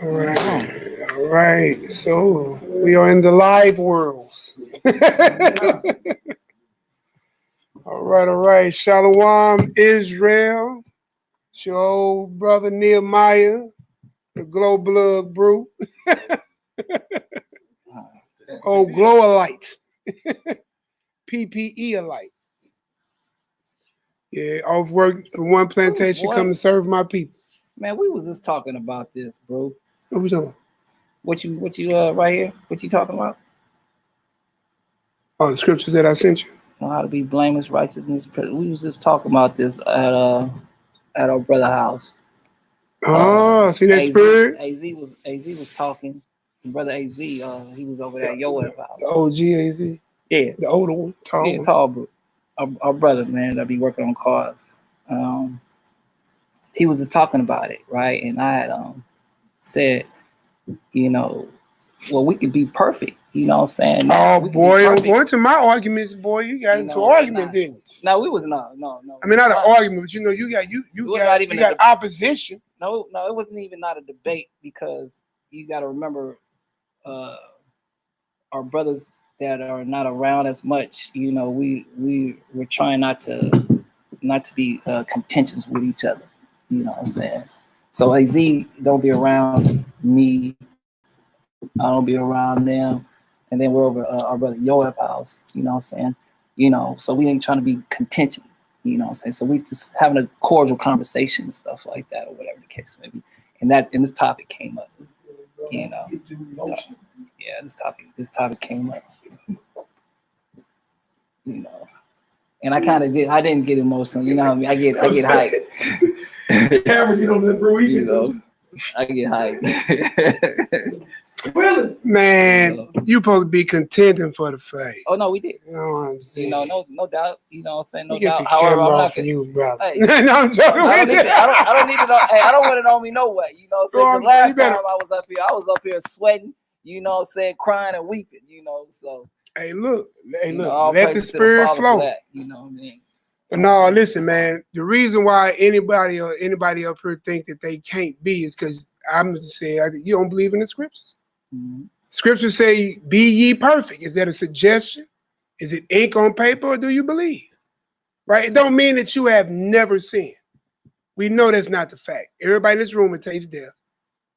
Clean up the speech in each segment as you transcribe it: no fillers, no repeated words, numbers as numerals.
All right. All right. So we are in the live worlds. All right. All right. Shalom, Israel. It's your old brother Nehemiah, the Glow Blood Brew. Oh, Glow-A-Light. PPE-A-Light. Yeah, off work from one plantation, come to serve my people. Man, we was just talking about this, bro. What we talking about? What you right here? What you talking about? Oh, the scriptures that I sent you. On how to be blameless, righteousness. We was just talking about this at our brother house. Oh, see that spirit? AZ was talking. Brother AZ, he was over there at your house. The OG AZ? Yeah. The older one, tall one. Tall bro. Our brother, man, that be working on cars. He was just talking about it, right? And I had said, well, we could be perfect, you know what I'm saying? Now, oh boy, I'm going to my arguments, boy. You got into an argument, didn't you? No, we was not. No. I mean, not an argument, but you got opposition. No, it wasn't even not a debate, because you got to remember, our brothers that are not around as much, we're trying not to be contentious with each other, you know what I'm saying? So AZ don't be around me, I don't be around them, and then we're over our brother Yoab's house, you know what I'm saying? So we ain't trying to be contentious, you know what I'm saying? So we just having a cordial conversation and stuff like that, or whatever the case may be. And this topic came up, this topic came up, and I didn't get emotional, you know what I mean? I get hyped. Camera get on that, bro. I get hyped. Really? Man, you supposed to be contending for the faith. Oh no, we did. You know what I'm saying? No doubt. You know what I'm saying? No doubt. However, I'm not for you, brother. Hey, no, I'm joking. I don't need to know. Hey, I don't want it on me no way. You know what I'm saying? The last time I was up here sweating, you know what I'm saying, crying and weeping, so. Hey, look, let the spirit flow. That, you know what I mean? But no, listen, man. The reason why anybody up here think that they can't be is because I'm saying you don't believe in the scriptures. Mm-hmm. Scriptures say, "Be ye perfect." Is that a suggestion? Is it ink on paper, or do you believe? Right? It don't mean that you have never sinned. We know that's not the fact. Everybody in this room, it takes death.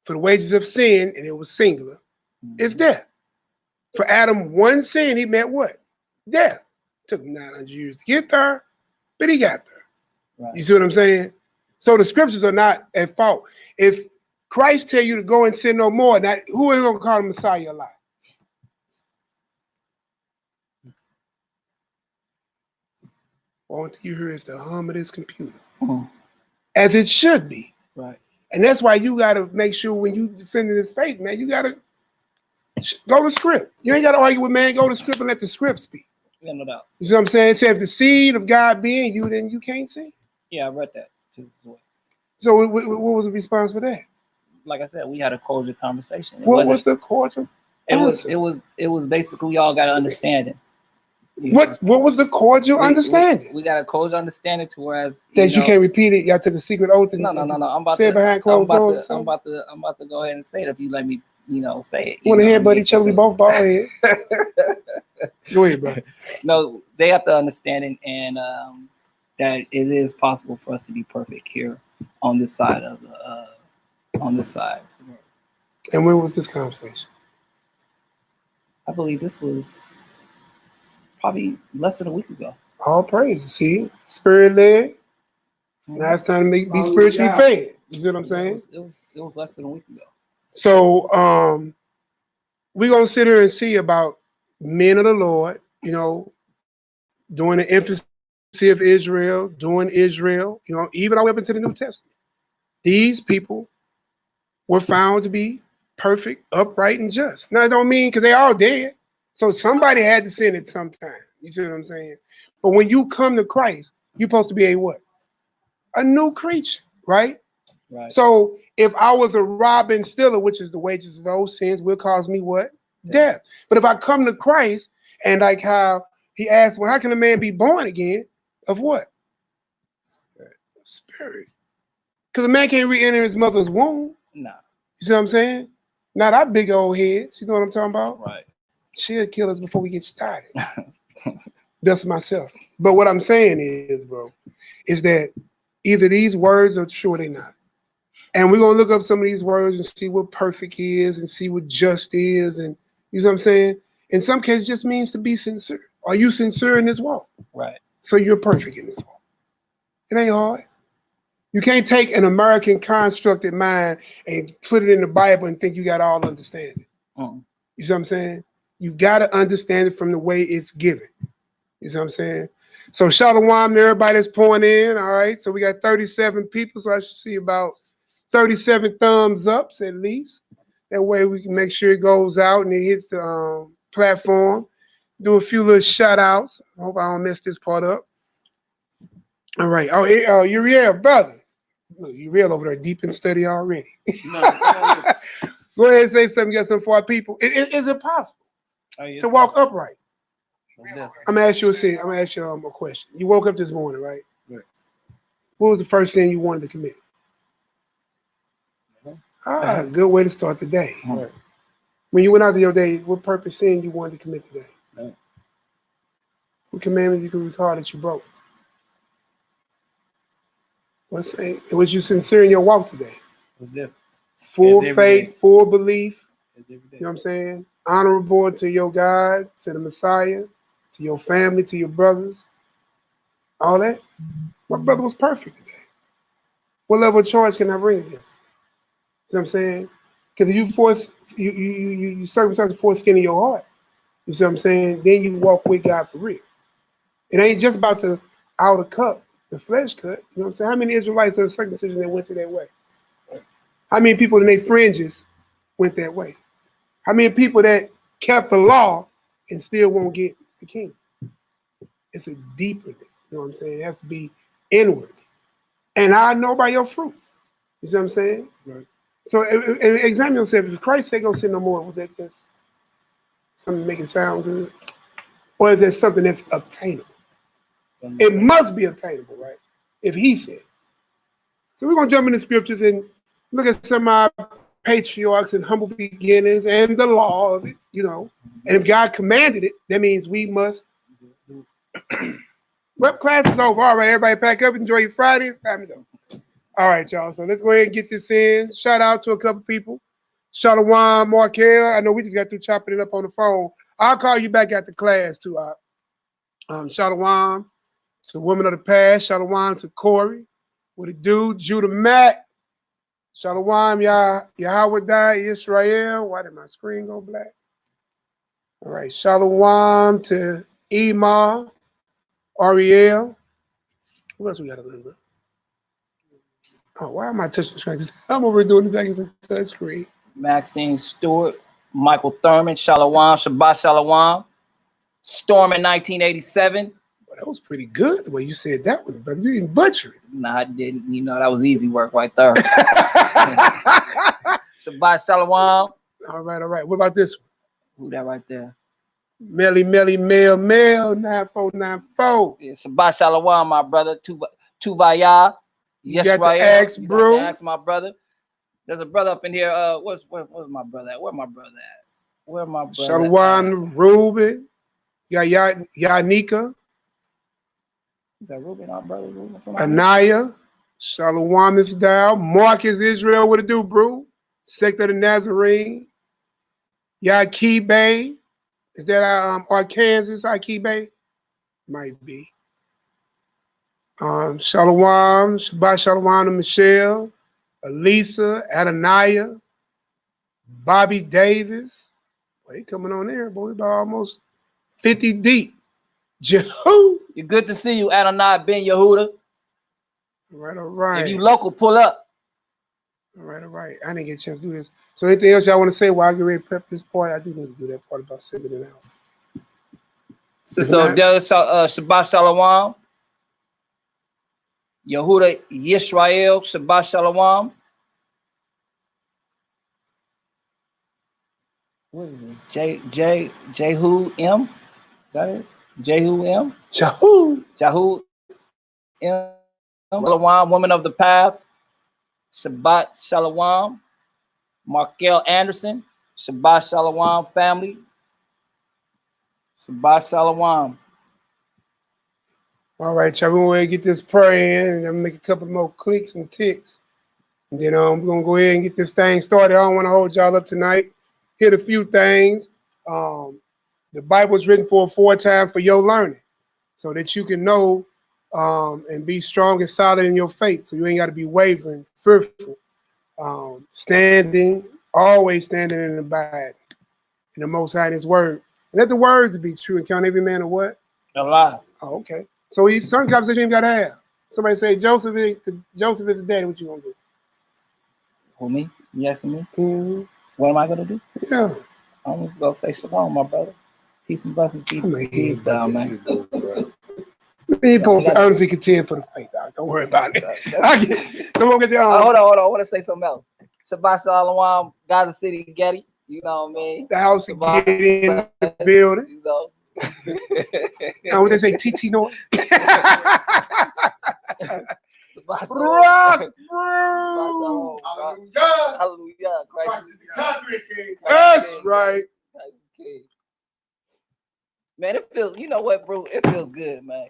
For the wages of sin, and it was singular, it's death. For Adam, one sin, he meant what? Death. Took him 900 years to get there, but he got there. Right. You see what I'm saying? So the scriptures are not at fault. If Christ tell you to go and sin no more, now who is going to call the Messiah alive? All you hear is the hum of this computer. As it should be. Right. And that's why you got to make sure when you defend this faith, man, you got to go to script. You ain't got to argue with man. Go to script and let the script speak. Yeah, no doubt. You see what I'm saying? It says if the seed of God be in you, then you can't sin. Yeah, I read that too. So what was the response for that? Like I said, we had a cordial conversation. What was the cordial? It was basically we all got an understanding. What was the cordial understanding? We got a cordial understanding to whereas you can't repeat it. Y'all took a secret oath. And no. I'm about to behind closed doors. I'm about to go ahead and say it if you let me. Say it. You want to hear about each other? We both ball head. Go ahead, bro. No, they have the understanding and that it is possible for us to be perfect here on this side of on this side. And when was this conversation? I believe this was probably less than a week ago. All praise. See, spirit led. Now it's time to be spiritually fed. You see what I'm saying? It was less than a week ago. So we're gonna sit here and see about men of the Lord, during the infancy of Israel, during Israel, even all the way up into the New Testament. These people were found to be perfect, upright, and just. Now, it don't mean because they all dead. So somebody had to sin at some time. You see what I'm saying? But when you come to Christ, you're supposed to be a what? A new creature, right? Right. So if I was a robbing stealer, which is the wages of those sins, will cause me what? Death. But if I come to Christ and like how he asked, well, how can a man be born again? Of what? Spirit. Because a man can't re-enter his mother's womb. No. You see what I'm saying? Not our big old heads. You know what I'm talking about? Right. She'll kill us before we get started. That's myself. But what I'm saying is, bro, is that either these words are true or they're not. And we're going to look up some of these words and see what perfect is and see what just is. And you know what I'm saying? In some cases, it just means to be sincere. Are you sincere in this walk? Right. So you're perfect in this walk. It ain't hard. You can't take an American constructed mind and put it in the Bible and think you got all understanding. You see what I'm saying? You got to understand it from the way it's given. You see what I'm saying? So shalom to everybody that's pouring in. All right. So we got 37 people. So I should see about 37 thumbs ups at least. That way we can make sure it goes out and it hits the platform. Do a few little shout outs. I hope I don't mess this part up. All right. Oh, Uriel, brother. Look, Uriel over there deep in study already. No, Go ahead and say something, get something for our people. Is it possible to walk upright? I'm gonna ask you a question. You woke up this morning, right? Right. What was the first thing you wanted to commit? Good way to start the day. Right. When you went out to your day, what purpose sin you wanted to commit today? Right. What commandment you can recall that you broke? Was you sincere in your walk today? Full faith, full belief. You know what I'm saying? Honorable to your God, to the Messiah, to your family, to your brothers. All that. My brother was perfect today. What level of charge can I bring against him? See what I'm saying? Because if you force, you circumcise the foreskin in your heart, you see what I'm saying? Then you walk with God for real. It ain't just about the outer cup, the flesh cut. You know what I'm saying? How many Israelites of circumcision that went to that way? How many people in their fringes went that way? How many people that kept the law and still won't get the kingdom? It's a deeperness. You know what I'm saying? It has to be inward. And I know by your fruits. You see what I'm saying? Right. So examine yourself. If Christ said go sin no more, was that just something to make it sound good? Or is there something that's obtainable? It must be obtainable, right? If he said. So we're going to jump into scriptures and look at some of our patriarchs and humble beginnings and the law of it, you know. And if God commanded it, that means we must do it. Well, class is over. All right, everybody pack up. Enjoy your Friday. It's time to go. All right, y'all. So let's go ahead and get this in. Shout out to a couple people. Shalom, Markel. I know we just got through chopping it up on the phone. I'll call you back after class, too. Shalom to Women of the Past. Shalom to Corey. What it do? Judah Matt. Shalom, YAHUDAHS, Israel. Why did my screen go black? All right. Shalom to Emma, Ariel. Who else we got to remember? Oh, why am I touching the screen? I'm over doing the touch screen. Maxine Stewart, Michael Thurman, Shalom, Shabbat Shalom. Storm in 1987. Well, that was pretty good the way you said that one, brother. You didn't butcher it. Nah, I didn't. You know, that was easy work right there. Shabbat Shalom. All right. What about this one? Who that right there? Melly, Mel, 9494. Yeah, Shabbat Shalom, my brother. Tuvaya. You got to ask, bro. Ask my brother. There's a brother up in here. Where's my brother at? Where my brother at? Where my brother? Shalom, Ruben. You got Yanika. Is that Ruben, our brother? Ruben from Anaya. Shalom is down. Marcus Israel. What it do, bro? Sect of the Nazarene. Yakibe. Is that Arkansas? Yakibe? Might be. Shalom, Shabbat Shalom to Michelle, Elisa, Adonaiah, Bobby Davis. Boy, he coming on there, boy, about almost 50 deep. Jehu. You're good to see you, Adonai Ben Yehuda. All right. If you local, pull up. All right. I didn't get a chance to do this. So anything else y'all want to say while I get ready to prep this part? I do need to do that part about 7 an hour. So Shabbat Shalom. Yehuda Yisrael, Shabbat Shalom. What is this? Jehu M? Is that it? Jehu M? Jehu M. Shalom, women of the past. Shabbat Shalom. Markel Anderson, Shabbat Shalom family. Shabbat Shalom. All right, y'all. We're going to get this prayer in and then make a couple more clicks and ticks. And then we're going to go ahead and get this thing started. I don't want to hold y'all up tonight. Hit a few things. The Bible is written for a foretime for your learning so that you can know and be strong and solid in your faith. So you ain't got to be wavering, fearful, always standing and abiding in the Most High in His word. And let the words be true and count every man a what? A lie. Oh, okay. So certain conversations you got to have. Somebody say, Joseph is the daddy. What you going to do? Who, me? You asking me? Mm-hmm. What am I going to do? Yeah. I'm just going to say shalom, my brother. Peace and blessings be down, man. You're supposed to earnestly contend for the faith. Don't worry about it. Someone get the hold on. I want to say something else. Shabbat Shalom, Gaza City, Getty. You know what I mean? The house to get in the building. You know. What they say, TT North. Rock, bro. Hallelujah. Christ is the conquering king. That's right. Man, it feels, you know what, bro? It feels good, man.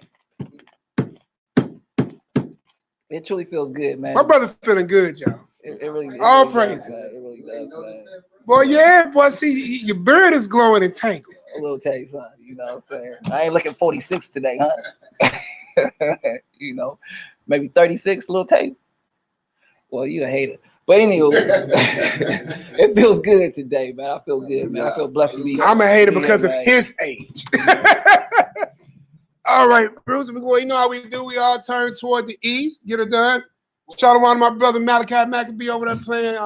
It truly feels good, man. My brother feeling good, y'all. It really all really praise. Does, it really does, man. Boy, yeah, boy. See, your beard is glowing and tangled. A little taste, huh? You know what I'm saying? I ain't looking 46 today, huh? You know, maybe 36, little taste. Well, you a hater. But anyway, it feels good today, man. I feel good, man. I feel blessed to be here. I'm a hater because of his age. All right, Bruce, you know how we do. We all turn toward the east, get it done. Shalom to my brother Malachi Maccabee over there playing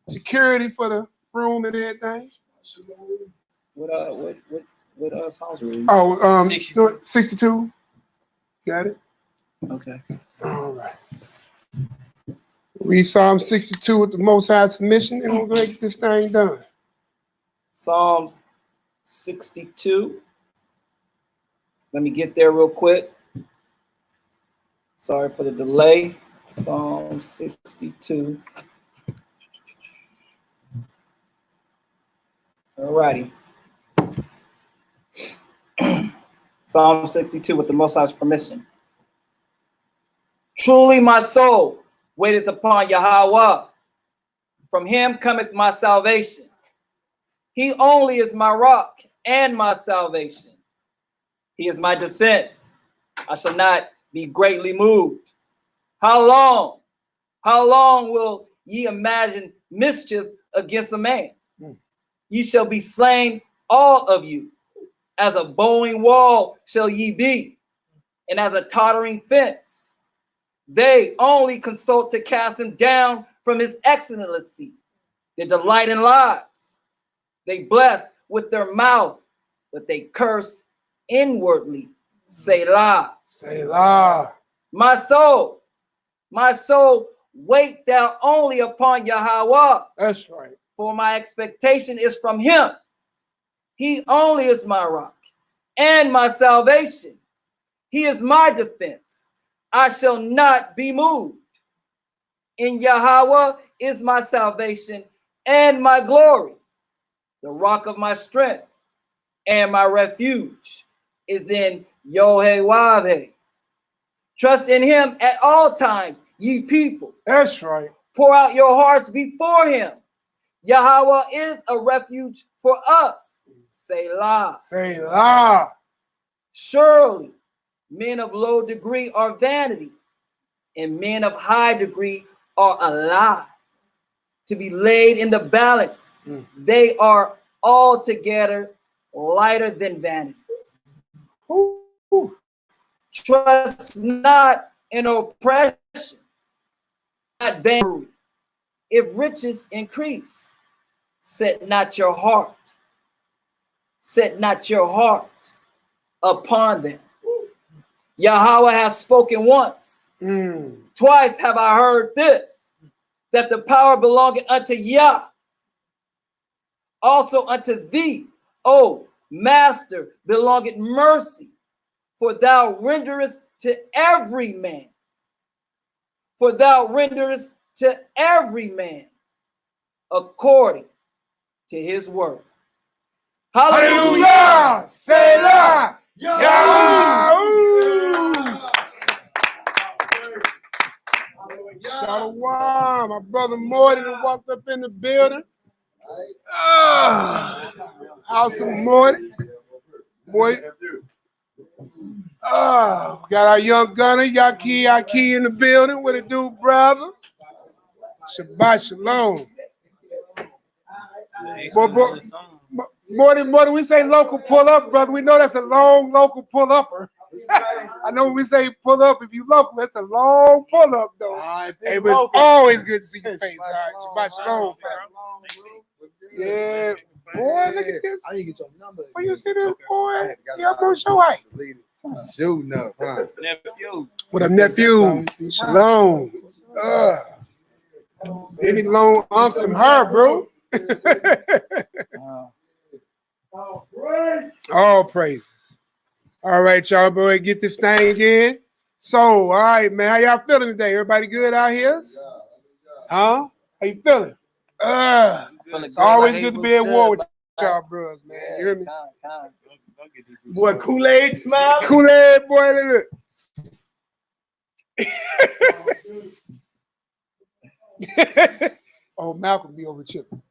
security for the room and everything. What songs were we? Oh, 62. Got it? Okay. All right. Read Psalm 62 with the Most High submission, and we're going to get this thing done. Psalms 62. Let me get there real quick. Sorry for the delay. Psalm 62. All righty. Psalm 62 with the Most High's permission. Truly my soul waiteth upon Yahweh. From him cometh my salvation. He only is my rock and my salvation. He is my defense. I shall not be greatly moved. How long will ye imagine mischief against a man? Ye shall be slain, all of you. As a bowing wall shall ye be, and as a tottering fence. They only consult to cast him down from his excellency. They delight in lies. They bless with their mouth, but they curse inwardly. Selah. Selah. My soul, wait thou only upon Yahweh. That's right. For my expectation is from him. He only is my rock and my salvation. He is my defense. I shall not be moved. In Yahweh is my salvation and my glory. The rock of my strength and my refuge is in Yod-Heh-Wav-Heh. Trust in him at all times, ye people. That's right. Pour out your hearts before him. Yahweh is a refuge for us. Selah. Selah. Surely men of low degree are vanity, and men of high degree are a lie. To be laid in the balance, they are altogether lighter than vanity. Trust not in oppression, not vanity. If riches increase, set not your heart upon them. Yahweh has spoken once. Twice have I heard this, that the power belongeth unto Yah. Also unto thee, O Master, belongeth mercy, for thou renderest to every man. according to his word. Hallelujah! Selah! Yahoo! Shalom, my brother Morty walked up in the building. Awesome Morty. Boy. Got our young gunner, Yaki in the building. What it do, brother? Shabbat shalom. Morty, we say local pull up, brother. We know that's a long local pull upper. I know when we say pull up, if you local, that's a long pull up, though. Hey, but it's always good to see your face. All right, Shabbat shalom, fam. Yeah, boy, look at this. I didn't get your number. Where you see this, boy? You up on show height. Shooting up, huh? Nephew. What up, nephew? Shalom. Any long some her, bro. All praises. All right, y'all, boy, get this thing in. So, all right, man, how y'all feeling today? Everybody good out here? Huh? How you feeling? It's always good to be at war with y'all, bros, man. You hear me? Boy, Kool-Aid smile. Kool-Aid, boy, look. Oh, Malcolm be over chipping.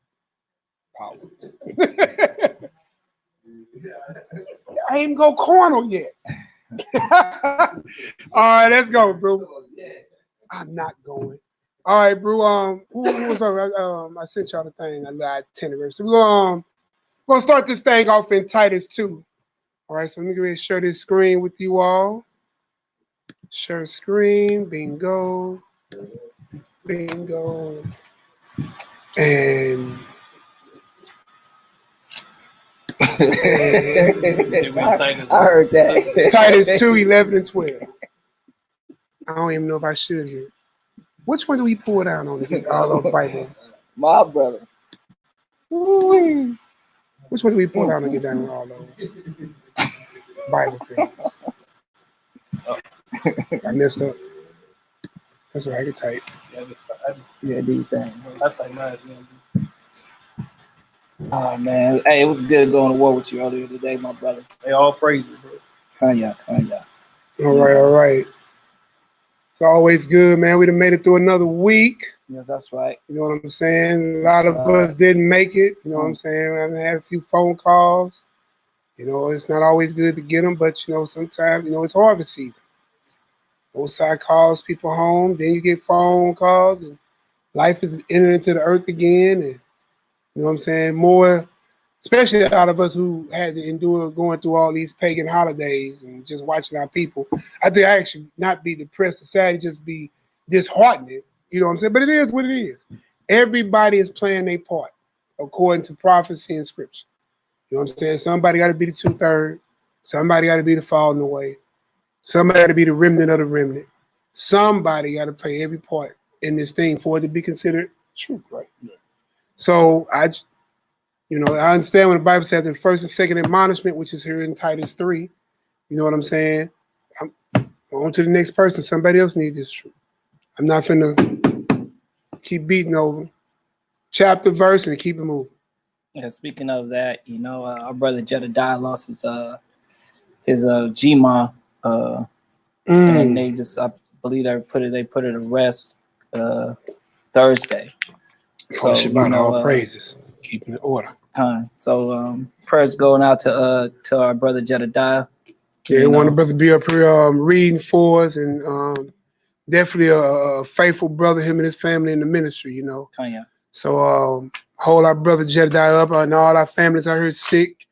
Power. I ain't go corner yet. All right, let's go, bro. I'm not going. All right, bro. Who was up? I sent y'all the thing. I itinerary. So we're gonna start this thing off in Titus 2. All right, so let me go ahead and share this screen with you all. Share screen, bingo, bingo, and I heard that. Titus 2, 11 and 12. I don't even know if I should here. Which one do we pull down on to get all those Bibles? My brother. Ooh. Which one do we pull down to get down on all those Bible things? I messed up. That's all right, I can type. Yeah, do your thing. Oh man, hey, it was good going to war with you earlier today, my brother. They all praise you, bro. Kanya. All right. It's always good, man. We done made it through another week. Yes, that's right. You know what I'm saying? A lot of us didn't make it. You know what I'm saying? I've had a few phone calls. You know, it's not always good to get them, but, you know, sometimes, you know, it's harvest season. Both side calls people home, then you get phone calls, and life is entering into the earth again. And, you know what I'm saying? More, especially out of us who had to endure going through all these pagan holidays and just watching our people. I think I actually not be depressed or sad, just be disheartening. You know what I'm saying? But it is what it is. Everybody is playing their part according to prophecy and scripture. You know what I'm saying? Somebody got to be the 2/3. Somebody got to be the falling away. Somebody got to be the remnant of the remnant. Somebody got to play every part in this thing for it to be considered truth, right? Yeah. So I understand when the Bible says the first and second admonishment, which is here in Titus 3. You know what I'm saying? I'm on to the next person. Somebody else needs this truth. I'm not finna keep beating over chapter, verse, and keep it moving. Yeah, speaking of that, you know, our brother Jedediah lost his Gma, and they just, I believe they put it to rest Thursday. So, Shabbat, all praises, keeping the order. So prayers going out to our brother Jedediah. Yeah, want the brother to be up here reading for us, and definitely a faithful brother, him and his family in the ministry, you know. So hold our brother Jedediah up, and all our families out here sick.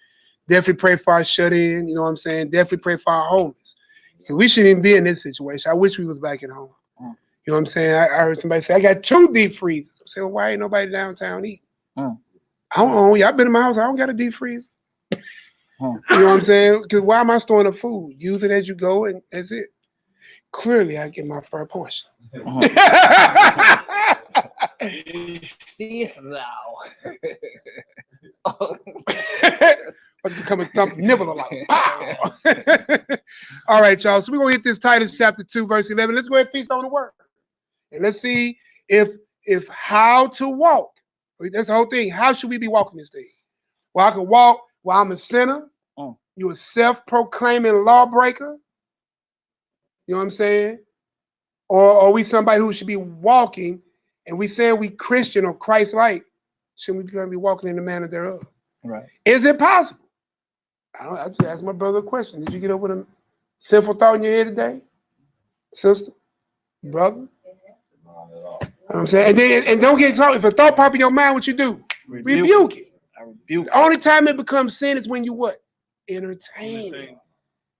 Definitely pray for our shut-in, you know what I'm saying? Definitely pray for our homeless. Because we shouldn't even be in this situation. I wish we was back at home. You know what I'm saying? I heard somebody say, I got 2 deep freezers. I said, well, why ain't nobody downtown eating? I don't know. Y'all been in my house. I don't got a deep freezer. You know what I'm saying? Because why am I storing up food? Use it as you go, and that's it. Clearly, I get my fair portion. See us now. But become a thump nibble like pow. All right, y'all. So we're gonna hit this Titus chapter 2, verse 11. Let's go ahead and feast on the word. And let's see if how to walk That's the whole thing. How should we be walking this thing? Well, I can walk while I'm a sinner. You a self-proclaiming lawbreaker. You know what I'm saying? Or are we somebody who should be walking and we saying we Christian or Christ-like? Shouldn't we be walking in the manner thereof? Right. Is it possible? I just asked my brother a question. Did you get up with a sinful thought in your head today? Sister? Brother? You know what I'm saying? And don't get caught. If a thought pop in your mind, what you do? Rebuke it. I rebuke it. The only time it becomes sin is when you what? Entertain it.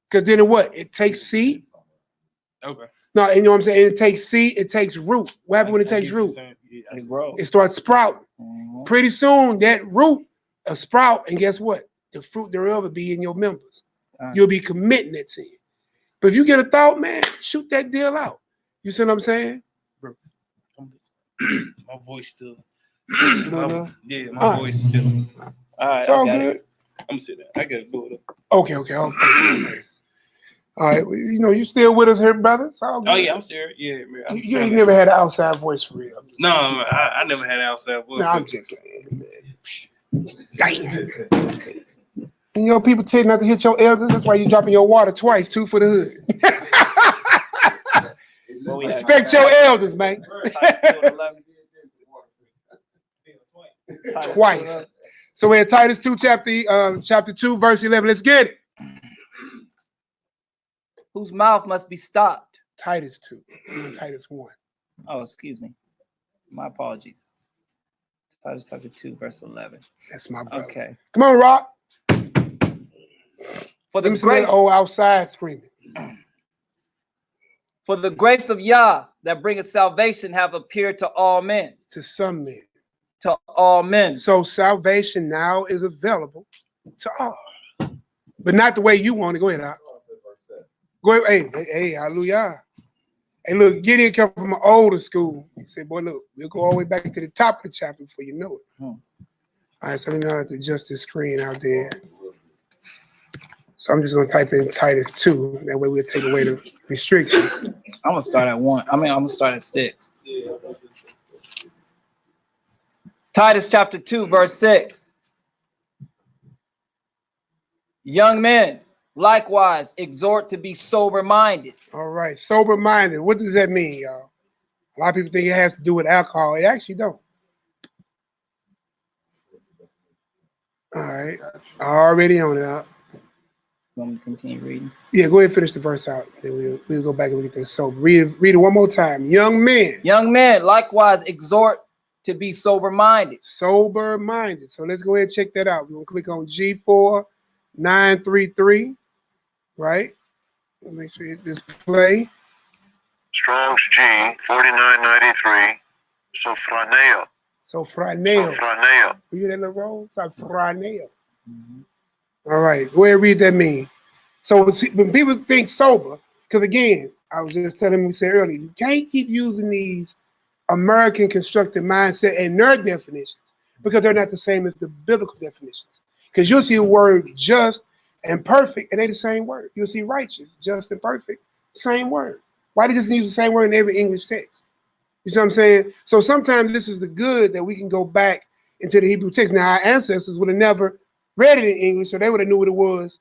Because then it takes seed. Okay. No, you know what I'm saying? It takes seed, it takes root. What happens when it takes root? It starts sprouting. Pretty soon that root will sprout, and guess what? The fruit thereof will be in your members. You'll be committing that sin. But if you get a thought, man, shoot that deal out. You see what I'm saying? Bro, my voice still. My voice still. All right, it's all good. I'm sitting there. I gotta do it up. Okay. All right, well, you still with us here, brother? It's all good. Oh yeah, I'm serious. Yeah, man. You ain't never had an outside voice for real. No, I never had an outside voice. No, I'm just saying, man. And people tell you not to hit your elders. That's why you dropping your water twice, 2 for the hood. Respect your elders, man. Twice. So we're in Titus 2, chapter 2, verse 11. Let's get it. Whose mouth must be stopped. Titus 2. We're in Titus 1. Oh, excuse me. My apologies. Titus chapter 2, verse 11. That's my brother. Okay. Come on, Rock. For the grace, grace, old outside screaming. For the grace of Yah that bringeth salvation have appeared to all men. To some men. To all men. So salvation now is available to all. But not the way you want to. Go ahead, Rock. Go ahead. Hey, hallelujah. Hey, look, Gideon come from an older school. He said, boy, look, we'll go all the way back to the top of the chapter before you know it. All right, so let me have to adjust this screen out there. So I'm just going to type in Titus 2. That way we'll take away the restrictions. I'm going to start at 1. I'm going to start at 6. Titus chapter 2, verse 6. Young men, likewise, exhort to be sober-minded. All right, sober-minded. What does that mean, y'all? A lot of people think it has to do with alcohol. It actually don't. All right, already on it out. Want me to continue reading? Yeah, go ahead and finish the verse out. Then we'll go back and look at this. So read it one more time. Young men. Young men, likewise, exhort to be sober-minded. Sober-minded. So let's go ahead and check that out. We're going to click on G4933, right? Make sure you hit display. Strong's G 4993. Sophroneo. Sophroneo. You hear that little roll? It's like Sophroneo. All right, go ahead and read that mean. So when people think sober, because again, I was just telling we said earlier, you can't keep using these American constructed mindset and their definitions because they're not the same as the biblical definitions. Because you'll see the word just and perfect, and they're the same word. You'll see righteous, just and perfect, same word. Why they just use the same word in every English text? You see what I'm saying? So sometimes this is the good that we can go back into the Hebrew text. Now our ancestors would have never read it in English, so they would have knew what it was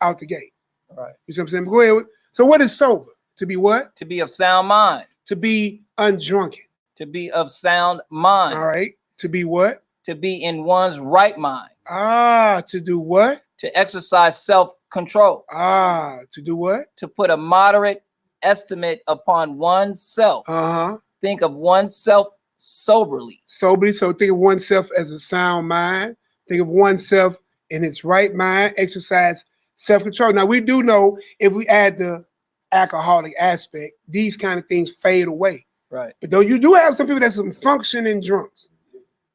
out the gate. All right. You see what I'm saying? Go ahead. So what is sober? To be what? To be of sound mind. To be undrunken. To be of sound mind. All right. To be what? To be in one's right mind. To do what? To exercise self-control. To do what? To put a moderate estimate upon oneself. Think of oneself soberly. Soberly. So think of oneself as a sound mind. Think of oneself in its right mind. Exercise self-control. Now we do know if we add the alcoholic aspect, these kind of things fade away. Right. But though you do have some people that's some functioning drunks.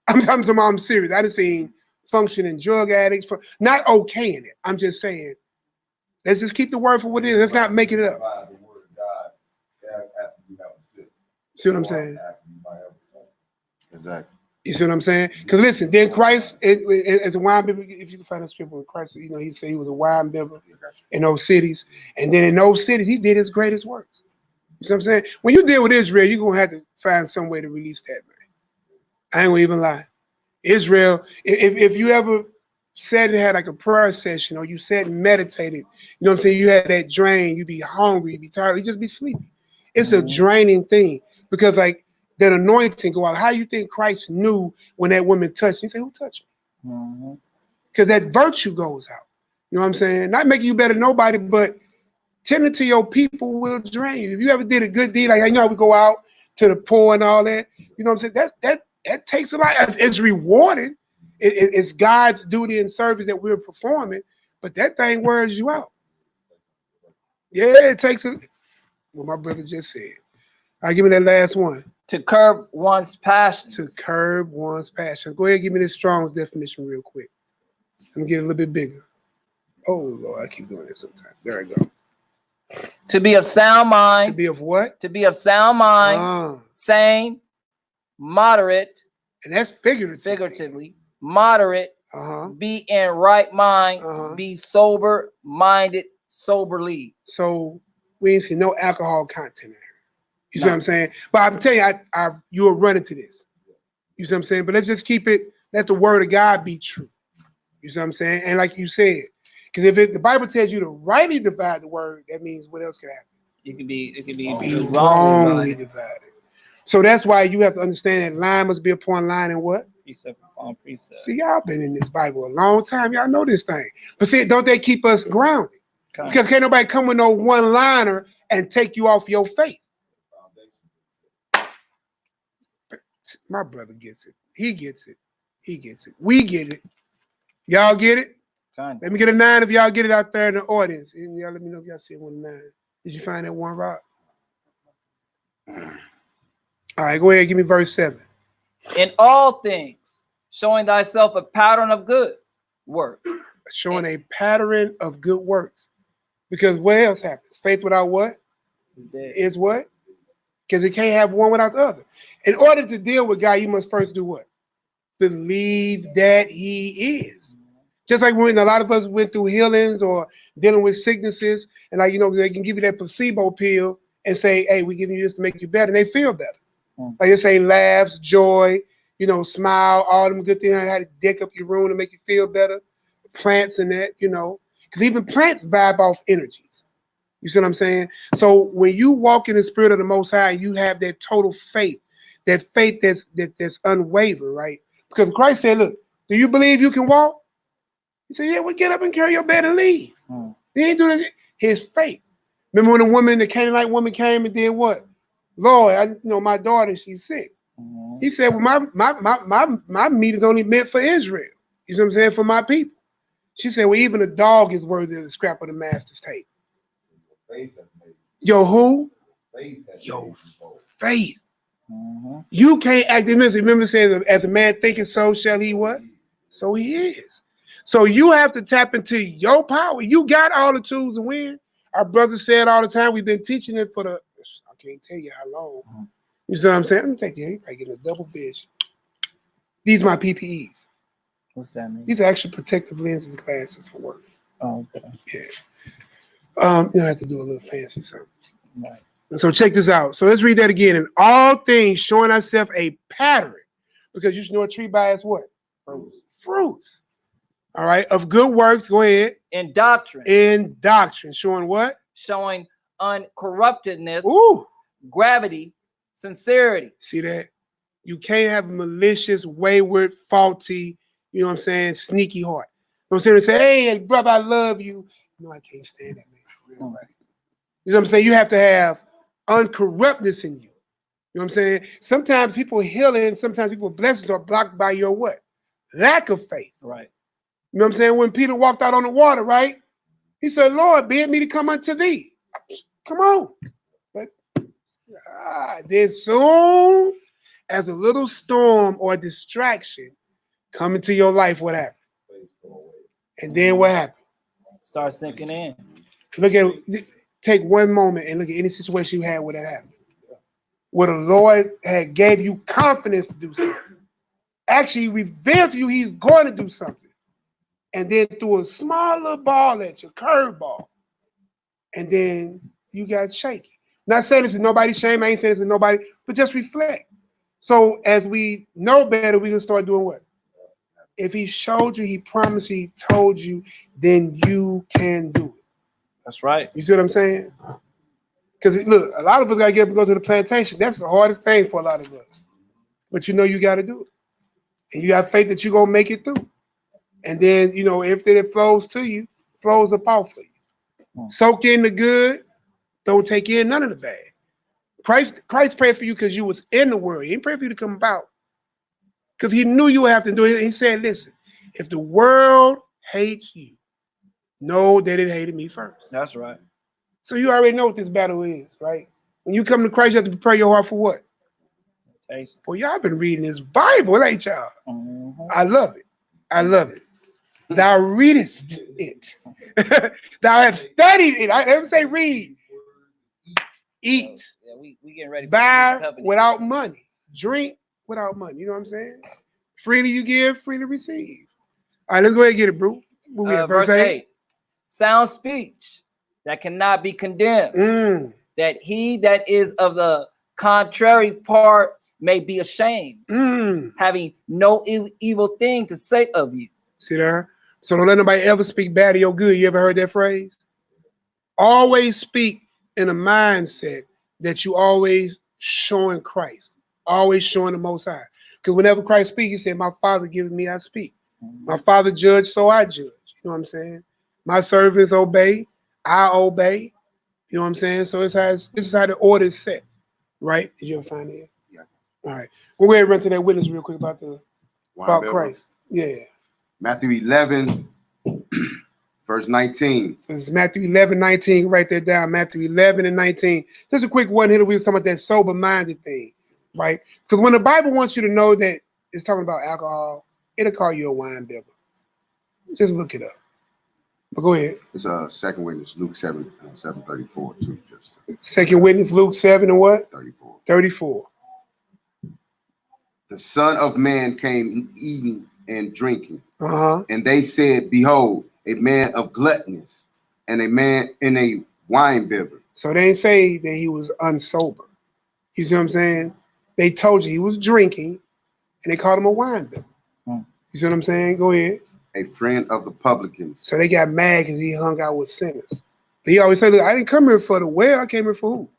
I'm serious. I done seen functioning drug addicts, not okaying it. I'm just saying, let's just keep the word for what it is. Let's not make it up. See what I'm saying? Exactly. You see what I'm saying? Because listen, then Christ, as a wine bibber, if you can find a scripture with Christ, he said he was a wine bibber in those cities. And then in those cities, he did his greatest works. You see what I'm saying? When you deal with Israel, you're going to have to find some way to release that, man. I ain't going to even lie. Israel, if you ever sat and had like a prayer session, or you sat and meditated, you know what I'm saying, you had that drain, you'd be hungry, you'd be tired, you just be sleepy. It's a draining thing, because like that anointing go out. How you think Christ knew when that woman touched? He said, who touched me? Because that virtue goes out. You know what I'm saying? Not making you better than nobody, but tending to your people will drain you. If you ever did a good deed, like you know how we go out to the poor and all that, you know what I'm saying? That takes a lot. It's rewarding. It's God's duty and service that we're performing, but that thing wears you out. Yeah, it takes a, what my brother just said. All right, give me that last one. To curb one's passions. To curb one's passion. Go ahead and give me the Strong's definition real quick. Let me get it a little bit bigger. Oh, Lord, I keep doing this sometimes. There I go. To be of sound mind. To be of what? To be of sound mind, sane, moderate. And that's figuratively. Moderate, be in right mind, be sober minded, soberly. So we ain't see no alcohol content in here. You see what I'm saying? But I'm telling you, you will run into this. You see what I'm saying? But let's just keep it, let the word of God be true. You see what I'm saying? And like you said, because if the Bible tells you to rightly divide the word, that means what else could happen? It can be wrongly divided. So that's why you have to understand that line must be upon line and what? Precept upon precept. See, y'all been in this Bible a long time. Y'all know this thing. But see, don't they keep us grounded? Okay. Because can't nobody come with no one-liner and take you off your faith. My brother gets it. He gets it. He gets it. We get it. Y'all get it? Kind of. Let me get a 9 if y'all get it out there in the audience. And y'all let me know if y'all see 1 9. Did you find that one, Rob? All right, go ahead. Give me verse 7. In all things, showing thyself a pattern of good works. Showing a pattern of good works. Because what else happens? Faith without what? Is what? Because it can't have one without the other. In order to deal with God, you must first do what? Believe that he is. Just like when a lot of us went through healings or dealing with sicknesses, and like, you know, they can give you that placebo pill and say, hey, we're giving you this to make you better, and they feel better. Like they say laughs, joy, you know, smile, all them good things, how to deck up your room to make you feel better. Plants and that, you know, because even plants vibe off energies. You see what I'm saying? So when you walk in the spirit of the Most High, you have that total faith, that faith that's unwavering, right? Because Christ said, look, do you believe you can walk? He said, yeah, well, get up and carry your bed and leave. He ain't doing it. His faith. Remember when the woman, the Canaanite woman came and did what? Lord, I know my daughter, she's sick. He said, well, my meat is only meant for Israel. You see what I'm saying? For my people. She said, well, even a dog is worthy of the scrap of the master's table. Yo, who? Yo, faith. You can't act in this. Remember, it says, as a man thinketh, so shall he what? So he is. So you have to tap into your power. You got all the tools to win. Our brother said all the time, we've been teaching it for the, I can't tell you how long. You see what I'm saying? Let me take you. I get a double vision. These are my PPEs. What's that mean? These are actually protective lenses and glasses for work. Oh, okay. Yeah. You know, I have to do a little fancy something. Right. So check this out. So let's read that again. In all things, showing ourselves a pattern, because you should know a tree by its what? Fruits. All right. Of good works. Go ahead. In doctrine. In doctrine. Showing what? Showing uncorruptedness. Ooh. Gravity. Sincerity. See that? You can't have a malicious, wayward, faulty, you know what I'm saying, sneaky heart. I'm saying, hey, brother, I love you. No, I can't stand that man. You know what I'm saying? You have to have uncorruptness in you. You know what I'm saying? Sometimes people healing, sometimes people blessings are blocked by your what? Lack of faith. Right. You know what I'm saying? When Peter walked out on the water, right? He said, Lord, bid me to come unto thee. Come on. But then soon as a little storm or distraction come into your life, what happened? And then what happened? Start sinking in. Look at, take one moment and look at any situation you had where that happened. Where the Lord had gave you confidence to do something. Actually revealed to you he's going to do something. And then threw a small little ball at you, curveball. And then you got shaky. Not saying this is nobody's shame, I ain't saying this is nobody, but just reflect. So as we know better, we can start doing what? if he showed you, he promised you, he told you, then you can do it. That's right. You see what I'm saying? Because look, a lot of us gotta get up and go to the plantation. That's the hardest thing for a lot of us. But you know you gotta do it. And you got faith that you're gonna make it through. And then, you know, everything that flows to you, flows up out for you. Soak in the good, don't take in none of the bad. Christ prayed for you because you was in the world. He didn't pray for you to come about. Because he knew you would have to do it. He said, listen, if the world hates you, know that it hated me first. That's right. So you already know what this battle is, right? When you come to Christ, you have to prepare your heart for what? Well, y'all been reading this Bible, ain't y'all? I love it. I love it. Thou readest it. Thou hast studied it. I never say read. Eat. Yeah, we getting ready. Buy without money. Drink without money. You know what I'm saying? Freely you give, freely receive. All right, let's go ahead and get it, bro. Verse 8. Sound speech that cannot be condemned. That he that is of the contrary part may be ashamed, having no evil thing to say of you. See there? So don't let nobody ever speak bad of your good. You ever heard that phrase? Always speak in a mindset that you always showing Christ, always showing the Most High. Because whenever Christ speaks, he said, my Father gives me, I speak. My Father judged, so I judge. You know what I'm saying? My servants obey, I obey. You know what I'm saying? So this is how the order is set, right? Did you ever find it? Yeah. All right. We'll go ahead and run to that witness real quick about Christ. Yeah. Matthew 11, verse 19. So it's Matthew 11, 19. Write that down. Matthew 11 and 19. Just a quick one here. We were talking about that sober-minded thing, right? Because when the Bible wants you to know that it's talking about alcohol, it'll call you a wine bibber. Just look it up. But go ahead. It's a second witness, Luke 7, 7:34 too. Just second witness, Luke 7 and what? 34. 34. The Son of Man came eating and drinking, Uh-huh. and they said, "Behold, a man of gluttonness, and a man in a wine bibber." So they didn't say that he was unsober. You see what I'm saying? They told you he was drinking, and they called him a wine bibber. You see what I'm saying? Go ahead. A friend of the publicans. So they got mad because he hung out with sinners. But he always said, look, I didn't come here for the well. I came here for who?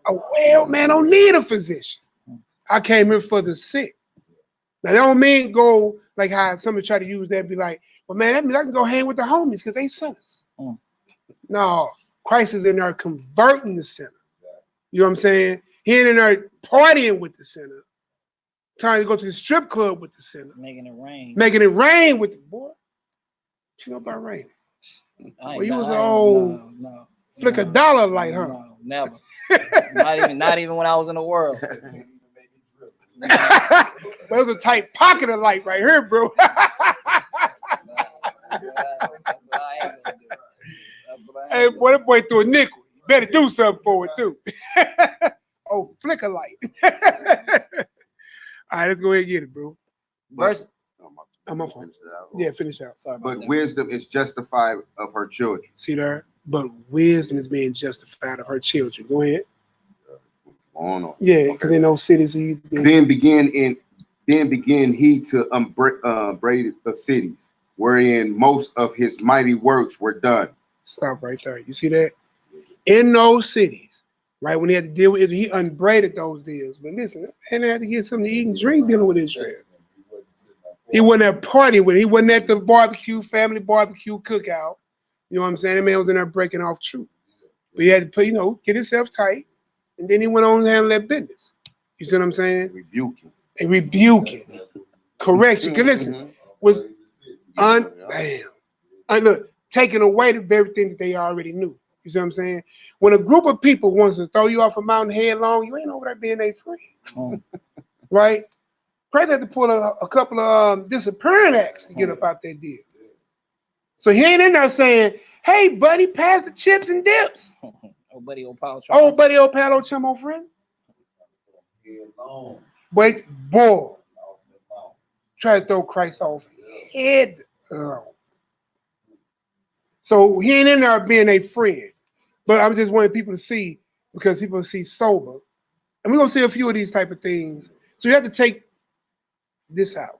A well man don't need a physician. I came here for the sick. Now, that don't mean go like how somebody try to use that and be like, well, man, that means I can go hang with the homies because they sinners. No, Christ is in there converting the sinner. You know what I'm saying? He ain't in there partying with the sinner. Trying to go to the strip club with the sinner. Making it rain. Making it rain with the boy. What you know about rain? Well, you was an old flick a dollar light, huh? No, never. not even when I was in the world. But it was a tight pocket of light right here, bro. Hey, boy, that boy threw a nickel. You better do something for it, too. Oh, flicker light. All right, let's go ahead and get it, bro. Verse. I'm on phone. Yeah, finish out. Sorry but wisdom is justified of her children. See there? But wisdom is being justified of her children. Go ahead. On. Yeah, because in those cities, then began he to upbraid the cities wherein most of his mighty works were done. Stop right there. You see that? In those cities, right, when he had to deal with it, he unbraided those deals. But listen, and they had to get something to eat and drink dealing with Israel. He wasn't at party with it. He wasn't at the barbecue, family barbecue cookout. You know what I'm saying? The man was in there breaking off truth. But he had to put, get himself tight. And then he went on and handled that business. You see what I'm saying? Rebuking. A rebuking. Correction. Because listen, was look, taking away the very thing that they already knew. You see what I'm saying? When a group of people wants to throw you off a mountain headlong, you ain't over there being a friend. Right? Christ had to pull a couple of disappearing acts to get up out that deal. So he ain't in there saying, hey, buddy, pass the chips and dips. Old buddy, old pal. Old buddy, old pal, old chum, old friend. Wait, boy. Try to throw Christ off head long. So he ain't in there being a friend. But I'm just wanting people to see, because people see sober. And we're going to see a few of these type of things. So you have to take this out.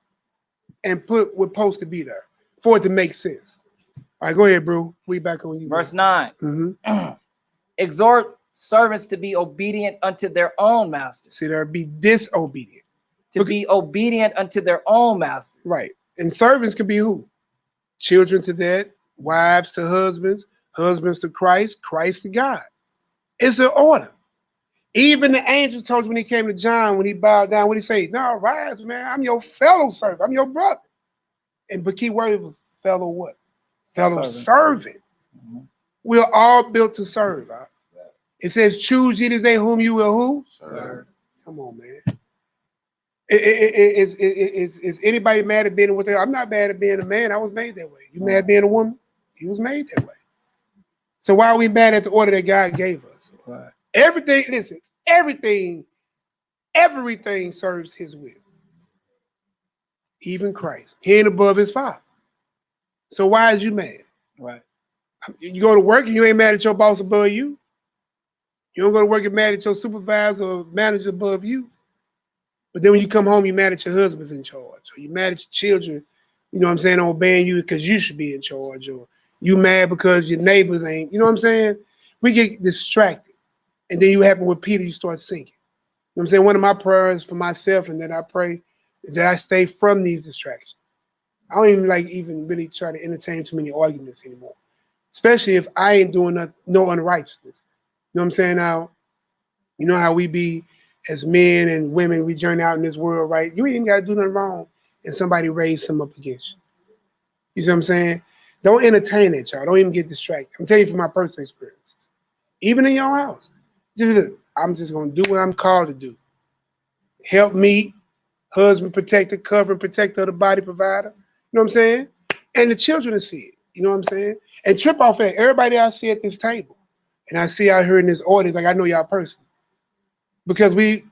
and put what's supposed to be there for it to make sense. All right, go ahead, bro. We back on you. Verse 9. Mm-hmm. Exhort servants to be obedient unto their own masters. See, there be disobedient. To be obedient unto their own masters. Right. And servants could be who? Children to that, wives to husbands, husbands to Christ, Christ to God. It's an order. Even the angel told you when he came to John, when he bowed down, what he say? No, rise, man. I'm your fellow servant. I'm your brother. And the key word was fellow what? Fellow servant. We're all built to serve. Huh? It says, choose ye this day whom you will who? Serve. Come on, man. Is anybody mad at being what they are? I'm not mad at being a man. I was made that way. You mad at being a woman? You was made that way. So why are we mad at the order that God gave us? Right. Everything, listen, everything serves his will. Even Christ. He ain't above his Father. So why is you mad? Right. You go to work and you ain't mad at your boss above you. You don't go to work and mad at your supervisor or manager above you. But then when you come home, you're mad at your husband's in charge. Or you're mad at your children, you know what I'm saying, obeying you because you should be in charge. Or you mad because your neighbors ain't, you know what I'm saying? We get distracted. And then you happen with Peter, you start sinking. You know what I'm saying? One of my prayers for myself and that I pray is that I stay from these distractions. I don't even really try to entertain too many arguments anymore. Especially if I ain't doing no unrighteousness. You know what I'm saying? Now, you know how we be as men and women, we journey out in this world, right? You ain't even got to do nothing wrong and somebody raise some up against you. You see what I'm saying? Don't entertain that, y'all. Don't even get distracted. I'm telling you from my personal experiences. Even in your house. I'm just going to do what I'm called to do. Help me, husband, protector, cover, protector of the body, provider. You know what I'm saying? And the children to see it. You know what I'm saying? And trip off that. Everybody I see at this table, and I see out here in this audience, like I know y'all personally. Because we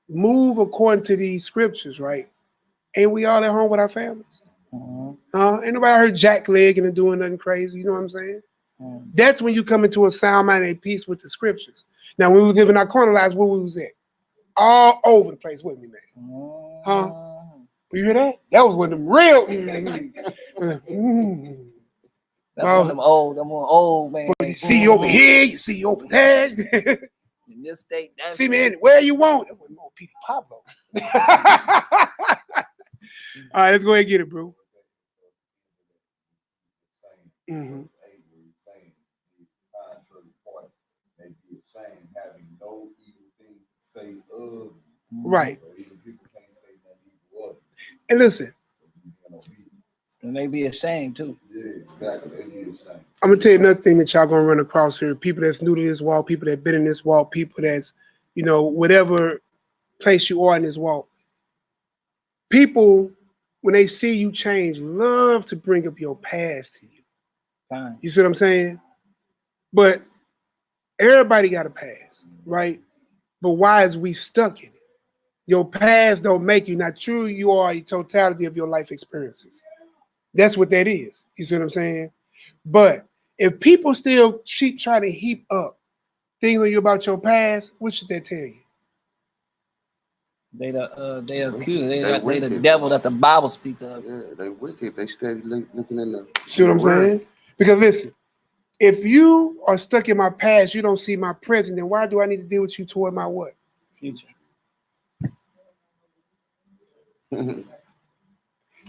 move according to these scriptures, right? Ain't we all at home with our families? Ain't nobody heard jacklegging and doing nothing crazy. You know what I'm saying? That's when you come into a sound mind and peace with the scriptures. Now, when we was living our corner lives, where we was at? All over the place with me, man. Huh? You hear that? That was one of them real. That's one of them old, man. You see you over here, you see you over there. In this state, that's see me anywhere you want. That was more Peter Pablo. All right, let's go ahead and get it, bro. Mm-hmm. Right. And listen. And they be ashamed too. I'm gonna tell you another thing that y'all gonna run across here. People that's new to this walk, people that been in this walk, people that's, you know, whatever place you are in this walk. People, when they see you change, love to bring up your past to you. Fine. You see what I'm saying? But everybody got a past, right? But why is we stuck in it? Your past don't make you. Not true, you are a totality of your life experiences. That's what that is. You see what I'm saying? But if people still keep trying to heap up things on you about your past, what should that tell you? They accuse. They the devil that the Bible speak of. Yeah, they wicked. They steady looking in the. See what I'm saying? Because listen, if you are stuck in my past, you don't see my present, then why do I need to deal with you toward my what? Future.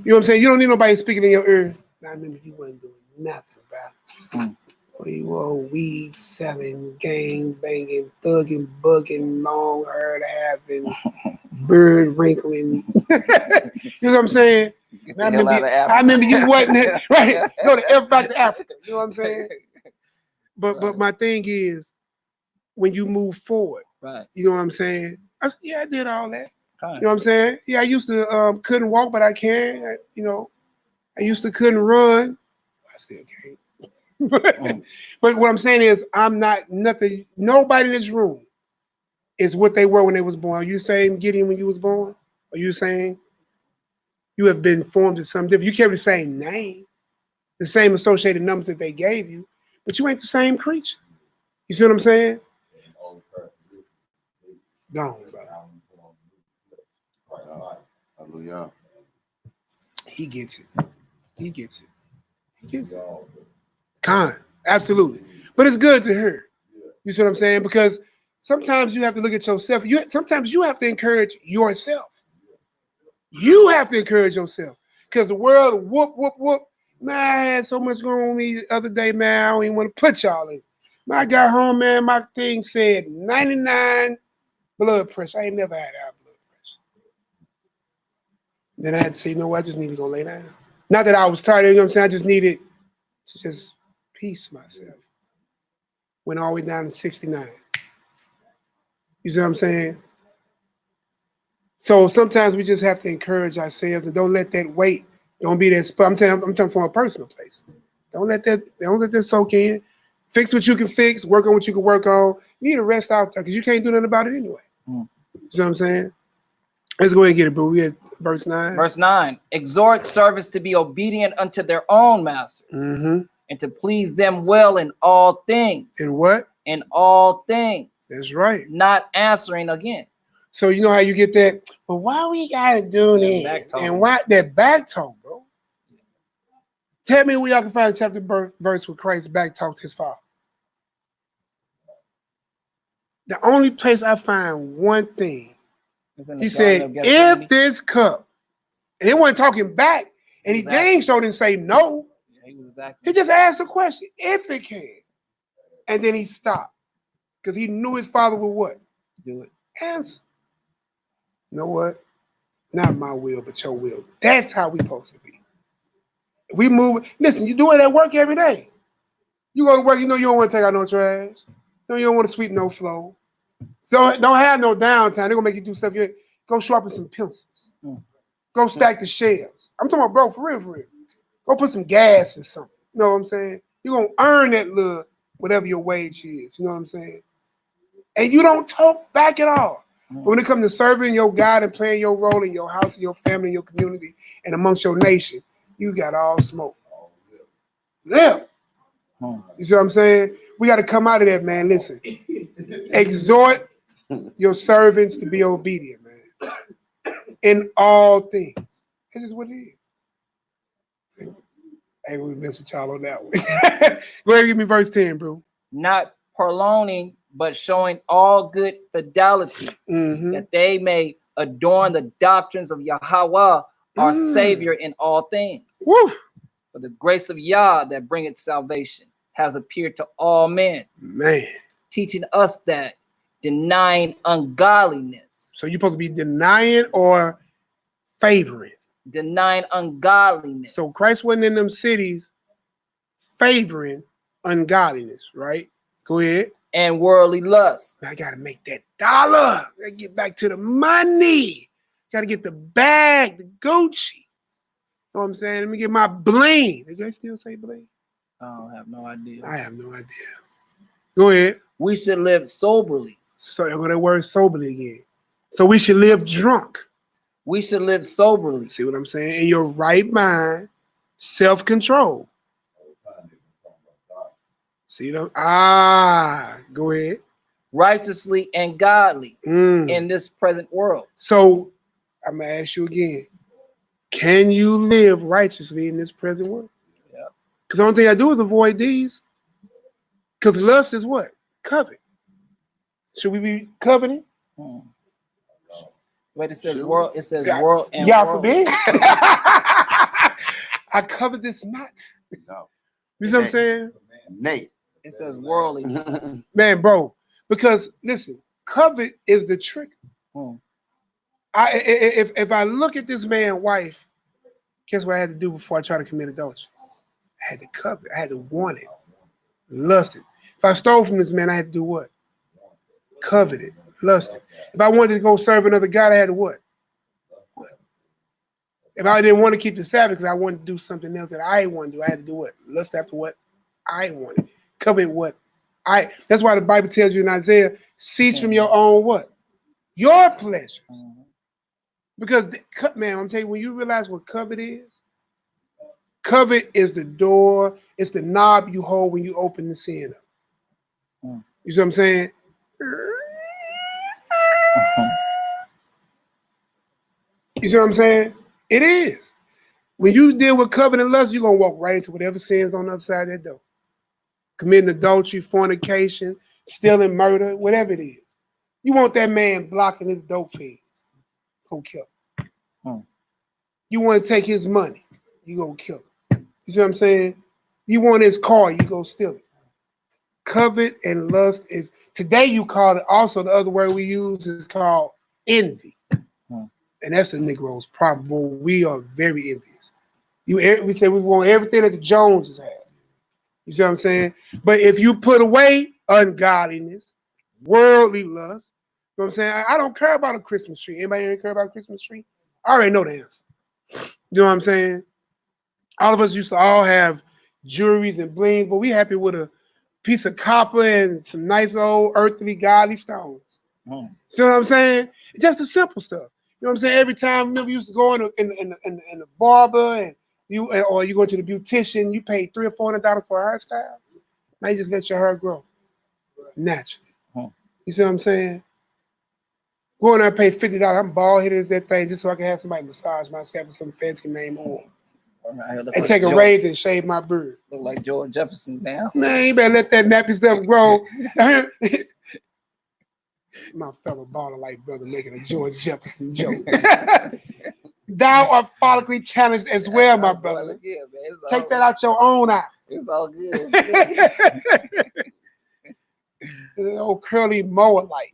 You know what I'm saying? You don't need nobody speaking in your ear. I remember you wasn't doing nothing, bro. You were weed selling, gang banging, thugging, bugging, long hair having, bird wrinkling. You know what I'm saying? I remember you wasn't right. Go to F back to Africa. You know what I'm saying? But my thing is, when you move forward, right? You know what I'm saying? I did all that. You know what I'm saying? Yeah, I used to couldn't walk, but I can. I used to couldn't run. I still can't. But what I'm saying is, I'm not nothing. Nobody in this room is what they were when they was born. Are you saying Gideon when you was born? Are you saying you have been formed as something different? You carry the same name, the same associated numbers that they gave you, but you ain't the same creature. You see what I'm saying? Gone, bro. Hallelujah. He gets it. He gets it. He gets it. Absolutely. But it's good to hear. You see what I'm saying? Because sometimes you have to look at yourself. Sometimes you have to encourage yourself. You have to encourage yourself. Because the world, whoop, whoop, whoop. Man, I had so much going on with me the other day, man. I don't even want to put y'all in. When I got home, man, my thing said 99 blood pressure. I ain't never had high blood pressure. Then I had to say, you know what? I just need to go lay down. Not that I was tired, you know what I'm saying? I just needed to just peace myself. Went all the way down to 69. You see what I'm saying? So sometimes we just have to encourage ourselves and don't let that weight, don't be that spot. I'm talking from a personal place. Don't let that soak in. Fix what you can fix, work on what you can work on. You need to rest out there because you can't do nothing about it anyway. You see what I'm saying? Let's go ahead and get it, bro. We at verse 9. Verse 9, exhort servants to be obedient unto their own masters and to please them well in all things. In what? In all things. That's right. Not answering again. So you know how you get that, but why we gotta do that? And why that back talk, bro? Tell me where y'all can find a chapter verse where Christ back talked his Father. The only place I find one thing, he said, if this cup, and he wasn't talking back, and he dang sure didn't say no. He just asked a question, if it can. And then he stopped. Because he knew his Father would what? Do it. Answer. You know what? Not my will, but your will. That's how we supposed to be. We move. Listen, you do it at work every day. You go to work, you know you don't want to take out no trash. You don't want to sweep no floor. So don't have no downtime. They're going to make you do stuff. Go sharpen some pencils. Go stack the shelves. I'm talking about, bro, for real, for real. Go put some gas or something. You know what I'm saying? You're going to earn that little, whatever your wage is. You know what I'm saying? And you don't talk back at all. But when it comes to serving your God and playing your role in your house, in your family, in your community, and amongst your nation, you got all smoke. Yeah. You see what I'm saying? We got to come out of that, man. Listen, exhort your servants to be obedient, man, in all things. That's just what it is. Hey, we mess with y'all on that one. Go ahead and give me verse 10, bro. Not purloining, but showing all good fidelity, that they may adorn the doctrines of Yahweh, our Savior in all things. Woo. For the grace of Yah that bringeth salvation has appeared to all men, man, teaching us that denying ungodliness. So you're supposed to be denying or favoring? Denying ungodliness. So Christ wasn't in them cities favoring ungodliness, right? Go ahead. And worldly lust. I gotta make that dollar. I gotta get back to the money. Gotta get the bag, the Gucci. You know what I'm saying? Let me get my bling. Did I still say bling? I have no idea. I have no idea. Go ahead. We should live soberly. So I go that word soberly again. So we should live drunk. We should live soberly. See what I'm saying? In your right mind, self-control. See them? Go ahead. Righteously and godly in this present world. So I'm gonna ask you again. Can you live righteously in this present world? Yeah. Because the only thing I do is avoid these. Because lust is what? Covet. Should we be coveting? Wait, it says world. It says world and y'all world. forbid. I covet this not. No. You see what I'm saying? Nate. It says worldly. Man, bro. Because listen, covet is the trick. If I look at this man's wife, guess what I had to do before I try to commit adultery? I had to covet. I had to want it, lust it. If I stole from this man, I had to do what? Covet it, lust it. If I wanted to go serve another God, I had to what? If I didn't want to keep the Sabbath because I wanted to do something else that I want to do, I had to do what? Lust after what I wanted. Covet what I. That's why the Bible tells you in Isaiah, cease from your own what? Your pleasures. Because, man, I'm telling you, when you realize what covet is the door, it's the knob you hold when you open the sin up. You see what I'm saying? You see what I'm saying? It is. When you deal with covenant lust, you're gonna walk right into whatever sins on the other side of that door. Committing adultery, fornication, stealing, murder, whatever it is. You want that man blocking his dope fiends. Go kill him. You want to take his money, you go kill him. You see what I'm saying? You want his car, you go steal it. Covet and lust is, today you call it, also the other word we use is called envy. And that's a Negro's problem. Boy, we are very envious. We say we want everything that the Joneses have. You see what I'm saying? But if you put away ungodliness, worldly lust, you know what I'm saying? I don't care about a Christmas tree. Anybody here care about a Christmas tree? I already know the answer. You know what I'm saying? All of us used to all have jewelries and blings, but we happy with a piece of copper and some nice old earthly godly stones. See what I'm saying? It's just the simple stuff. You know what I'm saying? Every time, remember, we used to go in the barber and or you go to the beautician, you pay $300 or $400 for a hairstyle. Now you just let your hair grow naturally. You see what I'm saying? Go in there and pay $50. I'm bald headed as that thing just so I can have somebody massage my scalp with some fancy name on. And take a razor and shave my beard. Look like George Jefferson now. Man, you better let that nappy stuff grow. My fellow baller like brother making a George Jefferson joke. Thou art follically challenged as well, my brother. Yeah, man, take that out your own eye. It's all good. Old curly mower light.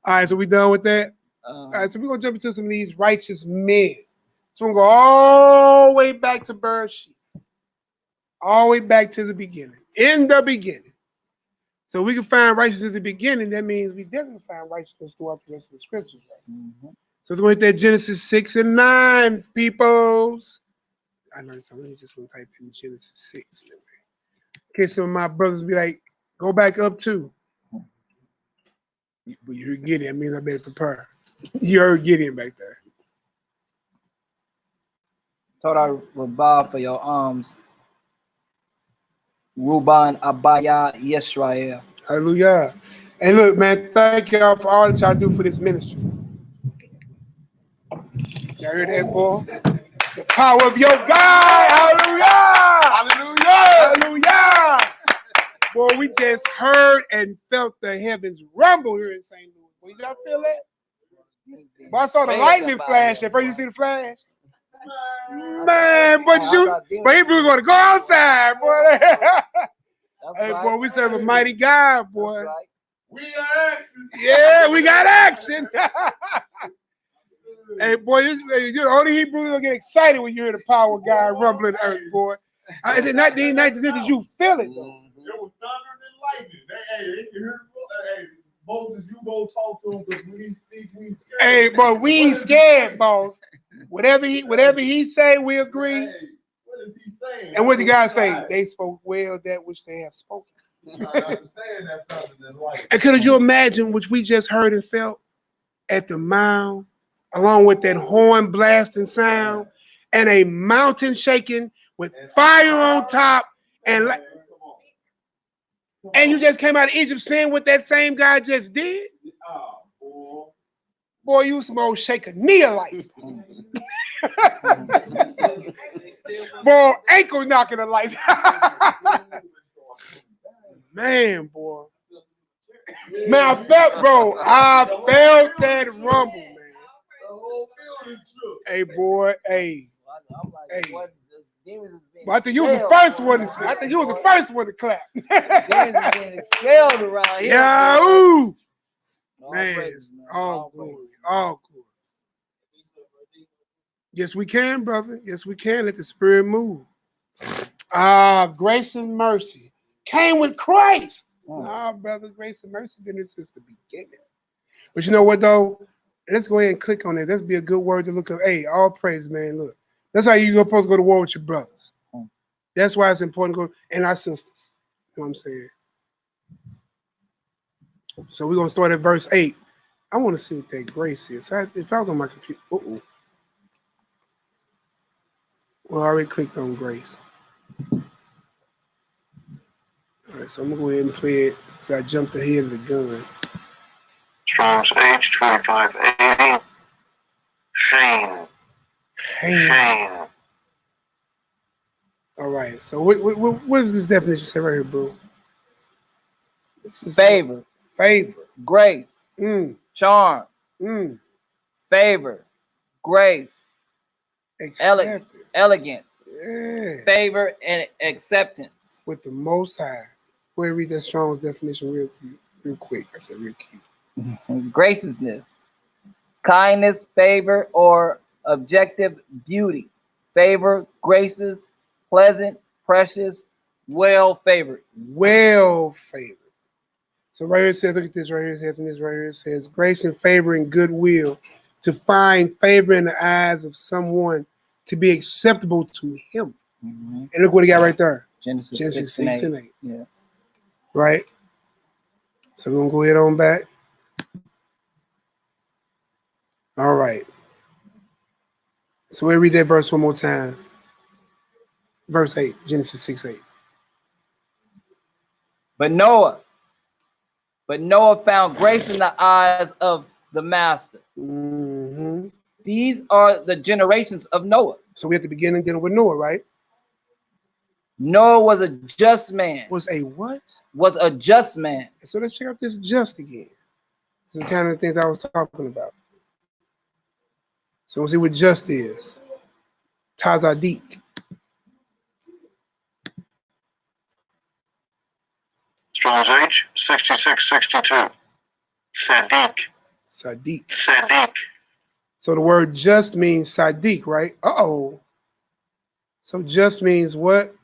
All right, so we done with that? All right, so we're going to jump into some of these righteous men. So we're going to go all the way back to Bereshit. All the way back to the beginning. In the beginning. So we can find righteousness at the beginning. That means we definitely find righteousness throughout the rest of the scriptures. Right? So we're going to hit that Genesis 6 and 9, peoples. I know something. Let me just type in Genesis 6. In case some of my brothers be like, go back up too. But you heard Gideon. That means I better prepare. You heard Gideon back there. Torah Rabbah for your arms. Ruban Abaya Yisrael. Hallelujah. And look, man, thank y'all for all that y'all do for this ministry. Y'all heard that, boy? The power of your God. Hallelujah. Hallelujah. Hallelujah. Boy, we just heard and felt the heavens rumble here in St. Louis. Boy, y'all feel that? Boy, I saw the lightning flash. At first, you see the flash? Man, but Hebrew going to go outside, boy. Hey, boy, we serve a mighty God, boy. We got action. Yeah, we got action. Hey, boy, you're only Hebrew gonna get excited when you hear the power of God rumbling the earth, boy. It's not did you feel it, though? There was thunder and lightning. Hey, you hear Moses, you go talk to him because when he speak, we scared. Hey, boy, we ain't scared, boss. Whatever he say, we agree. Hey, what is he saying? And what the guy say? They spoke well that which they have spoken. I understand that thunder and lightning. And could you imagine what we just heard and felt at the mound, along with that horn blasting sound and a mountain shaking with fire on top, and you just came out of Egypt saying what that same guy just did? Boy, you some old Shaker-Neolites. Boy, ankle knocking the lights. Man, boy. Man, I felt that rumble, man. The whole building shook. Hey, boy, hey. Hey. Well, I think you was the first one to clap. Demons is being expelled around here. Yeah, ooh. All Man, praises, all glory, all glory. Yes, we can, brother. Yes, we can. Let the Spirit move. Grace and mercy came with Christ. Brother, grace and mercy been there since the beginning. But you know what, though? Let's go ahead and click on it. That'd be a good word to look up. Hey, all praise, man. Look, that's how you're supposed to go to war with your brothers. That's why it's important to go, and our sisters. You know what I'm saying? So we're going to start at verse 8. I want to see what that grace is. If I was on my computer, well, I already clicked on grace. All right, so I'm going to go ahead and play it. So I jumped ahead of the gun. Strong's H 2580. Shane. Shame. All right. So what does this definition say right here, bro? Favor, Favor. grace, charm, Mm. favor, grace, Acceptance. elegance, Yeah. favor, and acceptance. With the Most High. We'll read that Strong's definition real quick. I said real cute. Graciousness, kindness, favor, or objective beauty. Favor, graces, pleasant, precious, well favored. Well favored. So right here it says, look at this right here. It says, it says, grace and favor and goodwill, to find favor in the eyes of someone, to be acceptable to him. And look what he got right there. Genesis 6 and 8. Yeah. Right? So we're going to go ahead on back. All right. So we'll read that verse one more time. Verse 8, Genesis 6:8. But Noah found grace in the eyes of the master. These are the generations of Noah. So we at the beginning dealing with Noah, right? Noah was a just man. Was a what? Was a just man. So let's check out this just again. This is the kind of things I was talking about. So we'll see what just is. Tazadik. Strong's H, 6662. Sadiq. Sadiq. Sadiq. So the word just means Sadiq, right? Uh-oh. So just means what?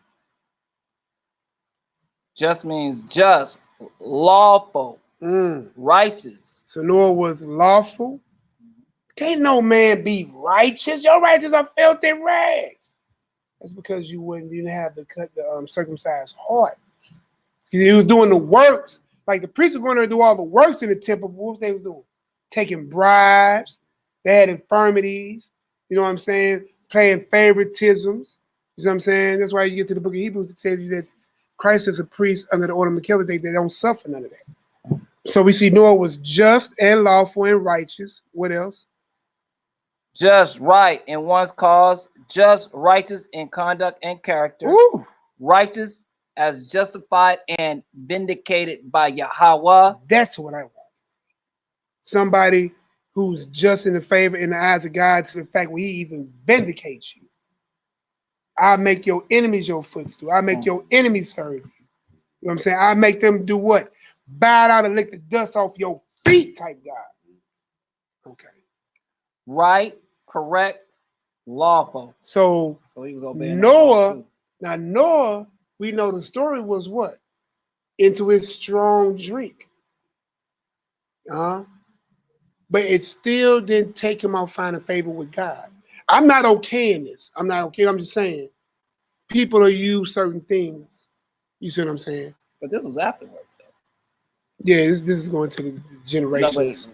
Just means just, lawful, righteous. So Noah was lawful. Can't no man be righteous. Your righteous are filthy rags. That's because you didn't have the circumcised heart. He was doing the works. Like the priests were going to do all the works in the temple, but what they was doing? Taking bribes. They had infirmities. You know what I'm saying? Playing favoritisms. You know what I'm saying? That's why you get to the book of Hebrews, it tells you that Christ is a priest under the order of Melchizedek. They don't suffer none of that. So we see Noah was just and lawful and righteous. What else? Just, right in one's cause. Just, righteous in conduct and character. Ooh. Righteous as justified and vindicated by Yahweh. That's what I want. Somebody who's just in the favor in the eyes of God to the fact where he even vindicates you. I make your enemies your footstool. I make your enemies serve you. You know what I'm saying? I make them do what? Bow down and lick the dust off your feet type God. Okay. Right, correct, lawful. So he was obeying Noah, now Noah, we know the story was what? Into his strong drink. But it still didn't take him out finding favor with God. I'm not okay in this. I'm not okay. I'm just saying people are use certain things. You see what I'm saying? But this was afterwards, though. Yeah, this is going to the generations. This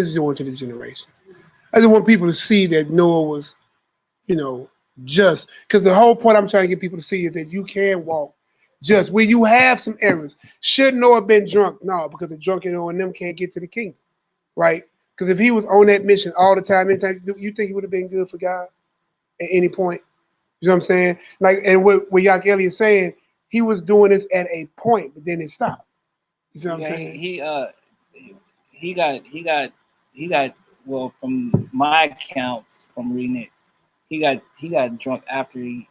is going to the generation. I just want people to see that Noah was, just. Because the whole point I'm trying to get people to see is that you can walk just. When you have some errors, should Noah have been drunk? No, because the drunken Noah and them can't get to the kingdom, right? Because if he was on that mission all the time, anytime, you think he would have been good for God at any point? You know what I'm saying? Like, and what Yak Elliott's saying, he was doing this at a point, but then it stopped. You see what I'm saying? He got. Well, from my accounts, from reading it, he got drunk after the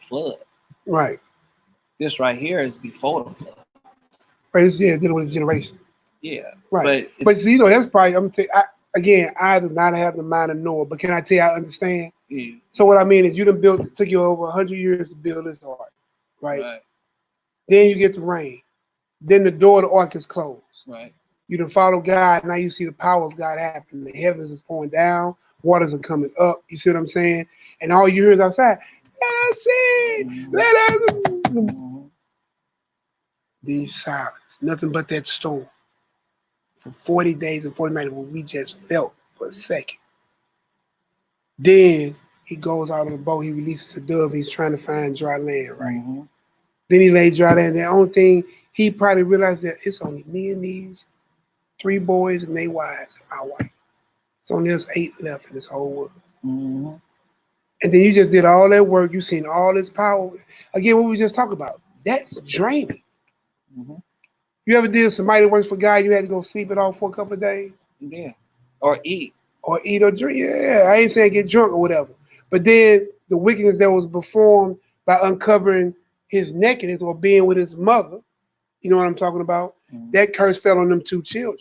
flood. Right. This right here is before the flood. Right. Yeah, dealing with his generations. Yeah. Right. But see, that's probably, I'm gonna say, I do not have the mind of Noah, but can I tell you I understand? Yeah. So what I mean is it took you over 100 years to build this ark, right? Then you get the rain. Then the door of the ark is closed. Right. You done follow God, now you see the power of God happen. The heavens is pouring down, waters are coming up. You see what I'm saying? And all you hear is outside, that's it. Let us. Then silence. Nothing but that storm. For 40 days and 40 nights, what we just felt for a second. Then he goes out of the boat, he releases a dove, he's trying to find dry land, right? Then he laid dry land. The only thing he probably realized that it's only me and these 3 boys and their wives and my wife. It's only us 8 left in this whole world. Mm-hmm. And then you just did all that work. You seen all this power. Again, what we just talked about. That's draining. Mm-hmm. You ever did somebody that works for God, you had to go sleep it off for a couple of days? Yeah. Or eat. Or eat or drink. Yeah, I ain't saying get drunk or whatever. But then the wickedness that was performed by uncovering his nakedness or being with his mother, you know what I'm talking about? Mm-hmm. That curse fell on them 2 children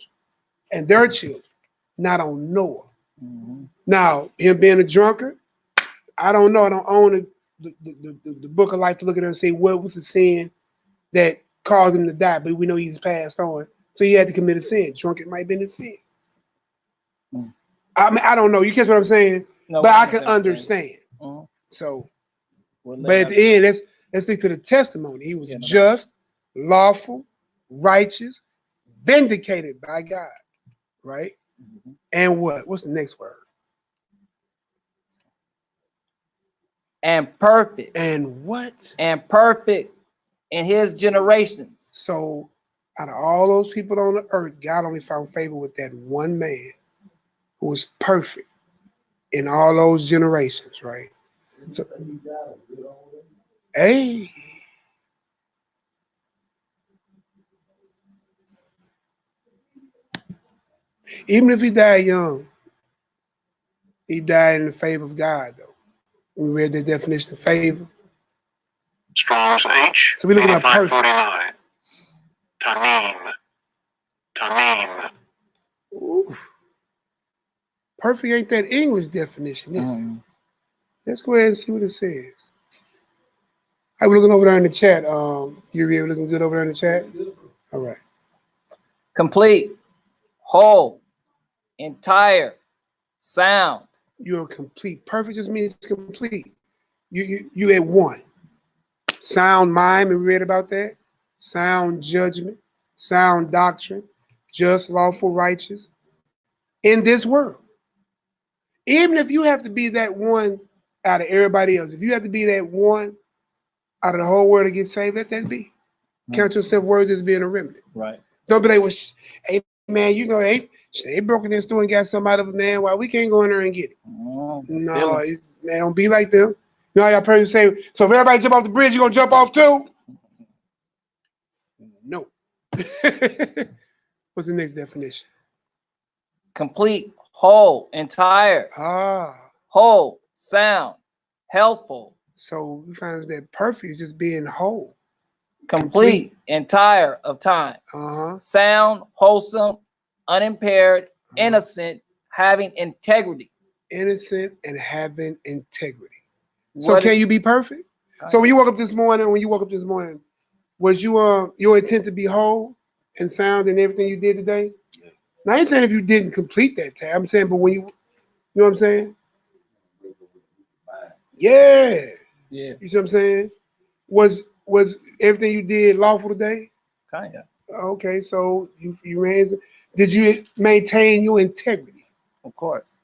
and their children, not on Noah. Mm-hmm. Now, him being a drunkard, I don't know. I don't own the book of life to look at it and say what was the sin that caused him to die, but we know he's passed on. So he had to commit a sin. Drunken might have been a sin. Mm. I mean, I don't know. You catch what I'm saying? No, But I can understand. Mm-hmm. So, Well, but at the end, let's stick to the testimony. He was just, lawful, righteous, vindicated by God, right? Mm-hmm. And what? What's the next word? And perfect. And what? And perfect in his generations. So, out of all those people on the earth, God only found favor with that one man who was perfect in all those generations, right? So, hey, even if he died young, he died in the favor of God, though. We read the definition of favor. Strong's H. So we're looking at perfect. 8549. Tamim. Tamim. Ooh. Perfect ain't that English definition, is it? Mm-hmm. Let's go ahead and see what it says. We're looking over there in the chat. You're looking good over there in the chat? All right. Complete, whole, entire, sound. You're complete. Perfect just means complete. You at one. Sound mind, we read about that. Sound judgment, sound doctrine, just, lawful, righteous. In this world. Even if you have to be that one out of everybody else, if you have to be that one out of the whole world to get saved, let that be. Count yourself worthy as being a remnant. Right. Don't be like, well, hey, man, you know, they broken this through and got some out of them, man. Why we can't go in there and get it? No, Man, don't be like them. You know how y'all person say, so if everybody jump off the bridge, you gonna jump off too? No. What's the next definition? Complete, whole, entire, whole, sound, helpful. So we find that perfect is just being whole. Complete, entire of time. Sound, wholesome, unimpaired, innocent, having integrity. Innocent and having integrity. So can you be perfect? So when you woke up this morning, was your intent to be whole and sound in everything you did today? Yeah. Now I ain't saying if you didn't complete that task. I'm saying, but when you know what I'm saying? Yeah. Yeah. You see what I'm saying? Was everything you did lawful today? Kinda. Okay, so you ran. Did you maintain your integrity? Of course.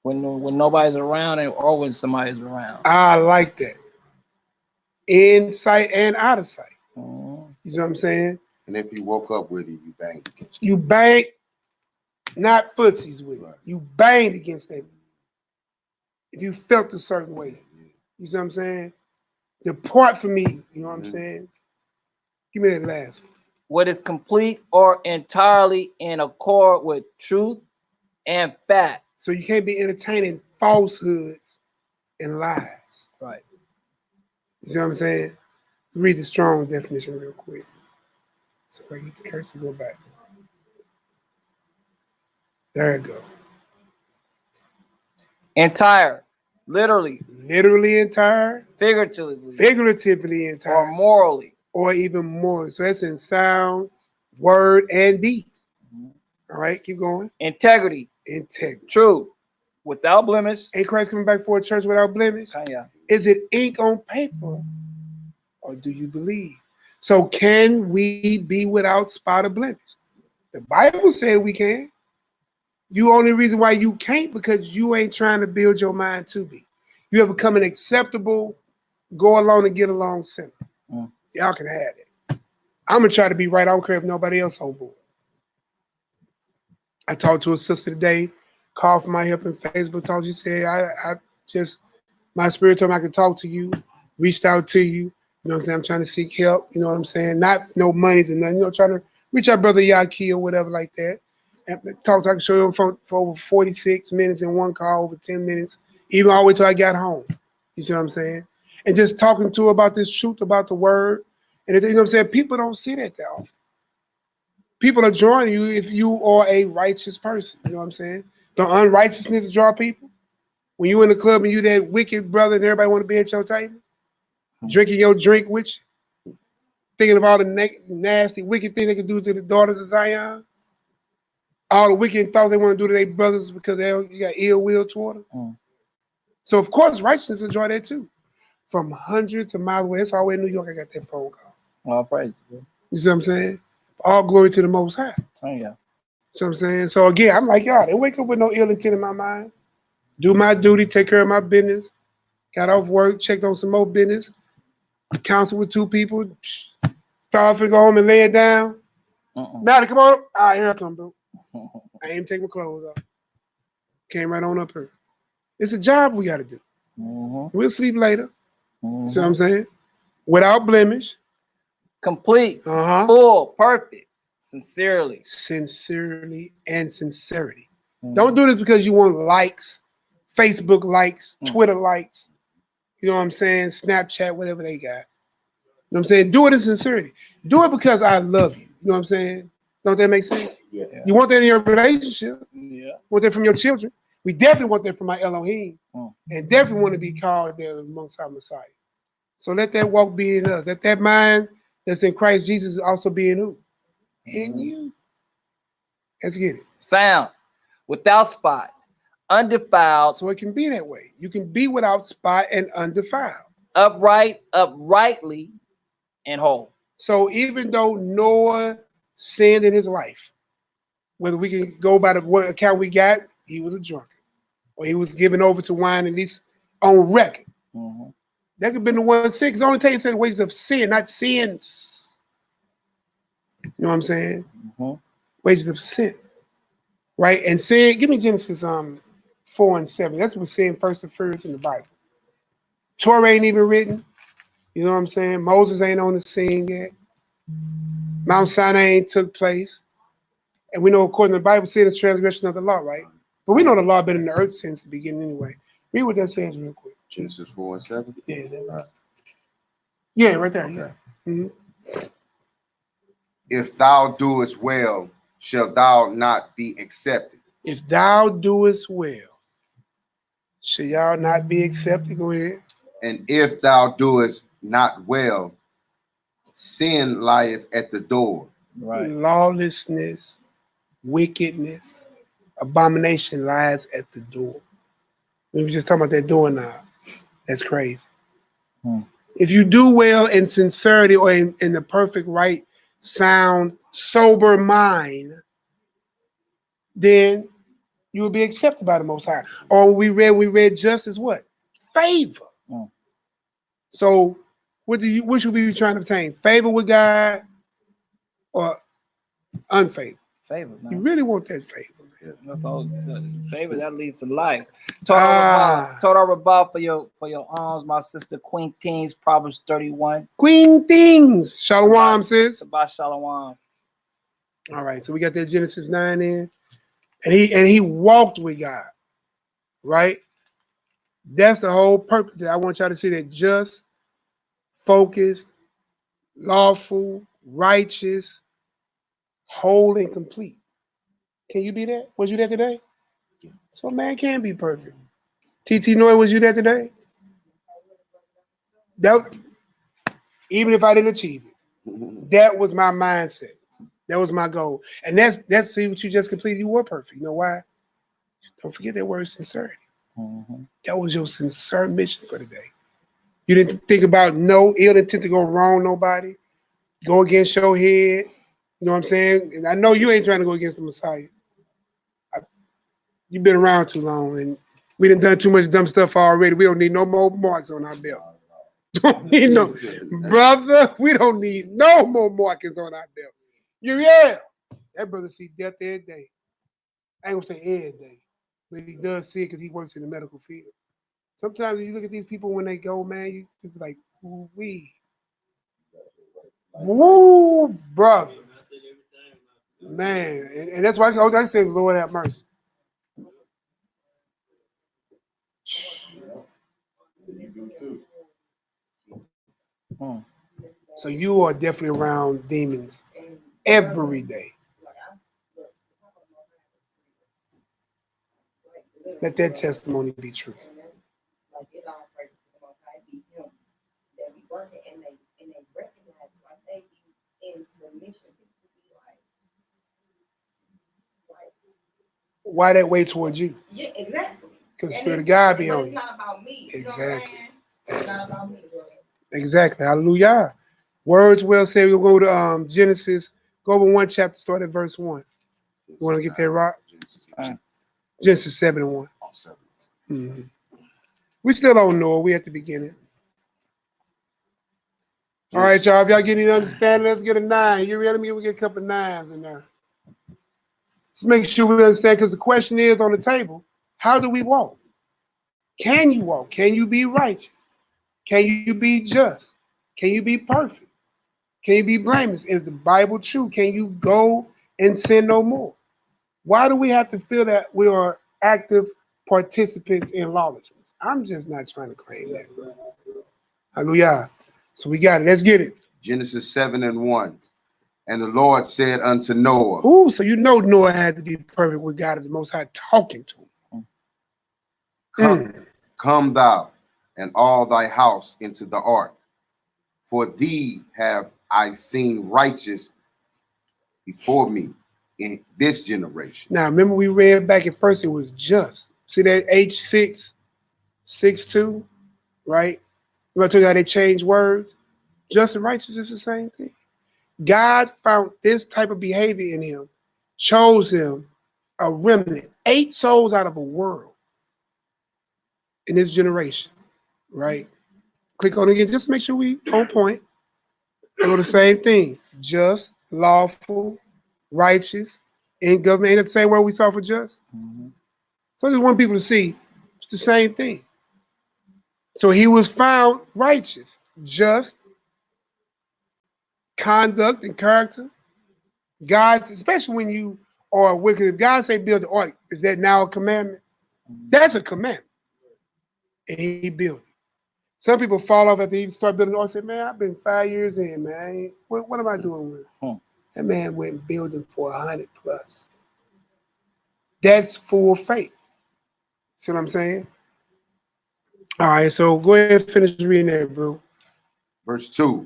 When nobody's around or when somebody's around. I like that. In sight and out of sight. Mm-hmm. You know what I'm saying? And if you woke up with it, you banged against it. You banged, not footsies with it. You banged against that. If you felt a certain way. You see what I'm saying? Depart from me. You know what I'm saying? Give me that last one. What is complete or entirely in accord with truth and fact. So you can't be entertaining falsehoods and lies. Right. You see what I'm saying? Read the strong definition real quick. So I get the curse to go back. There you go. Entire. Literally. Literally entire. Figuratively. Figuratively entire. Or morally. Or even more. So that's in sound, word, and deed. Mm-hmm. All right, keep going. Integrity. Integrity. True. Without blemish. Ain't Christ coming back for a church without blemish? Yeah. Is it ink on paper? Or do you believe? So can we be without spot or blemish? The Bible said we can. You only reason why you can't because you ain't trying to build your mind to be. You have become an acceptable, go along and get along sinner. Y'all can have it. I'm gonna try to be right. I don't care if nobody else on board. I talked to a sister today called for my help in Facebook, told you, said, I just, my spirit told me I could talk to you, reached out to you. You know what I'm saying? I'm trying to seek help. You know what I'm saying? Not no monies and nothing. You know, trying to reach out brother Yaki or whatever like that. And I can show you for over 46 minutes in one call, over 10 minutes, even all the way till I got home. You see what I'm saying? And just talking to her about this truth, about the word. And you know what I'm saying? People don't see that often. People are drawing you if you are a righteous person. You know what I'm saying? The unrighteousness draw people. When you in the club and you that wicked brother and everybody want to be at your table, drinking your drink with you, thinking of all the nasty, wicked things they can do to the daughters of Zion, all the wicked thoughts they want to do to their brothers because you got ill will toward them. So, of course, righteousness will draw that too. From hundreds of miles away, that's all the way in New York, I got that phone call. All praise, bro. You see what I'm saying? All glory to the Most High. Oh, yeah. See what I'm saying? So, again, I'm like, y'all, they wake up with no ill intent in my mind. Do my duty, take care of my business. Got off work, checked on some more business. Counsel with 2 people. Start to go home and lay it down. Now, come on. All right, here I come, bro. I ain't take my clothes off. Came right on up here. It's a job we got to do. We'll sleep later. See what I'm saying? Without blemish. Complete. Full. Perfect. Sincerely. Sincerely and sincerity. Don't do this because you want likes, Facebook likes, Twitter likes. You know what I'm saying? Snapchat, whatever they got. You know what I'm saying? Do it in sincerity. Do it because I love you. You know what I'm saying? Don't that make sense? Yeah. You want that in your relationship. Yeah. Want that from your children. We definitely want that from my Elohim. And definitely want to be called there amongst our Messiah. So let that walk be in us. Let that mind that's in Christ Jesus also be in who? In you. Let's get it. Sound. Without spot. Undefiled. So it can be that way. You can be without spot and undefiled. Upright, uprightly, and whole. So even though Noah sinned in his life, whether we can go by the one account we got, he was a drunkard. Or he was given over to wine, at least on record. That could have been the one sin. Because only takes the ways of sin, not sins. You know what I'm saying? Wages of sin. Right? And sin, give me Genesis 4 and 7. That's what sin first occurs in the Bible. Torah ain't even written. You know what I'm saying? Moses ain't on the scene yet. Mount Sinai ain't took place. And we know, according to the Bible, sin is transgression of the law, right? But we know the law been in the earth since the beginning anyway. Read what that says real quick. Genesis 4 and 7. Yeah, that's right. Yeah, right there. Yeah. If thou doest well, shalt thou not be accepted. If thou doest well, shall y'all not be accepted? Go ahead. And if thou doest not well, sin lieth at the door. Right. Lawlessness, wickedness, abomination lies at the door. We were just talking about that door now. That's crazy. If you do well in sincerity or in the perfect, right, sound, sober mind, then you will be accepted by the Most High. Or we read justice what? Favor. So what should we be trying to obtain? Favor with God or unfavor? Favor, man. You really want that favor, man. That's all. Favor that leads to life. Total Rabah for your arms, my sister Queen Teams, Proverbs 31. Queen things. Shalom, sis. Shabbat Shalom. All right, so we got that Genesis 9 in. And he walked with God. Right? That's the whole purpose. I want y'all to see that just, focused, lawful, righteous, whole, and complete. Can you be that? Was you that today? So man can be perfect. TT Noy, was you that today? Even if I didn't achieve it, that was my mindset. That was my goal. And that's see what you just completed. You were perfect. You know why? Don't forget that word sincerity. That was your sincere mission for the day. You didn't think about no ill intent to go wrong nobody, go against your head. You know what I'm saying? And I know you ain't trying to go against the Messiah. You've been around too long, and we done too much dumb stuff already. We don't need no more marks on our belt. Don't need no, brother. We don't need no more markings on our belt. Yeah, that brother see death every day. I ain't gonna say every day. But he does see it because he works in the medical field. Sometimes when you look at these people when they go, man, you be like, ooh wee. Woo, brother. Man, and that's why I say, Lord have mercy. So you are definitely around demons every day. Let that testimony be true. Why that way towards you? Yeah, exactly. Because the Spirit of God be on you. It's not about me. Exactly. It's not about me. Exactly. Hallelujah. Words well said. We'll go to Genesis. Go over one chapter, start at verse 1. You want to get there, Rock? Genesis 7:1. Mm-hmm. We still don't know. We at the beginning. All right, y'all. If y'all get any understanding, let's get a 9. You ready? We get a couple of 9s in there. Just make sure we understand, because the question is on the table: how do we walk? Can you walk? Can you be righteous? Can you be just? Can you be perfect? Can you be blameless? Is the Bible true? Can you go and sin no more? Why do we have to feel that we are active participants in lawlessness? I'm just not trying to claim that. Hallelujah. So we got it. Let's get it. Genesis 7:1. And the Lord said unto Noah. Ooh, so you know Noah had to be perfect with God as the Most High talking to him. Come thou and all thy house into the ark, for thee have I seen righteous before me in this generation. Now, remember we read back at first, it was just. See that H6:6:2, right? Remember I told you how they change words? Just and righteous is the same thing. God found this type of behavior in him, chose him a remnant, 8 souls out of a world in this generation, right? Click on it again, just to make sure we on point. Go the same thing. Just, lawful, righteous, in government. Ain't that the same word we saw for just? Mm-hmm. So I just want people to see it's the same thing. So he was found righteous, just, conduct and character. God, especially when you are wicked, if God say build the ark, is that now a commandment? That's a commandment. And he built it. Some people fall off after he start building the ark and say, man, I've been 5 years in, man. What am I doing with it? That man went building for 100 plus. That's full faith. See what I'm saying? All right, so go ahead and finish reading that, bro. Verse 2.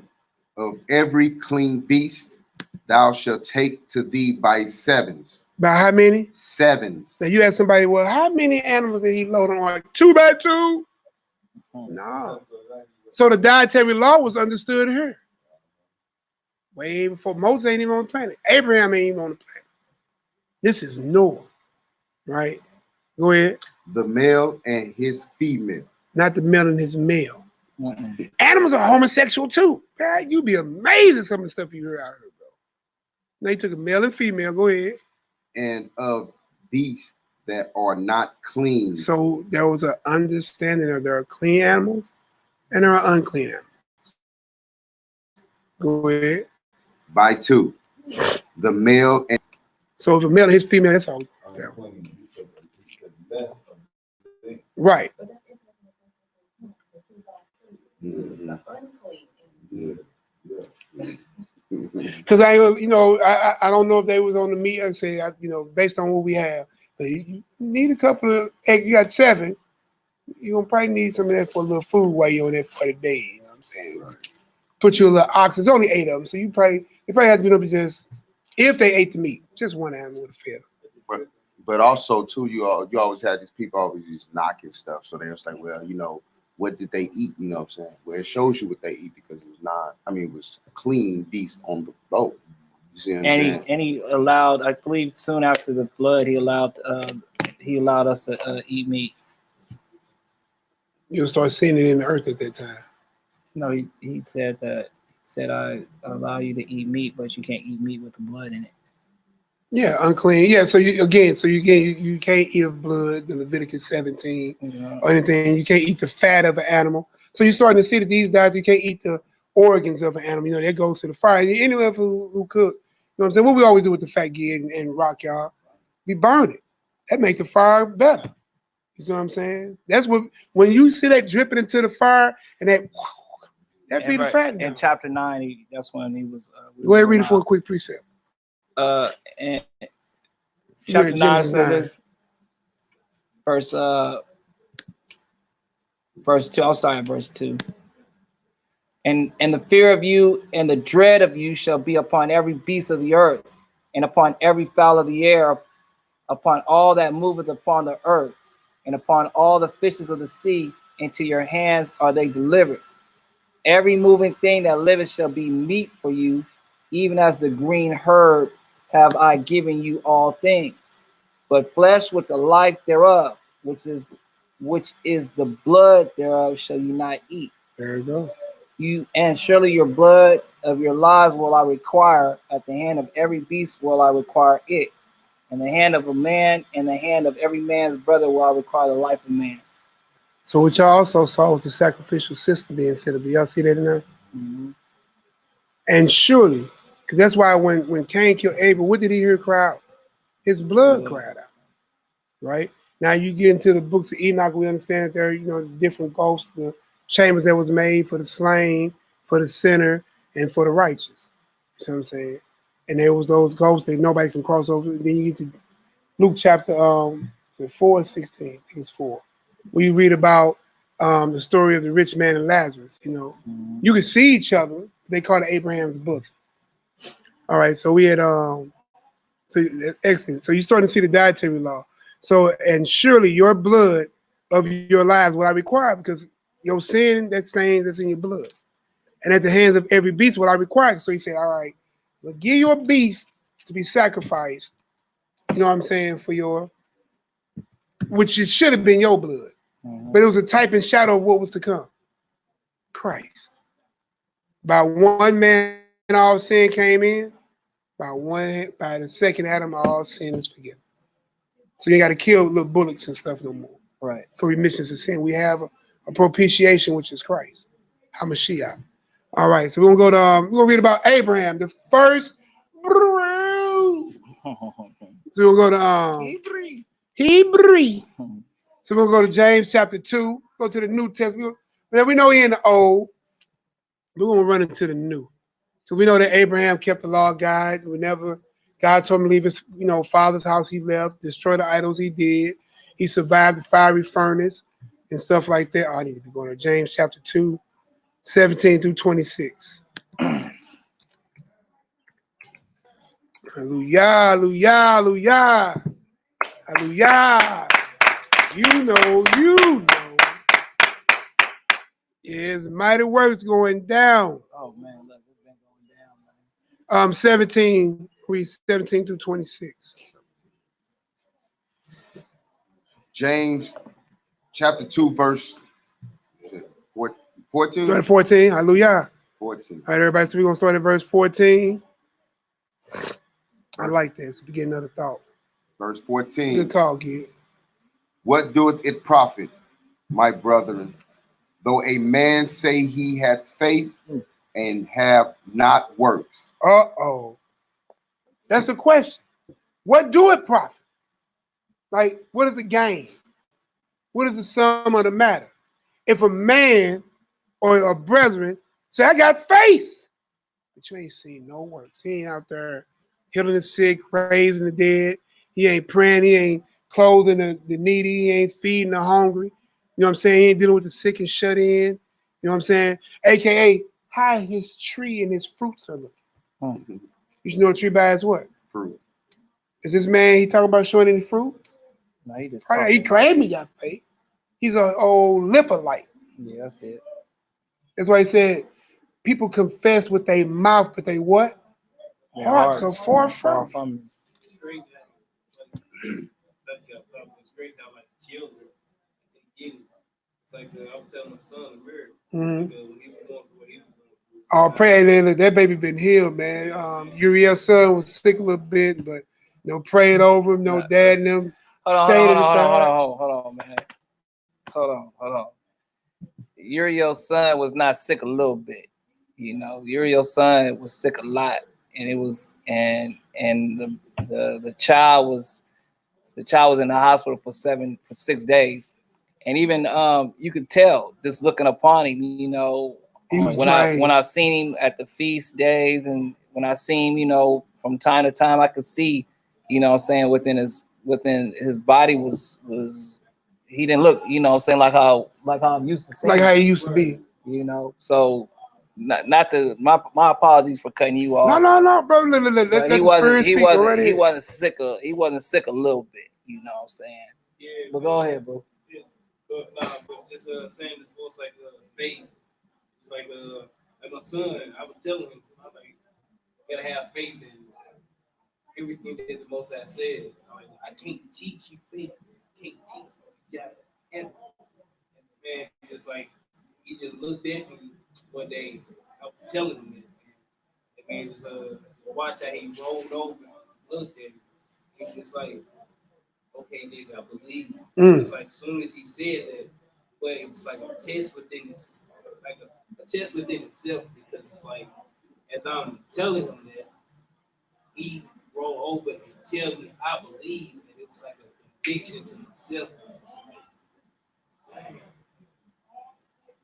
Of every clean beast thou shalt take to thee by sevens. By how many? Sevens. Now you ask somebody, well, how many animals did he load on ark? 2 by 2? No. So the dietary law was understood here. Way before Moses ain't even on the planet. Abraham ain't even on the planet. This is Noah, right? Go ahead. The male and his female. Not the male and his male. Animals are homosexual too. Man, you'd be amazed at some of the stuff you heard out here, bro. Now you took a male and female. Go ahead. And of beasts that are not clean. So there was an understanding of there are clean animals and there are unclean animals. Go ahead. By 2. The male and so the male and his female, that's all. Right. Because I don't know if they was on the meat. I say, based on what we have, but you need a couple of eggs. You got 7. You're gonna probably need some of that for a little food while you're on that for the day. You know what I'm saying? Right. Put you a little ox. It's only 8 of them, so you probably have to be able to just, if they ate the meat, just one animal would have fed them. But also too, you always had these people always just knocking stuff. So they was like, well, what did they eat? You know what I'm saying? Well, it shows you what they eat because it was not. I mean, it was a clean beast on the boat. You see what I'm saying? And he allowed, I believe, soon after the flood, he allowed us to eat meat. You'll start seeing it in the earth at that time. No, he said that. He said, I allow you to eat meat, but you can't eat meat with the blood in it. Yeah, unclean. Yeah, so you can't eat of blood, the Leviticus 17 or anything. You can't eat the fat of an animal. So you're starting to see that these guys, you can't eat the organs of an animal. You know, that goes to the fire. Anyone who cook, you know what I'm saying? What we always do with the fat gig and rock, y'all, we burn it. That make the fire better. You see what I'm saying? That's what, when you see that dripping into the fire and that be the fat. In chapter 9, that's when he was. Go ahead and read it for a quick precept. And chapter 9 says, verse 2. I'll start at verse 2. And the fear of you and the dread of you shall be upon every beast of the earth, and upon every fowl of the air, upon all that moveth upon the earth, and upon all the fishes of the sea. Into your hands are they delivered. Every moving thing that liveth shall be meat for you, even as the green herb have I given you all things. But flesh with the life thereof, which is the blood thereof, shall you not eat. There you go. And surely your blood of your lives will I require. At the hand of every beast will I require it. And the hand of a man and the hand of every man's brother will I require the life of man. So what y'all also saw was the sacrificial system being set up. Do y'all see that in there? Mm-hmm. And surely, because that's why when Cain killed Abel, what did he hear cry out? His blood cried out. Right? Now you get into the books of Enoch, we understand that there are, the different ghosts, the chambers that was made for the slain, for the sinner, and for the righteous. You see what I'm saying? And there was those ghosts that nobody can cross over. Then you get to Luke chapter 4:16, I think it's 4. We read about the story of the rich man and Lazarus. You can see each other. They call it Abraham's bosom. All right, so we had so excellent. So you're starting to see the dietary law. So, and surely your blood of your lives will I require, because your sin, that stain that's in your blood. And at the hands of every beast will I require. So he said, all right, well, give your beast to be sacrificed. You know what I'm saying? For your, which it should have been your blood. But it was a type and shadow of what was to come. Christ. By one man, all sin came in. By the second Adam, all sin is forgiven. So you got to kill little bullocks and stuff no more. Right. For remissions of sin. We have a propitiation, which is Christ. HaMashiach. All right, so we're gonna read about Abraham, the first. So we'll go to Hebrew. So we'll go to James chapter 2. Go to the New Testament. We know he in the Old. We're gonna run into the New. So we know that Abraham kept the law of God. God told him to leave his, father's house. He left, destroy the idols. He did. He survived the fiery furnace and stuff like that. I need to be going to James chapter 2, 17 through 26. Hallelujah, hallelujah, hallelujah, hallelujah. You know. Yes, mighty works going down. Oh man, look, it's been going down, man. 17 through 26. James chapter 2, verse 14. 14, hallelujah. 14. All right, everybody, so we're going to start at verse 14. I like this. To get another thought. Verse 14. Good call, kid. What doeth it profit, my brethren, though a man say he hath faith and have not works? Uh-oh. That's the question. What do it profit? Like, what is the gain? What is the sum of the matter? If a man or a brethren say, I got faith, but you ain't seen no works. He ain't out there healing the sick, raising the dead. He ain't praying. He ain't clothing the needy. He ain't feeding the hungry. You know what I'm saying? He ain't dealing with the sick and shut in. You know what I'm saying? AKA, how his tree and his fruits are looking. You should know a tree by its what? Fruit. Is this man, he talking about showing any fruit? No, He claimed he got faith. He's an old lipperlite. Yeah, that's it. That's why he said, people confess with their mouth, but they what? Hearts are far from. It's crazy how like children they get it. It's like I was telling my son in America. When he was going through what he was going through. Oh, pray that baby been healed, man. Uriel's son was sick a little bit, but No praying over him, no dad and them. Hold on, man. Hold on. Uriel's son was not sick a little bit. You know, Uriel's son was sick a lot, and it was and the child was in the hospital for 6 days, and even you could tell just looking upon him. You know, when I seen him at the feast days, and when I seen him, you know, from time to time, I could see, you know what I'm saying, within his body was he didn't look, you know what I'm saying, like how I'm used to seeing, like how he used to be. You know, so not to my apologies for cutting you off. No, bro. Let he wasn't sick a little bit, you know what I'm saying. Yeah, but go ahead, bro. Yeah, but just saying this was like faith. It's like my son. I was telling him, I'm like, you gotta have faith in everything that the Most High said. Like, I can't teach you faith. I can't teach you. You gotta have it. And the man just like he just looked at me one day. I was telling him that. The man just watch how he rolled over, looked at me. He was like, okay, nigga, I believe you. It's like as soon as he said that, but it was like a test within his, like a test within himself, because it's like as I'm telling him that, he rolled over and tell me I believe, and it was like a conviction to himself. Like, damn.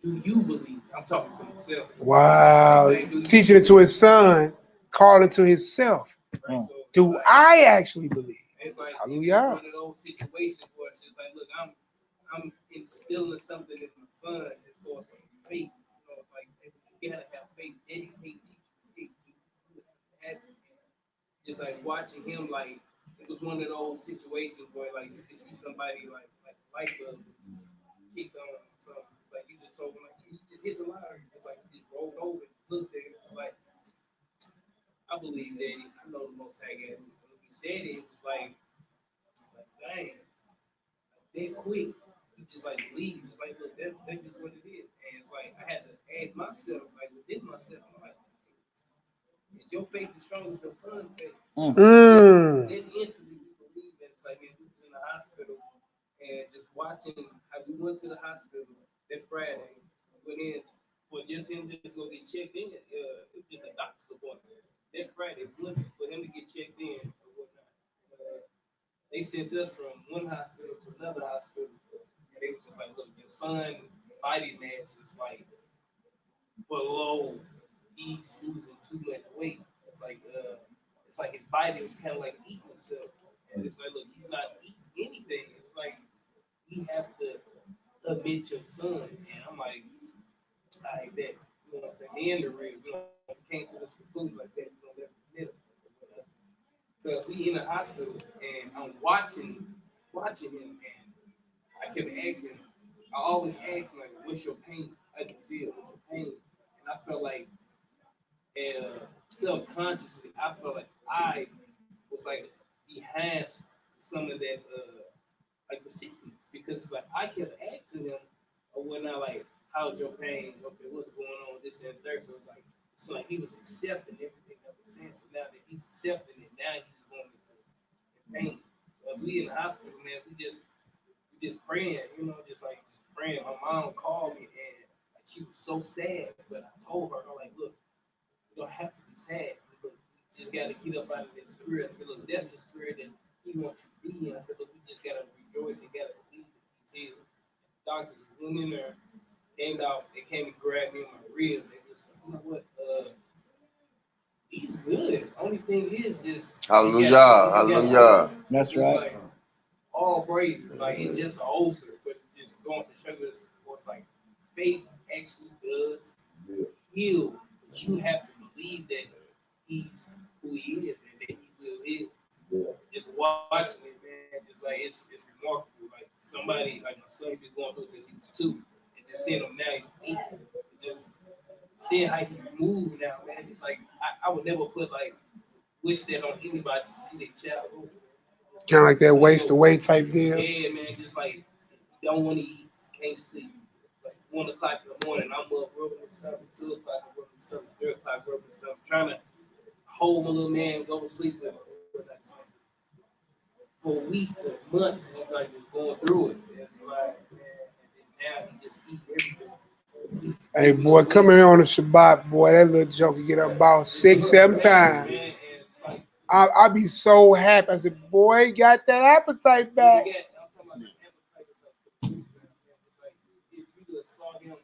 Do you believe? I'm talking to myself. Wow. Teaching it to his son, calling to himself. Right? So do like, I actually believe? It's like Hallelujah. one of those situations where it's just like, look, I'm instilling something in my son as far as some faith. You know, like you gotta have faith. Daddy can't teach you faith. You have to. Just like watching him, like it was one of those situations where like you can see somebody like light bulb just kicked on something. It's like you just told him like you just hit the lottery. It's like you just rolled over and looked at it. It's like I believe Daddy. I know the Most High God. When he said it, it was like dang, that quick. He just like believe. Just like look, that's just what it is. And it's like I had to ask myself, like within myself, I'm like, is your faith as strong as your son's faith? Then instantly we believe that it's like, man, we was in the hospital and just watching how we went to the hospital that Friday, went in for just him just go get checked in. It was just a doctor's appointment. That's Friday, for him to get checked in or whatnot. They sent us from one hospital to another hospital, and they was just like, look, your son body mass is like below, he's losing too much weight. It's like his body was kind of like eating itself, and it's like, look, he's not eating anything. It's like we have to admit your son, and I'm like, I bet, you know what I'm saying? The end of real, you know, we came to this conclusion like that, we don't never admit it. So we in the hospital, and I'm watching him, and I kept asking. I always ask like, "What's your pain? I can feel what's your pain?" And I felt like, subconsciously, I felt like I was like behind some of that, like the sickness, because it's like I kept asking him, or whatnot, like, "How's your pain? Okay, what's going on? This and that." So it's like he was accepting everything I was saying. So now that he's accepting it, now he's going into pain. So if we in the hospital, man, we just praying, you know, just praying. My mom called me, and like, she was so sad, but I told her, I'm like, look, you don't have to be sad. Look, you just got to get up out of that spirit. I said, look, that's the spirit that he wants you to be in. I said, look, we just got to rejoice and got to believe that he's here. Doctors went in there, came out, they came and grabbed me in my ribs. They just said, you know what, he's good. Only thing is just Hallelujah. That's right. like, all praises, like it's just an ulcer, but just going to show you what's like faith actually does heal. But you have to believe that he's who he is and that he will heal. Just watching it, man, just like it's remarkable. Like somebody like my son been going through since he was 2, and just seeing him now he's 8. Just seeing how he moved now, man. Just like I would never put like wish that on anybody to see their child move. Kind of like that waste away type deal. Yeah, man, just like don't want to eat, can't sleep. It's like 1 o'clock in the morning, I'm up rubbing and stuff. 2 o'clock, I'm rubbing stuff. 3 o'clock, rubbing stuff. Trying to hold my little man, go to sleep with him. for weeks or months, and it's like just going through it. It's like, man, and now he just eat everything. Hey, boy, come here on the Shabbat, boy. That little joker get up about 6, 7 times. Man, and it's like, I be so happy. I said, boy, he got that appetite back. I'm talking about the appetite is like if you just saw him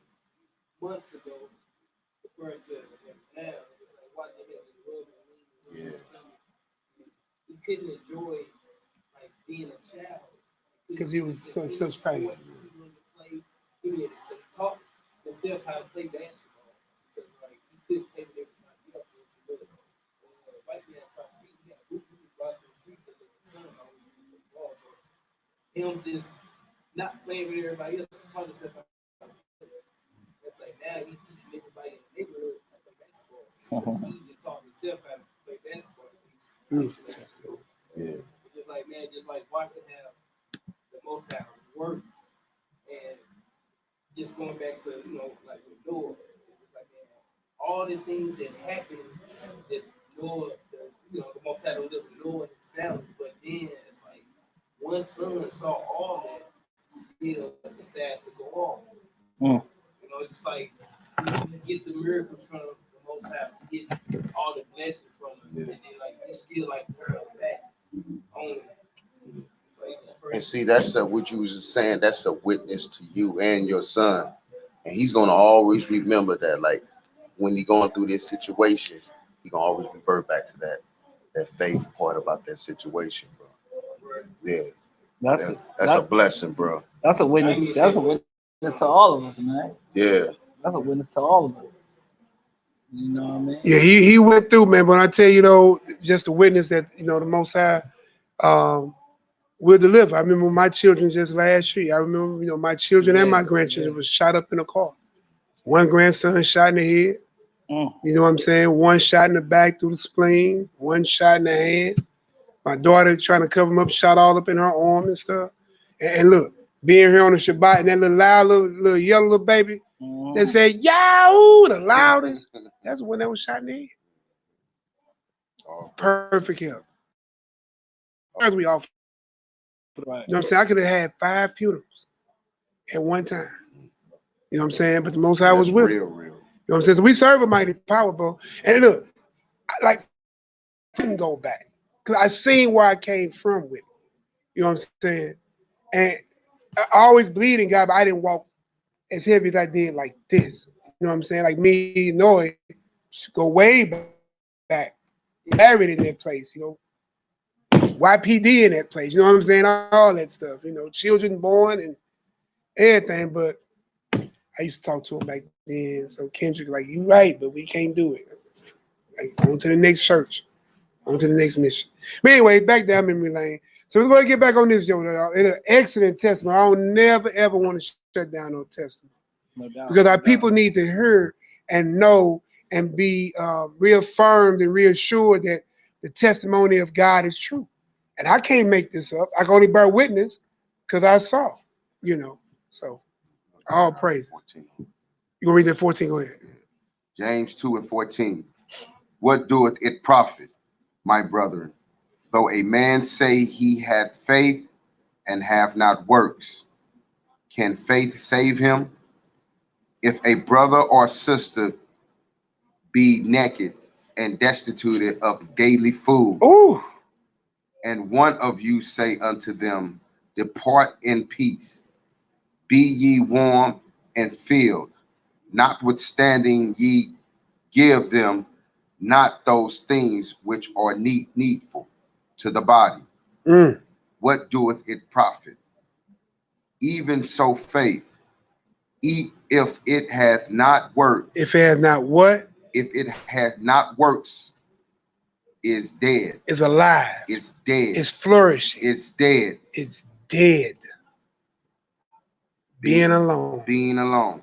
months ago compared to him now, it's like watching him in the world and he couldn't enjoy like being a child Because he was such pain. He wanted to play. He needed to talk himself how to play basketball because like he couldn't play with everybody else. Right now, him just not playing with everybody else, just taught himself how to play. It's like now he's teaching everybody in the neighborhood how to play basketball. He even taught himself how to play basketball. Yeah. Just like man, just like watching how the Most High works and just going back to like with Noah, it's like man, all the things that happened that Noah, the Most High lived with Noah and his family, but then it's like one son saw all that, still decided to go off. It's just like you get the miracles from the Most High, you get all the blessings from him, and then like it's still like turn back on him. And see, that's what you was just saying. That's a witness to you and your son, and he's gonna always remember that. Like when he going through these situations, he gonna always revert back to that faith part about that situation, bro. Yeah, that's a blessing, bro. That's a witness. That's a witness to all of us, man. Yeah, that's a witness to all of us. You know what I mean? Yeah, he went through, man. But I tell you, though, just a witness that the Most High will deliver. I remember my children just last year. I remember, my children and my grandchildren was shot up in a car. One grandson shot in the head. You know what I'm saying? One shot in the back through the spleen. One shot in the hand. My daughter trying to cover him up, shot all up in her arm and stuff. And look, being here on the Shabbat and that little loud little yellow little baby that said Yahoo the loudest. That's the one that was shot in the head. Perfect help. As we all. Right. You know what I'm saying? I could have had 5 funerals at one time. You know what I'm saying? But the Most High was with me. real. You know what I'm saying? So we serve a mighty power, bro. And look, I couldn't go back because I seen where I came from with it. You know what I'm saying? And I always believed in God, but I didn't walk as heavy as I did like this. You know what I'm saying? Like me, Noah, go way back. Married in that place, YPD in that place, you know what I'm saying? All that stuff, children born and everything. But I used to talk to him back then. So Kendrick, like, you right, but we can't do it. Like, on to the next church, on to the next mission. But anyway, back down memory lane. So we're going to get back on this, Joe. It's an excellent testimony. I don't never, ever want to shut down no testimony. No doubt. Because our people need to hear and know and be reaffirmed and reassured that the testimony of God is true. And I can't make this up. I can only bear witness because I saw, So, all praise. 14. You gonna read that 14? Go ahead. James 2:14. What doeth it profit, my brethren, though a man say he hath faith and have not works? Can faith save him? If a brother or sister be naked and destitute of daily food, Ooh. and one of you say unto them, depart in peace, be ye warm and filled, notwithstanding ye give them not those things which are needful to the body, what doeth it profit? Even so faith, if it hath not worked, If it has not what? if it hath not works, is dead. It's alive. It's dead. It's flourishing. It's dead. It's dead. Being alone. Being alone.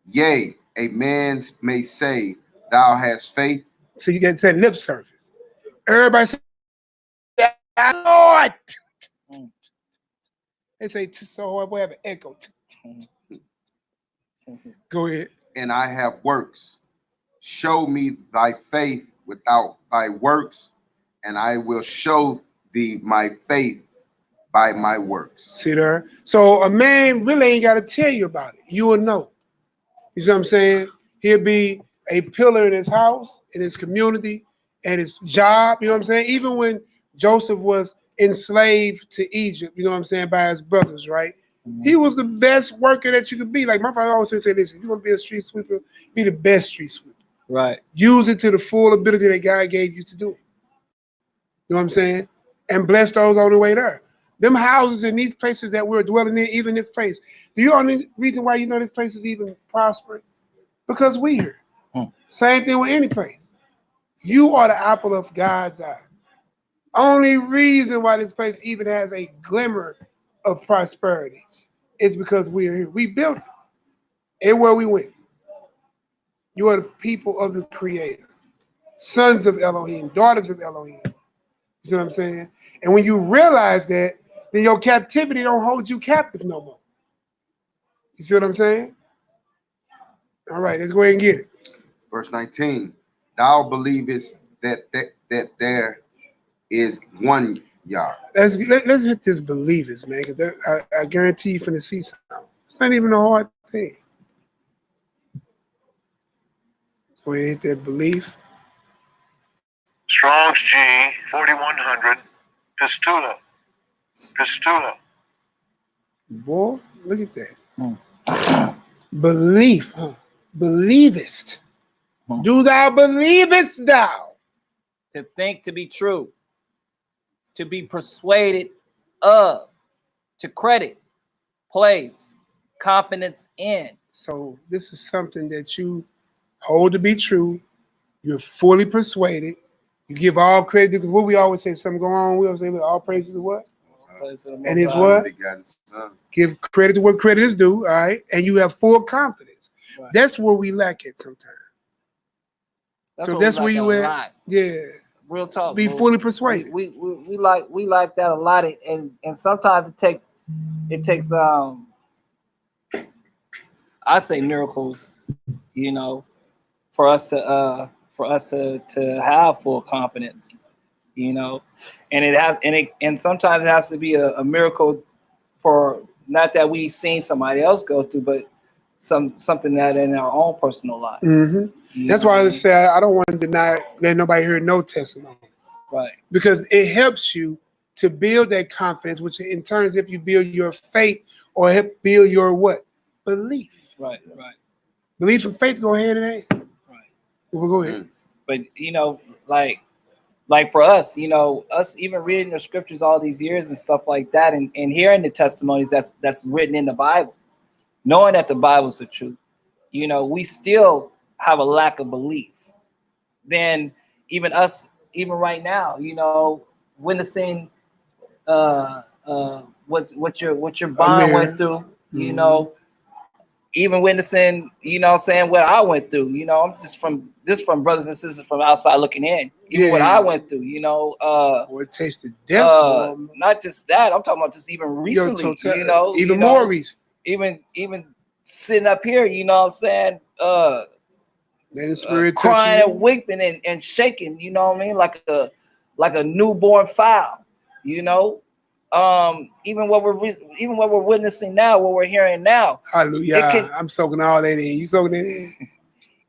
Yea, a man may say, thou hast faith. So you got to say lip service. Everybody say, I know it. They say, so we have an echo. Go ahead. And I have works. Show me thy faith without thy works, and I will show my faith by my works. See there? So a man really ain't got to tell you about it. You will know. You see what I'm saying? He'll be a pillar in his house, in his community, and his job. You know what I'm saying? Even when Joseph was enslaved to Egypt, you know what I'm saying, by his brothers, right? He was the best worker that you could be. Like my father always said, listen, if you want to be a street sweeper, be the best street sweeper. Right. Use it to the full ability that God gave you to do it. You know what I'm saying? And bless those on the way there. Them houses in these places that we're dwelling in, even this place. Do you know the reason why you know this place is even prospering? Because we here. Same thing with any place. You are the apple of God's eye. Only reason why this place even has a glimmer of prosperity is because we are here. We built it. Everywhere we went. You are the people of the Creator. Sons of Elohim, daughters of Elohim. You see what I'm saying? And when you realize that, then your captivity don't hold you captive no more. You see what I'm saying? All right, let's go ahead and get it. Verse 19. Thou believest that there is one Yah. Let's hit this believers, man, because I guarantee you finna see something. It's not even a hard thing. So we hit that belief. Strong's G 4100. Pistula. Boy, look at that. Belief, huh? Believest. Do thou believest thou? To think to be true. To be persuaded of. To credit. Place. Confidence in. So this is something that you hold to be true. You're fully persuaded. You give all credit, because what we always say, something go on, we always say, look, all praises to what? And it's what? Give credit to what credit is due, all right? And you have full confidence. Right. That's where we lack it sometimes. That's where you at. Yeah. Real talk. Be fully persuaded. We like that a lot, and sometimes it takes I say miracles, you know, for us to have full confidence, you know, and sometimes it has to be a miracle for not that we've seen somebody else go through, but something that in our own personal life. Mm-hmm. That's why I say I don't want to let nobody hear no testimony, right? Because it helps you to build that confidence, which in turn helps you build your faith or help build your what? Belief. Right. Belief and faith go hand in hand. Right. We'll go ahead. But you know, like for us, you know, us even reading the scriptures all these years and stuff like that, and hearing the testimonies that's written in the Bible, knowing that the Bible's the truth, you know, we still have a lack of belief. Then even right now, you know, witnessing what your bond went through, you know, even witnessing, you know, saying what I went through, you know, I'm just from brothers and sisters from outside looking in, even what I went through, you know, or tasted death. Not just that, I'm talking about just even recently, you know, even more recent, even sitting up here, you know what I'm saying, spirit crying and weeping and shaking, you know what I mean, like a newborn fowl, you know. Even what we're witnessing now, what we're hearing now. Hallelujah. I'm soaking all that in. You soaking that in?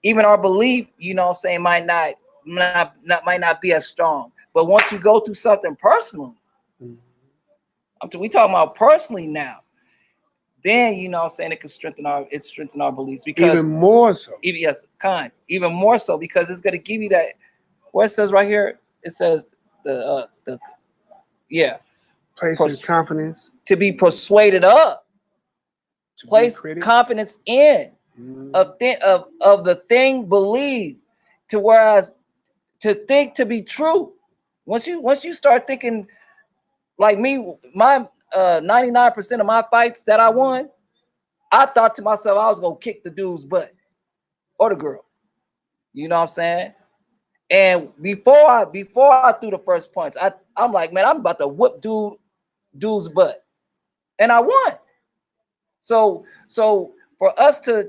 Even our belief, you know what I'm saying, might not be as strong. But once you go through something personally, we talking about personally now, then you know what I'm saying, it can strengthen our beliefs, because even more so. Even more so, because it's gonna give you that, what it says right here, it says place confidence, to be persuaded of, place confidence in, of the thing believed, to whereas to think to be true. Once you start thinking like me, my 99% of my fights that I won, I thought to myself I was gonna kick the dude's butt or the girl. You know what I'm saying? And before I threw the first punch, I'm like, man, I'm about to whoop dude's butt, and I won. So for us to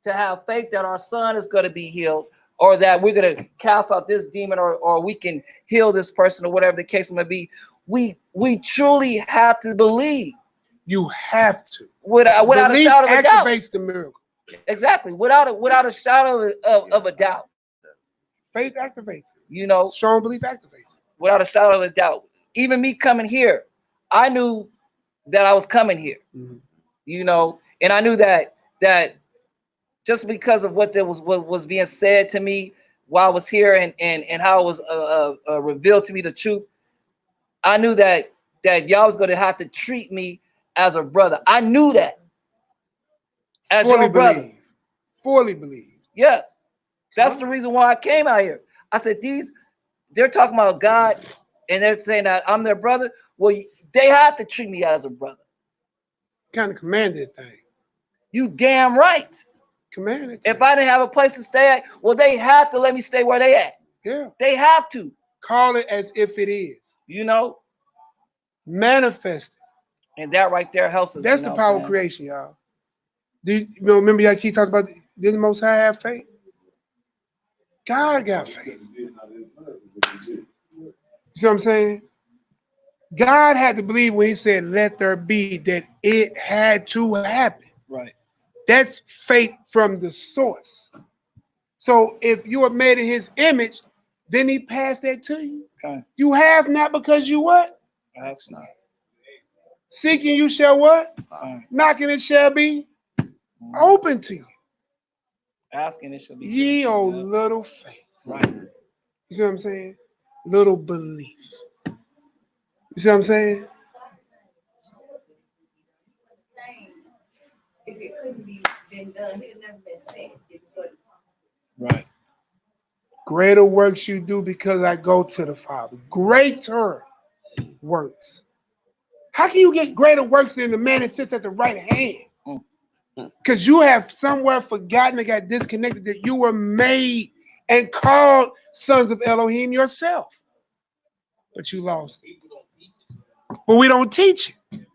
have faith that our son is going to be healed, or that we're gonna cast out this demon, or we can heal this person, or whatever the case may be. We truly have to believe. You have to. Without a Belief shadow of a doubt. activates the miracle. Exactly. Without a shadow of a doubt. Faith activates it. You know, Strong belief activates it. without a shadow of a doubt. Even me coming here, I knew that I was coming here. Mhm. You know, and I knew that just because of what was being said to me while I was here, and how it was revealed to me the truth, I knew that y'all was going to have to treat me as a brother. I knew that. As your brother. Fully believe. Yes. That's the reason why I came out here. I said, they're talking about God, and they're saying that I'm their brother. Well, they have to treat me as a brother. Kind of commanded thing. You damn right. Commanded. If I didn't have a place to stay at, well, they have to let me stay where they at. Yeah. They have to. Call it as if it is. You know? Manifest it. And that right there helps us. That's the power of creation, y'all. Do you remember y'all keep talking about, did the Most High have faith? God got faith. You see what I'm saying? God had to believe when he said, let there be, that it had to happen. Right. That's faith from the source. So if you are made in his image, then he passed that to you. Okay. You have not because you what? That's not. Seeking you shall what? Knocking it shall be open to you. Asking it shall be. Ye o little faith. Right. You see what I'm saying? Little belief. You see what I'm saying? If it couldn't be been done, it never been said. It wasn't. Right. Greater works you do because I go to the Father. Greater works. How can you get greater works than the man that sits at the right hand? Because you have somewhere forgotten and got disconnected that you were made and called sons of Elohim yourself. But you lost it. But we don't teach it.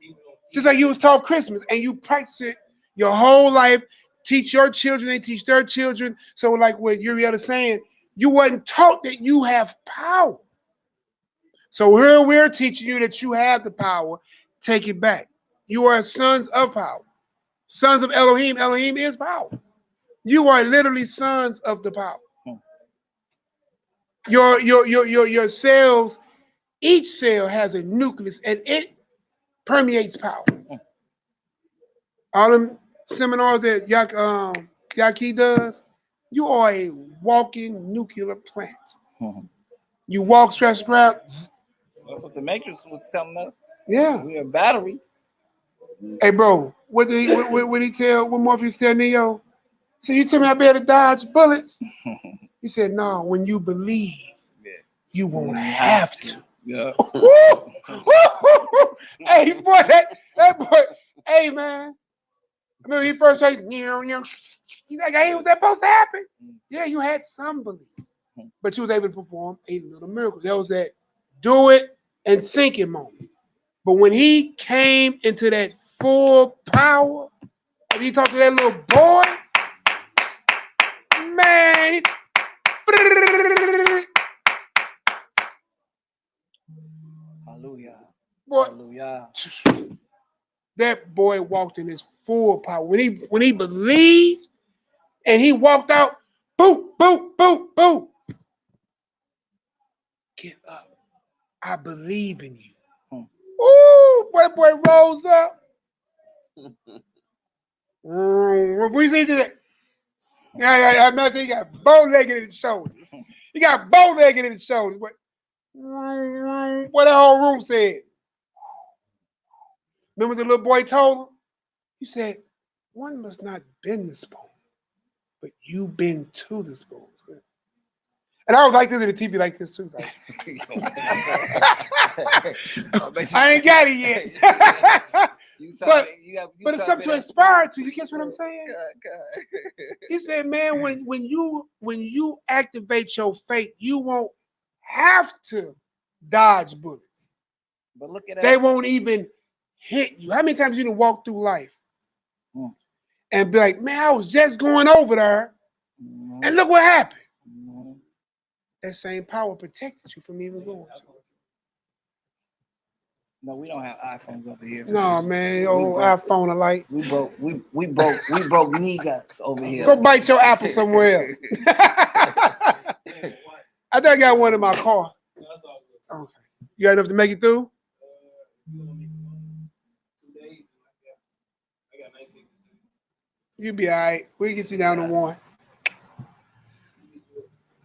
Just like you was taught Christmas and you practice it your whole life, teach your children, they teach their children. So like what Uriel is saying, you wasn't taught that you have power. So here we're teaching you that you have the power. Take it back. You are sons of power. Sons of Elohim. Elohim is power. You are literally sons of the power. Your cells, each cell has a nucleus and it permeates power. All them seminars that Yaki does, you are a walking nuclear plant. You walk, stretch, grab. That's what the Matrix was telling us. Yeah. We are batteries. Hey, bro, what did he tell? What Morpheus tell Neo? So you tell me I better dodge bullets? He said, no, when you believe, you won't have to. Yeah. Hey, boy, that boy, hey, man. I remember he first tried, he's like, hey, was that supposed to happen? Yeah, you had some belief, but you was able to perform a little miracle. That was that do it and sink it moment. But when he came into that full power, and he talked to that little boy, man, Hallelujah. boy, Hallelujah. that boy walked in his full power. When he believed and he walked out, boom, boom, boom, boom. Get up. I believe in you. Ooh, boy rose up. We see that. Yeah. He got bow-legged in his shoulders. He got bow-legged in his shoulders. What that whole room said. Remember the little boy told him? He said, one must not bend the spoon, but you bend to the spoon. And I was like this in the TV like this too. I ain't got it yet. but it's something to aspire to. You catch what I'm saying? He said, man, when you activate your faith, you won't have to dodge bullets. But look at that. They won't even hit you. How many times you done walk through life and be like, man, I was just going over there, and look what happened. that same power protected you from even going to. No, we don't have iPhones over here. No, man, old broke. iPhone alike. We broke niggas over here. Go bite your apple somewhere else. I think I got one in my car. That's all good. Okay. You got enough to make it through? You gonna make it 2 days? I got 19%. You'll be all right. We'll get you down to 1.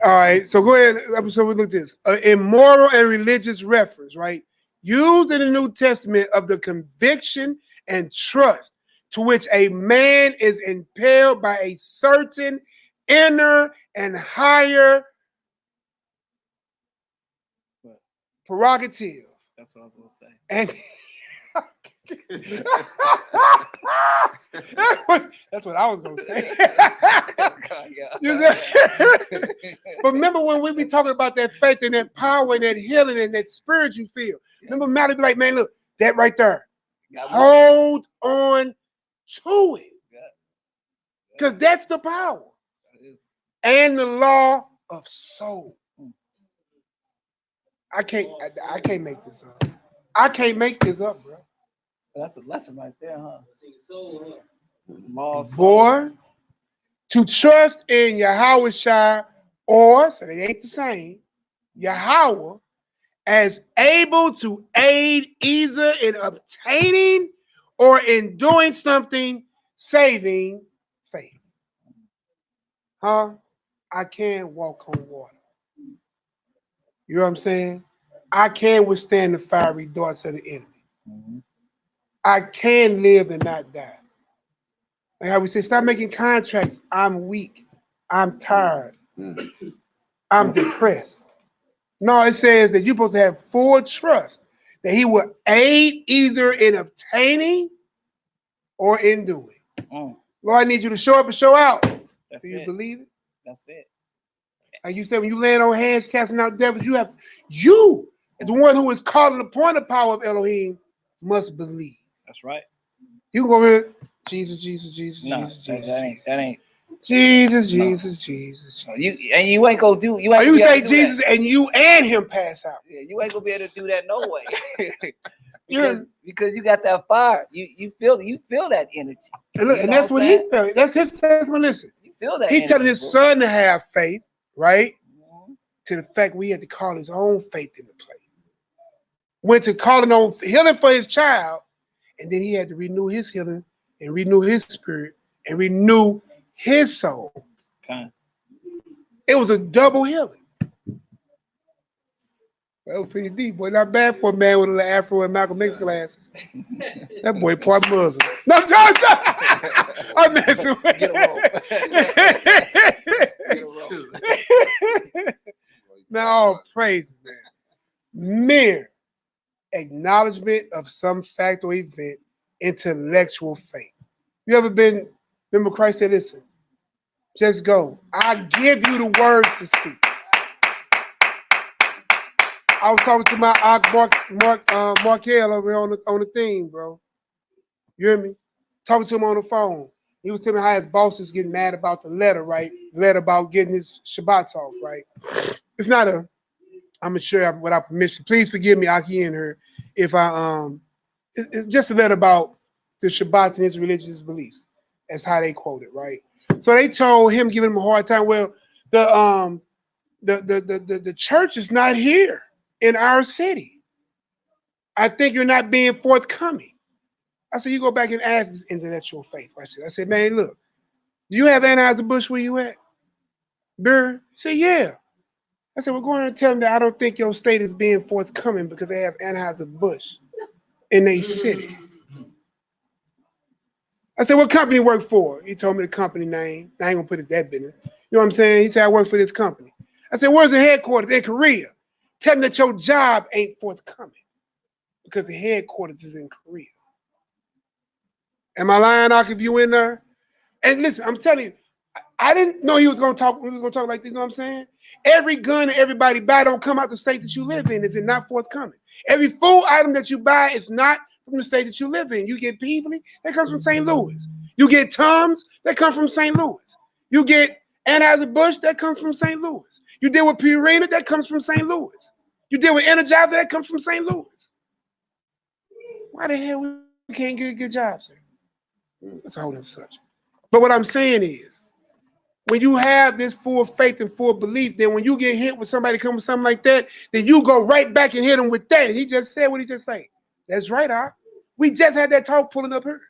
All right, so go ahead. So we look at this. Immoral and religious reference, right? Used in the New Testament of the conviction and trust to which a man is impelled by a certain inner and higher prerogative. That's what I was gonna say. And that's what I was gonna say. But remember when we be talking about that faith and that power and that healing and that spirit you feel. Remember, Matt be like, man, look, that right there. Hold on to it. Because that's the power. And the law of soul. I can't make this up. I can't make this up, bro. That's a lesson right there, huh? So, Boy, to trust in Yahweh or, so they ain't the same, Yahweh, as able to aid either in obtaining or in doing something saving faith. Huh? I can walk on water. You know what I'm saying? I can withstand the fiery darts of the enemy. Mm-hmm. I can live and not die. Like how we say, stop making contracts. I'm weak. I'm tired. I'm depressed. No, it says that you're supposed to have full trust that he will aid either in obtaining or in doing. Lord, I need you to show up and show out. That's Do you believe it? That's it. Like you said, when you land on hands casting out devils, you, the one who is calling upon the power of Elohim, must believe. That's right. You can go here, Jesus, Jesus, Jesus, No, Jesus, that Jesus, ain't. Jesus, No. Jesus, Jesus. You ain't gonna do. You ain't. Or you say Jesus and you and him pass out. Yeah, you ain't gonna be able to do that no way. You're- because you got that fire. You feel that energy. And, look, You and know that's what what I'm he felt. That's his testimony. Listen, You feel that. he energy, telling his bro. son to have faith, right? Mhm. To the fact we had to call his own faith into play. Went to calling on healing for his child, and then he had to renew his healing and renew his spirit and renew his soul. Okay. It was a double healing. That was pretty deep, boy. Not bad for a man with a little Afro and Malcolm X glasses. That boy part Muslim. No, John, I'm messing with Get a Now, all praise, man. Mere acknowledgement of some fact or event, intellectual faith. You ever been, remember Christ said, listen, just go. I give you the words to speak. I was talking to my aunt Markel over here on the thing, bro. You hear me? Talking to him on the phone. He was telling me how his boss is getting mad about the letter, right? The letter about getting his Shabbats off, right? It's not a, I'm sure without permission. Please forgive me, Aki and her, if it's just a letter about the Shabbats and his religious beliefs. That's how they quote it, right? So they told him, giving him a hard time. Well, the church is not here in our city. I think you're not being forthcoming. I said, you go back and ask this intellectual faith. I said, man, look, do you have Anheuser-Busch where you at? Beer? He said, yeah. I said, we're going to tell them that I don't think your state is being forthcoming because they have Anheuser-Busch in their city. I said, what company you work for? He told me the company name. I ain't going to put it that business. You know what I'm saying? He said, I work for this company. I said, where's the headquarters? In Korea. Tell them that your job ain't forthcoming because the headquarters is in Korea. Am I lying, Ak, if you in there? And listen, I'm telling you, I didn't know he was gonna talk like this, you know what I'm saying? Every gun that everybody buy don't come out the state that you live in. Is it not forthcoming? Every food item that you buy is not from the state that you live in. You get Peabody, that comes from St. Louis. You get Tums, that comes from St. Louis. You get Anheuser-Busch, that comes from St. Louis. You deal with Purina, that comes from St. Louis. You deal with Energizer, that comes from St. Louis. Why the hell we can't get a good job, sir? That's a whole other subject. But what I'm saying is, when you have this full faith and full belief, then when you get hit with somebody come with something like that, then you go right back and hit him with that. He just said what he just said. That's right, we just had that talk pulling up here.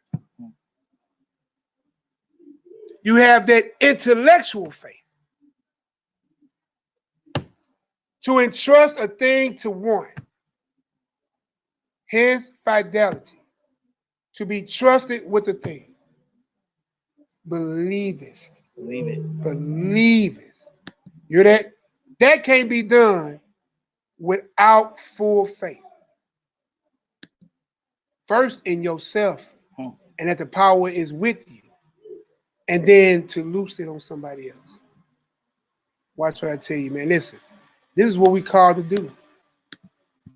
You have that intellectual faith. To entrust a thing to one. His fidelity. To be trusted with a thing. Believest. Believe it. Believest. You're that? That can't be done without full faith. First in yourself, and that the power is with you. And then to loose it on somebody else. Watch what I tell you, man. Listen, this is what we called to do.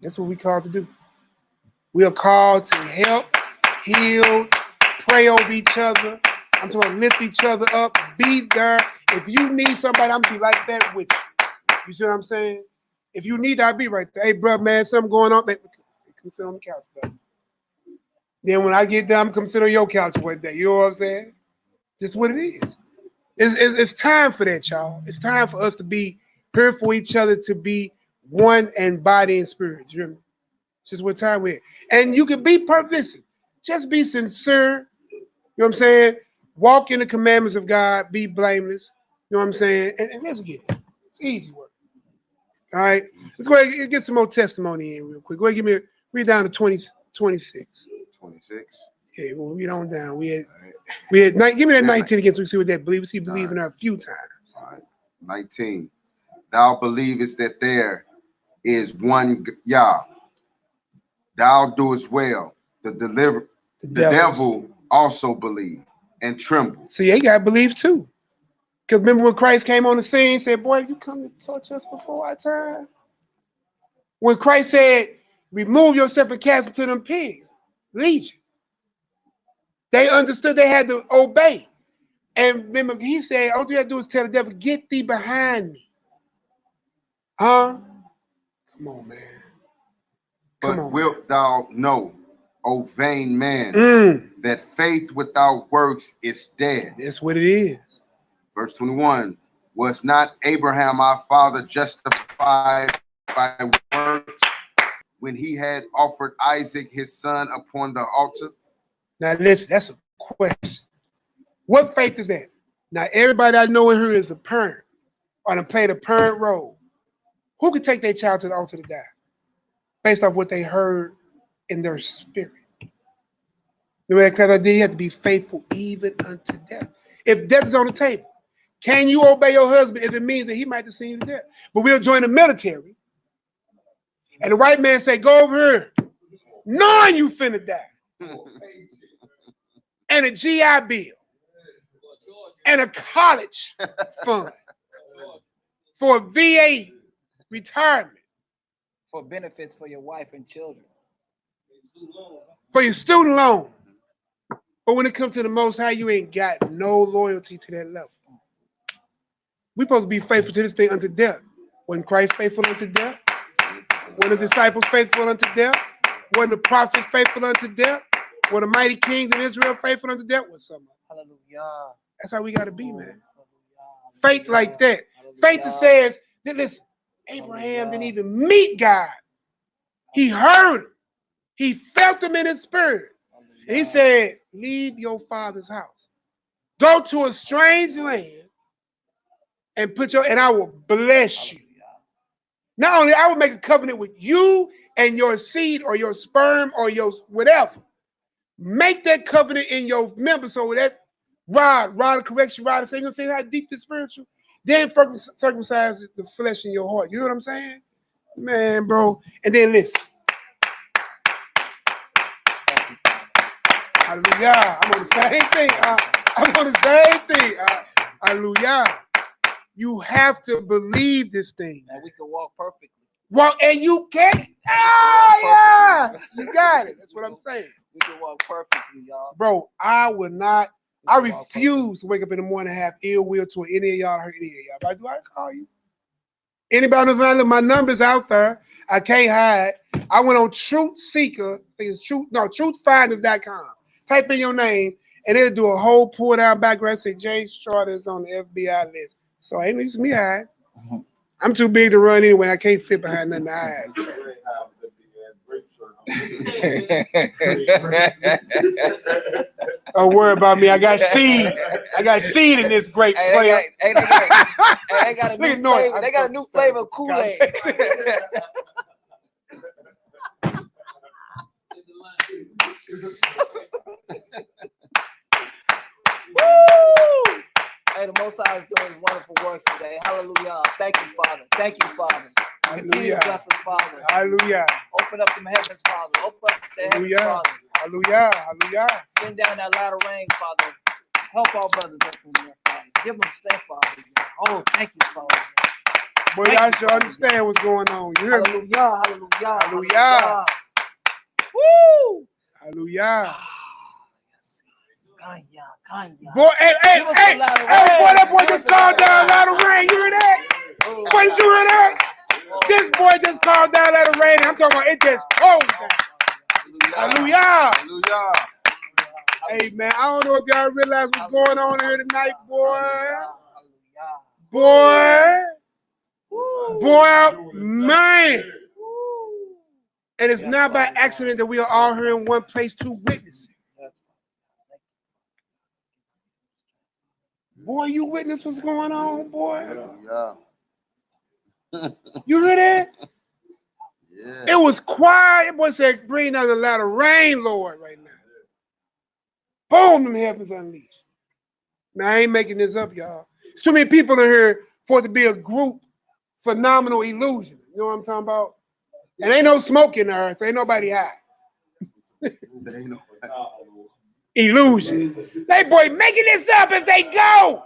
That's what we called to do. We are called to help, heal, pray over each other. I'm talking lift each other up, be there. If you need somebody, I'm gonna be right there with you. You see what I'm saying? If you need, I'll be right there. Hey, bro, man, something going on. Come sit on the couch, bro. Then when I get done, I'm come sit on your couch one day. You know what I'm saying? Just what it is. It's time for that, y'all. It's time for us to be here for each other, to be one and body and spirit. You hear me? It's just what time we're in. And you can be perfect. Listen, just be sincere. You know what I'm saying? Walk in the commandments of God. Be blameless. You know what I'm saying? And let's get it. It's easy work. All right? Let's go ahead and get some more testimony in real quick. Go ahead, read down to 26. 26. Yeah, we'll read on down. We had give me that 19 again so we see what that believes. He believed in her a few times. All right. 19. Thou believest that there is one Yah. Thou doest well. The devil also believe and tremble. See, they got to believe too. Because remember when Christ came on the scene and said, boy, you come to touch us before our time? When Christ said, remove yourself and cast into them pigs, legion. They understood they had to obey. And remember, he said, all you have to do is tell the devil, get thee behind me. Huh? Come on, man. Come But on, wilt thou know, O vain man, that faith without works is dead? That's what it is. Verse 21, was not Abraham our father justified by works when he had offered Isaac his son upon the altar? Now listen, that's a question. What faith is that? Now everybody I know in here is a parent, or to play the parent role. Who could take their child to the altar to die? Based off what they heard in their spirit. Because you have to be faithful even unto death. If death is on the table, can you obey your husband if it means that he might have seen you to death? But we'll join the military. And the white man say, go over here, knowing you finna die. And a GI Bill. And a college fund. For a VA retirement. For benefits for your wife and children. For your student loan. But when it comes to the Most High, you ain't got no loyalty to that level. We're supposed to be faithful to this thing unto death. Wasn't Christ faithful unto death? Were the disciples faithful unto death? Were the prophets faithful unto death? Were the mighty kings in Israel faithful unto death? What's something? Hallelujah. That's how we got to be, man. Faith like that. Faith that says, listen, Abraham didn't even meet God. He heard him. He felt him in his spirit. And he said, leave your father's house. Go to a strange land and and I will bless you. Not only I will make a covenant with you and your seed or your sperm or your whatever. Make that covenant in your members so that rod of correction, rod of saying, see how deep the spiritual. Then circumcise the flesh in your heart. You know what I'm saying? Man, bro. And then listen. Hallelujah. I'm on the same thing. I'm on the same thing. Hallelujah. You have to believe this thing. And we can walk perfectly. Walk, and you can't. Yeah. You got it. That's what I'm saying. We can walk perfectly, y'all. Bro, I refuse to wake up in the morning and have ill will to any of y'all or any of y'all. But do I call you? Anybody knows when I look, my numbers out there. I can't hide. I went on Truth Seeker. I think it's truthfinders.com. Type in your name, and it'll do a whole pull down background. Say James Straughter is on the FBI list. So ain't used to me hide. I'm too big to run anyway. I can't fit behind nothing to hide. Don't worry about me. I got seed. I got seed in this great player. They got a new flavor. They got a new flavor of Kool-Aid. Woo! Hey, the Most High is doing his wonderful works today. Hallelujah. Thank you, Father. Thank you, Father. Continue to bless us, Father. Hallelujah. Open up the heavens, Father. Open up the heavens, Father. Hallelujah. Hallelujah. Send down that latter rain, Father. Help our brothers up in there, Father. Give them strength, Father. Oh, thank you, Father. Boy, y'all should understand what's going on. You hear me? Hallelujah. Hallelujah. Hallelujah. Woo! Hallelujah. Kanya. Boy, hey, boy, that boy just called down a lot of rain. You hear that? Boy, did you hear that? This boy just called down a lot of rain. I'm talking about it just poured down. Hallelujah. Hallelujah. Hey, man, I don't know if y'all realize what's going on here tonight, boy. Boy, man. And it's not by accident that we are all here in one place to witness it. Boy, you witness what's going on, boy. Yeah. You hear that? Yeah. It was quiet. It was like bringing down a lot of rain, Lord, right now. Boom, them heavens unleashed. Now, I ain't making this up, y'all. There's too many people in here for it to be a group phenomenal illusion. You know what I'm talking about? And ain't no smoke in the earth. Ain't nobody high. Illusion. They boy making this up as they go.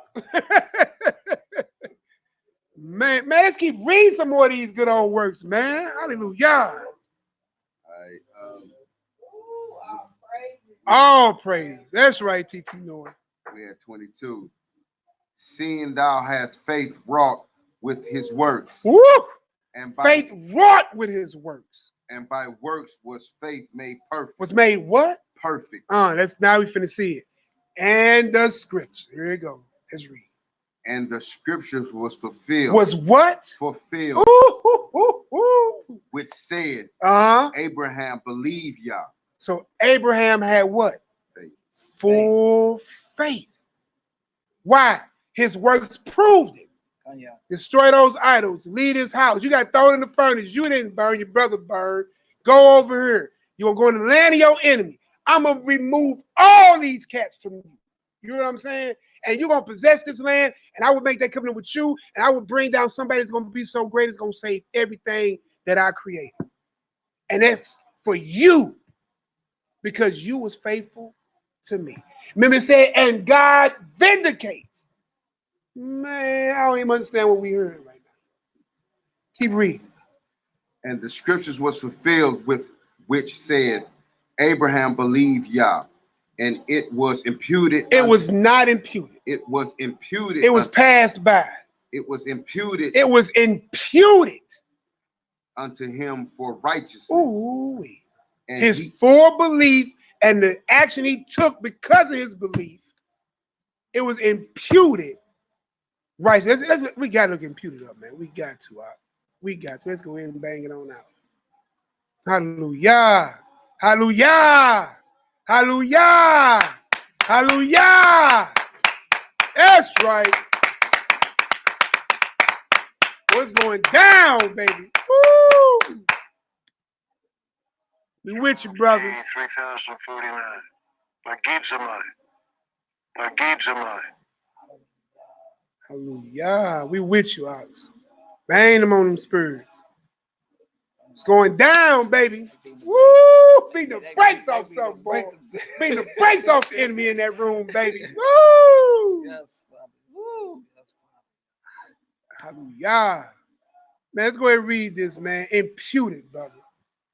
man, let's keep reading some more of these good old works, man. Hallelujah. All praise. That's right, TT Noah. We had 22. Seeing thou hast faith wrought with his works. Woo! And by, faith wrought with his works. And by works was faith made perfect. Was made what? Perfect. That's now we finna see it. And the scripture. Here you go. Let's read. And the scriptures was fulfilled. Was what? Fulfilled. Ooh. Which said, Abraham believed Yah. So Abraham had what? Faith. Full faith. Why? His works proved it. Destroy those idols. Leave his house. You got thrown in the furnace. You didn't burn. Your brother burned. Go over here. You're going to the land of your enemy. I'm going to remove all these cats from you. You know what I'm saying? And you're going to possess this land, and I would make that covenant with you, and I would bring down somebody that's going to be so great it's going to save everything that I created. And that's for you, because you was faithful to me. Remember it said, and God vindicates. Man, I don't even understand what we heard right now. Keep reading. And the scriptures was fulfilled with which said, Abraham believed Yah, and it was imputed. It was not imputed. It was imputed. It was passed by. It was imputed. It was imputed unto him for righteousness. Ooh. And his full belief and the action he took because of his belief, it was imputed. Right. We got to look imputed up, man. We got to. Let's go ahead and bang it on out. Hallelujah. Hallelujah. Hallelujah. Hallelujah. That's right. What's going down, baby? Woo! We with you, brothers. 3049. My Gibbs of mine. My Gibbs of mine. Hallelujah. We with you, Alex. Bang them on them spirits. It's going down, baby. Woo! Beat the brakes off something, boy. Beat the brakes off the enemy in that room, baby. Woo! Hallelujah. Man, let's go ahead and read this, man. Imputed, brother.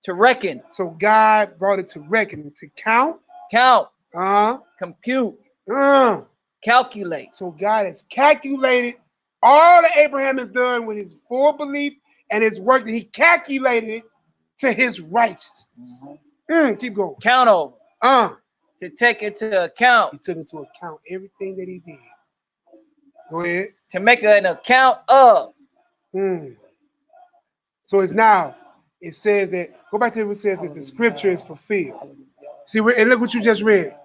To reckon. So God brought it to reckoning, to count. Count. Compute. Calculate. So God has calculated All that Abraham has done with his full belief and his work, that he calculated it to his righteousness. Keep going. Count over. He To take into account. took into account everything that he did. Go ahead. To make an account of. So it's now, it says that, go back to what it says that the scripture is fulfilled. See, and look what you just read.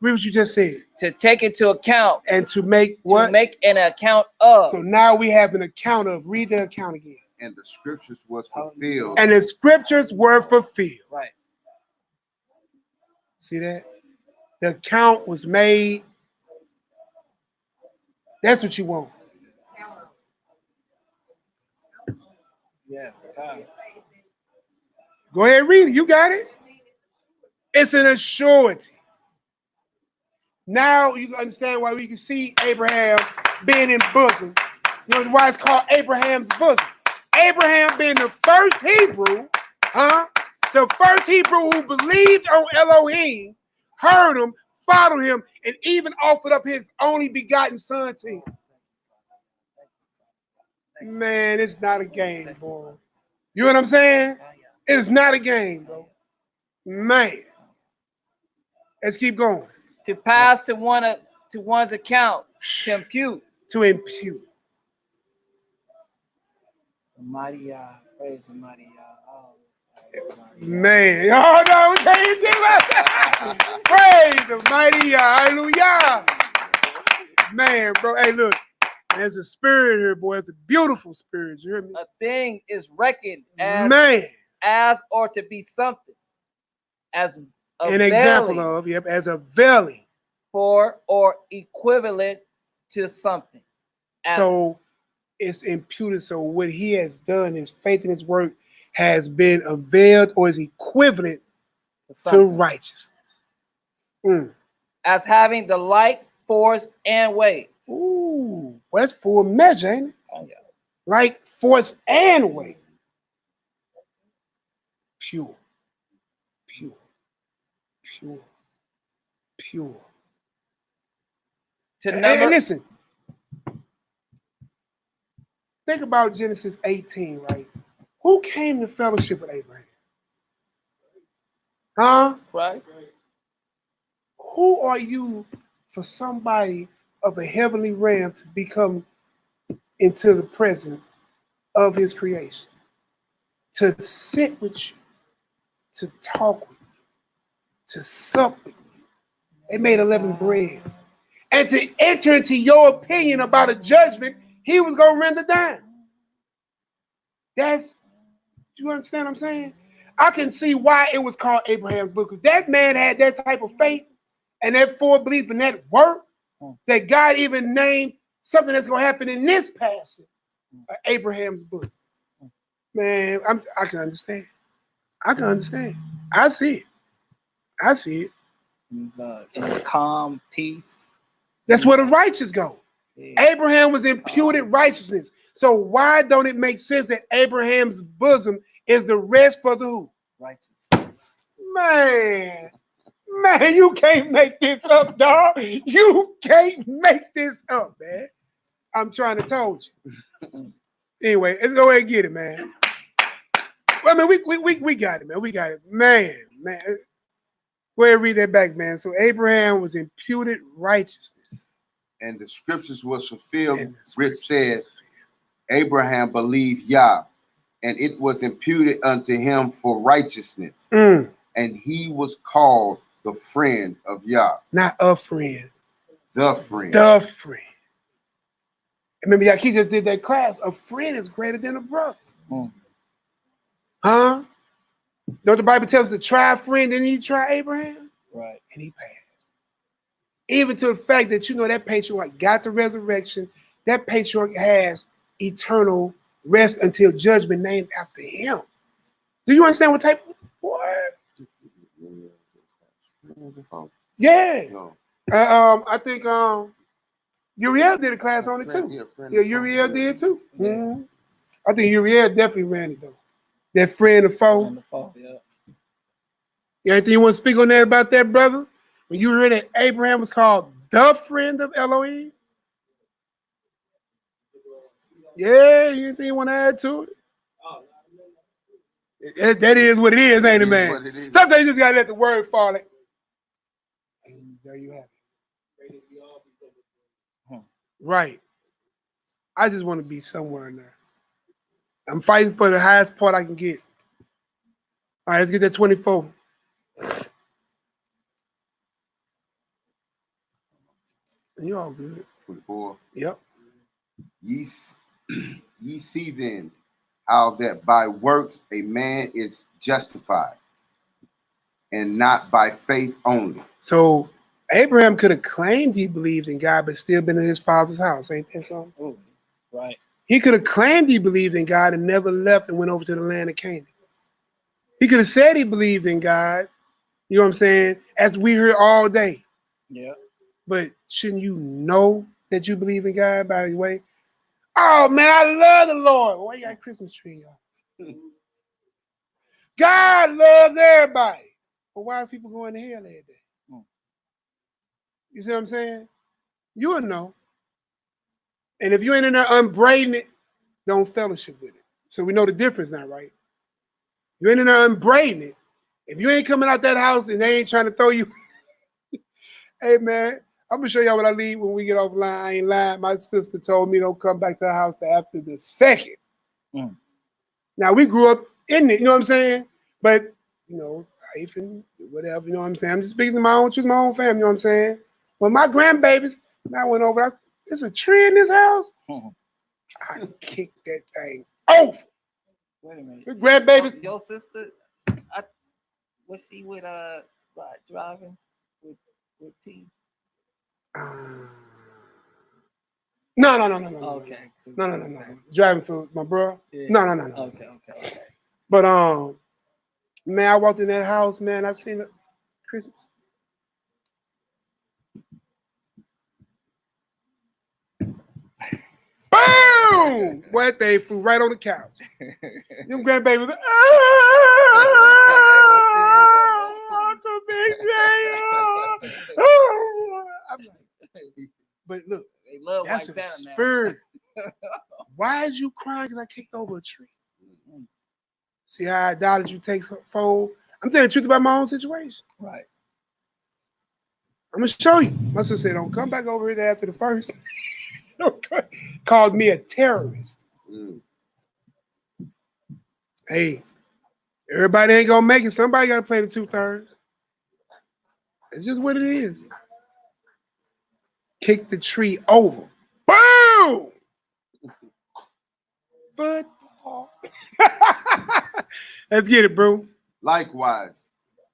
Read what you just said. To take into account. And to make what? To make an account of. So now we have an account of, read the account again. And the scriptures was fulfilled. And the scriptures were fulfilled. Right. See that? The account was made. That's what you want. Yeah. Go ahead, read it. You got it. It's an assurity. Now you can understand why we can see Abraham being in bosom. You know why it's called Abraham's bosom. Abraham being the first Hebrew, the first Hebrew who believed on Elohim, heard him, followed him, and even offered up his only begotten son to him. Man, it's not a game, boy. You know what I'm saying? It's not a game, bro. Man. Let's keep going. To pass to one's account. To impute. To impute. Mighty Yah, praise the mighty Yah. Oh, man, oh no, we can't do that. Praise the mighty Yah, hallelujah. Man, bro, hey, look, there's a spirit here, boy. It's a beautiful spirit. You hear me? A thing is reckoned as, man, as or to be something, as a an example of, as a veiling for or equivalent to something. So it's imputed. So what he has done, his faith in his work, has been availed or is equivalent to righteousness. As having the like force and weight. Ooh, well, that's full measure, ain't it? Oh, yeah. Like force and weight. Pure. Pure. Pure. Pure. And listen. Think about Genesis 18, right? Who came to fellowship with Abraham? Huh? Right. Who are you for somebody of a heavenly realm to become into the presence of his creation? To sit with you, to talk with you, to sup with you. They made 11 bread. And to enter into your opinion about a judgment he was going to render down. That's, you understand what I'm saying? I can see why it was called Abraham's book, because that man had that type of faith and that full belief in that work that God even named something that's going to happen in this passage, Abraham's book. Man, I can understand. I can understand. I see it. I see it. In calm, peace. That's where the righteous go. Yeah. Abraham was imputed righteousness. So why don't it make sense that Abraham's bosom is the rest for the who? Righteous. Man, you can't make this up, dog. You can't make this up, man. I'm trying to told you. Anyway, let's go ahead and get it, man. Well, I mean, we got it, man. We got it. Man. Go ahead and read that back, man. So Abraham was imputed righteousness. And the scriptures was fulfilled, which says, Abraham believed Yah, and it was imputed unto him for righteousness. And he was called the friend of Yah. Not a friend. The friend. The friend. Remember, Yaki just did that class. A friend is greater than a brother. Huh? Don't the Bible tells us to try a friend, didn't he try Abraham? Right. And he passed. Even to the fact that, you know, that patriarch got the resurrection. That patriarch has eternal rest until judgment named after him. Do you understand what type of what? Yeah. No. I think Uriel did a class on it too. Yeah, Uriel did too. I think Uriel definitely ran it though. That friend of foe. Yeah. You anything you want to speak on that about that, brother? When you heard that Abraham was called the friend of Elohim? Yeah, anything you want to add to it? That is what it is, ain't it, man? What it is. Sometimes you just gotta let the word fall. Like, and there you have it. Right. I just want to be somewhere in there. I'm fighting for the highest part I can get. All right, let's get that 24. You all good. 24. Yep. Ye see then how that by works a man is justified, and not by faith only. So Abraham could have claimed he believed in God, but still been in his father's house. Ain't that something? Ooh, right. He could have claimed he believed in God and never left and went over to the land of Canaan. He could have said he believed in God, you know what I'm saying, as we hear all day. Yeah. But shouldn't you know that you believe in God by the way? Oh man, I love the Lord. Why you got a Christmas tree, y'all? God loves everybody. But why is people going to hell every day? You see what I'm saying? You will know. And if you ain't in there unbraiding it, don't fellowship with it. So we know the difference now, right? You ain't in there unbraiding it. If you ain't coming out that house and they ain't trying to throw you, hey man, I'm gonna show y'all what I leave when we get offline. I ain't lying. My sister told me don't come back to the house till after the second. Now we grew up in it, you know what I'm saying? But you know, life and whatever, you know what I'm saying? I'm just speaking to my own truth, my own family, you know what I'm saying? When my grandbabies, I went over, there's a tree in this house. I kicked that thing over. Wait a minute. The grandbabies. Your sister, was she with driving with T? No. Okay. No. Driving for my bro. Yeah. No. Okay. But man, I walked in that house, man. I seen it Christmas. Boom! Boy, that thing flew right on the couch. Them grandbabies, Uncle Big J. I'm like, but look, They love that's White a Santa now. spirit. Why is you crying because I kicked over a tree? See how idolatry takes fold? I'm telling the truth about my own situation. Right. I'm gonna show you. My sister said, don't come back over here after the first. Called me a terrorist. Hey, everybody ain't gonna make it. Somebody gotta play the 2/3. It's just what it is. Kick the tree over. Boom! Football. Let's get it, bro. Likewise,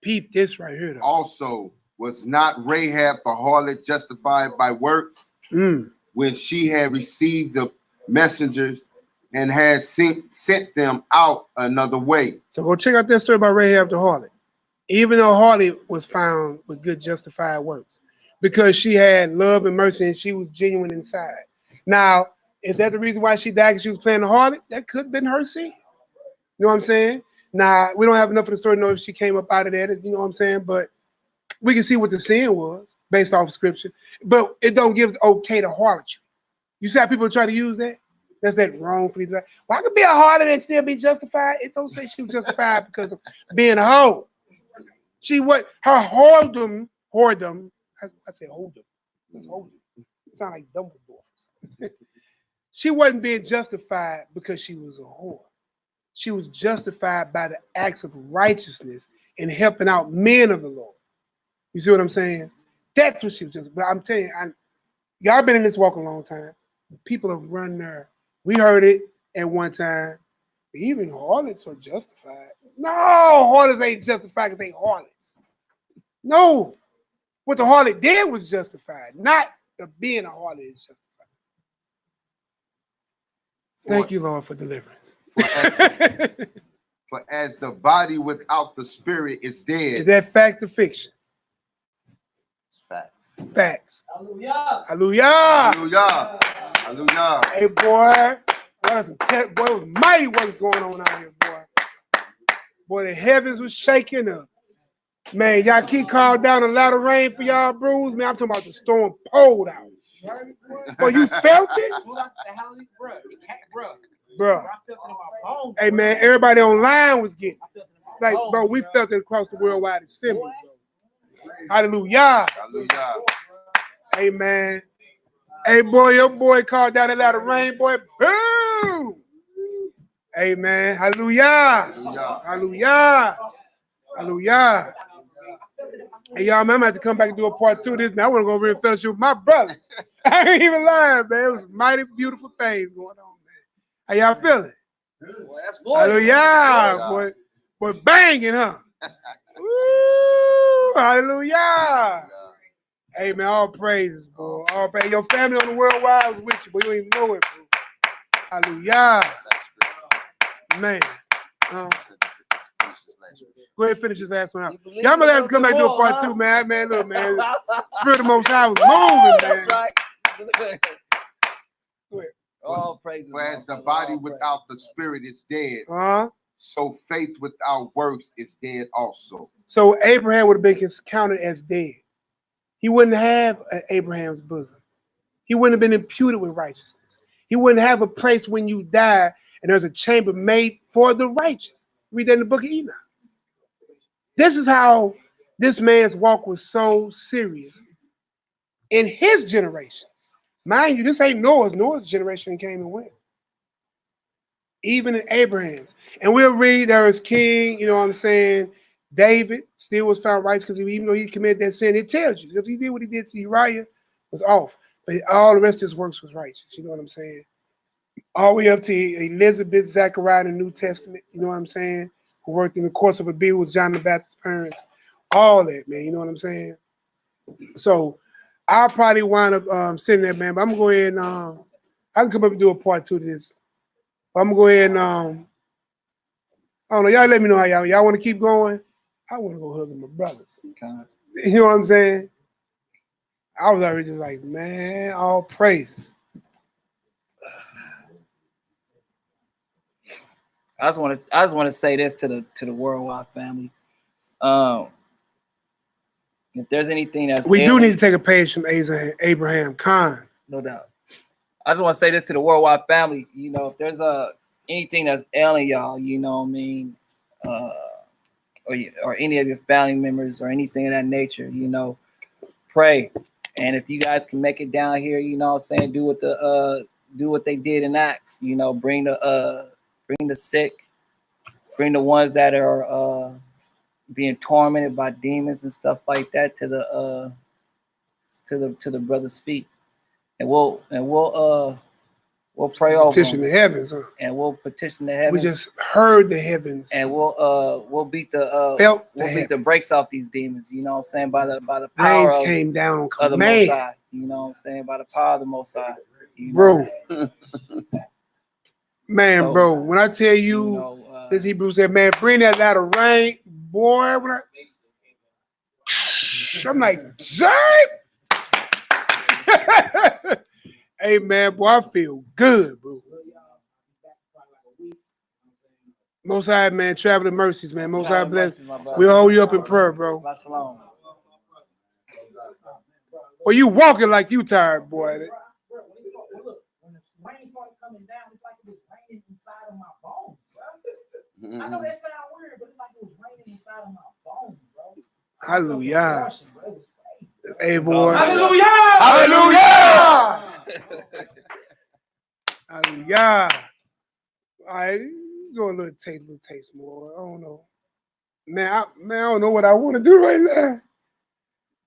Peep this right here, though. also was not Rahab the harlot justified by works when she had received the messengers and had sent them out another way? So go check out that story about Rahab the harlot. Even though harlot was found with good justified works, because she had love and mercy and she was genuine inside. Now, is that the reason why she died? Because she was playing the harlot? That could have been her sin. You know what I'm saying? Now, we don't have enough of the story to know if she came up out of there, you know what I'm saying? But we can see what the sin was based off of scripture. But it don't give us okay to harlotry. You see how people try to use that? That's that wrong for these. Well, I could be a harlot and still be justified. It don't say she was justified because of being a hoe. She what? Her whoredom. I say whoredom. It's whoredom. It sounds like Dumbledore. She wasn't being justified because she was a whore. She was justified by the acts of righteousness and helping out men of the Lord. You see what I'm saying? That's what she was just. But I'm telling you, y'all been in this walk a long time. People have run there. We heard it at one time. Even harlots are justified. No, harlots ain't justified because they harlots. No. What the harlot did was justified, not the being a harlot is justified. Thank you, Lord, for deliverance. For as the body without the spirit is dead. Is that fact or fiction? It's facts. Facts. Hallelujah. Hallelujah. Hallelujah. Hallelujah. Hey, boy. Boy, it was mighty works going on out here, boy. Boy, the heavens was shaking up. Man, y'all keep called down a lot of rain for y'all brews. Man, I'm talking about the storm poured out. Well, you felt it? Bro. Hey, man, everybody online was getting it. Like, bro, we felt it across the worldwide assembly, bro. Hallelujah. Hallelujah. Hey, man. Hey, boy, your boy called down a lot of rain, boy. Boom. Hey, man. Hallelujah. Hallelujah. Hallelujah. Hallelujah. Hey, y'all, man, I'm going to have to come back and do a part 2 of this. Now, I want to go over and fellowship with my brother. I ain't even lying, man. It was mighty beautiful things going on, man. How y'all feeling? Hallelujah, boy. Boy, banging, huh? Woo, hallelujah. Hey, man, all praises, boy. All praise. Your family on the worldwide was with you, but you don't even know it, bro. Hallelujah. Man. Go ahead and finish this last one out. Y'all might have to come back and do a part 2, man. Man, look, man. Spirit of the Most High was moving, man. That's right. Go ahead. All praises. For as the body without the spirit is dead, so faith without works is dead also. So Abraham would have been counted as dead. He wouldn't have Abraham's bosom. He wouldn't have been imputed with righteousness. He wouldn't have a place when you die and there's a chamber made for the righteous. Read that in the book of Enoch. This is how this man's walk was so serious in his generation. Mind you, this ain't Noah's. Noah's generation came and went. Even in Abraham's. And we'll read there was king, you know what I'm saying, David still was found righteous because even though he committed that sin, it tells you. Because he did what he did to Uriah was off. But all the rest of his works was righteous. You know what I'm saying? All the way up to Elizabeth, Zechariah in the New Testament. You know what I'm saying? Who worked in the course of a bill with John the Baptist's parents. All that, man. You know what I'm saying? So I'll probably wind up sitting there, man. But I'm going to go ahead and I can come up and do a part 2 to this. I'm going to go ahead and I don't know. Y'all let me know how y'all want to keep going. I want to go hug my brothers. Okay. You know what I'm saying? I was already just like, man, all praises. I just want to say this to the worldwide family. If there's anything that's we do need to take a page from Abraham Khan. No doubt. I just want to say this to the worldwide family. You know, if there's anything that's ailing y'all, you know what I mean, or any of your family members or anything of that nature, you know, pray. And if you guys can make it down here, you know what I'm saying, do what they did in Acts, you know, bring the sick, bring the ones that are being tormented by demons and stuff like that to the brother's feet. And we'll pray over petition them. the heavens, huh? And we'll petition the heavens. We just heard the heavens. And we'll beat the brakes off these demons, you know what I'm saying, by the power Rains came down on of the Most command. High, you know what I'm saying, by the power of the Most High. Bro. Man, so, bro, when I tell you, this Hebrew said, man, bring that out of rain, boy. When I'm like, dang. Hey, man, boy, I feel good, bro. Most High, man, traveling mercies, man. Most High bless. We'll hold you up in prayer, bro. SHALOM. Well, you walking like you tired, boy. Rain started coming down. It's like it was raining inside of my bones, bro. I know that sounds weird, but it's like it was raining inside of my bones, bro. Hallelujah. Hey, boy. Hallelujah. Hallelujah. Hallelujah. All right, go a little taste more. I don't know. Man, I don't know what I want to do right now.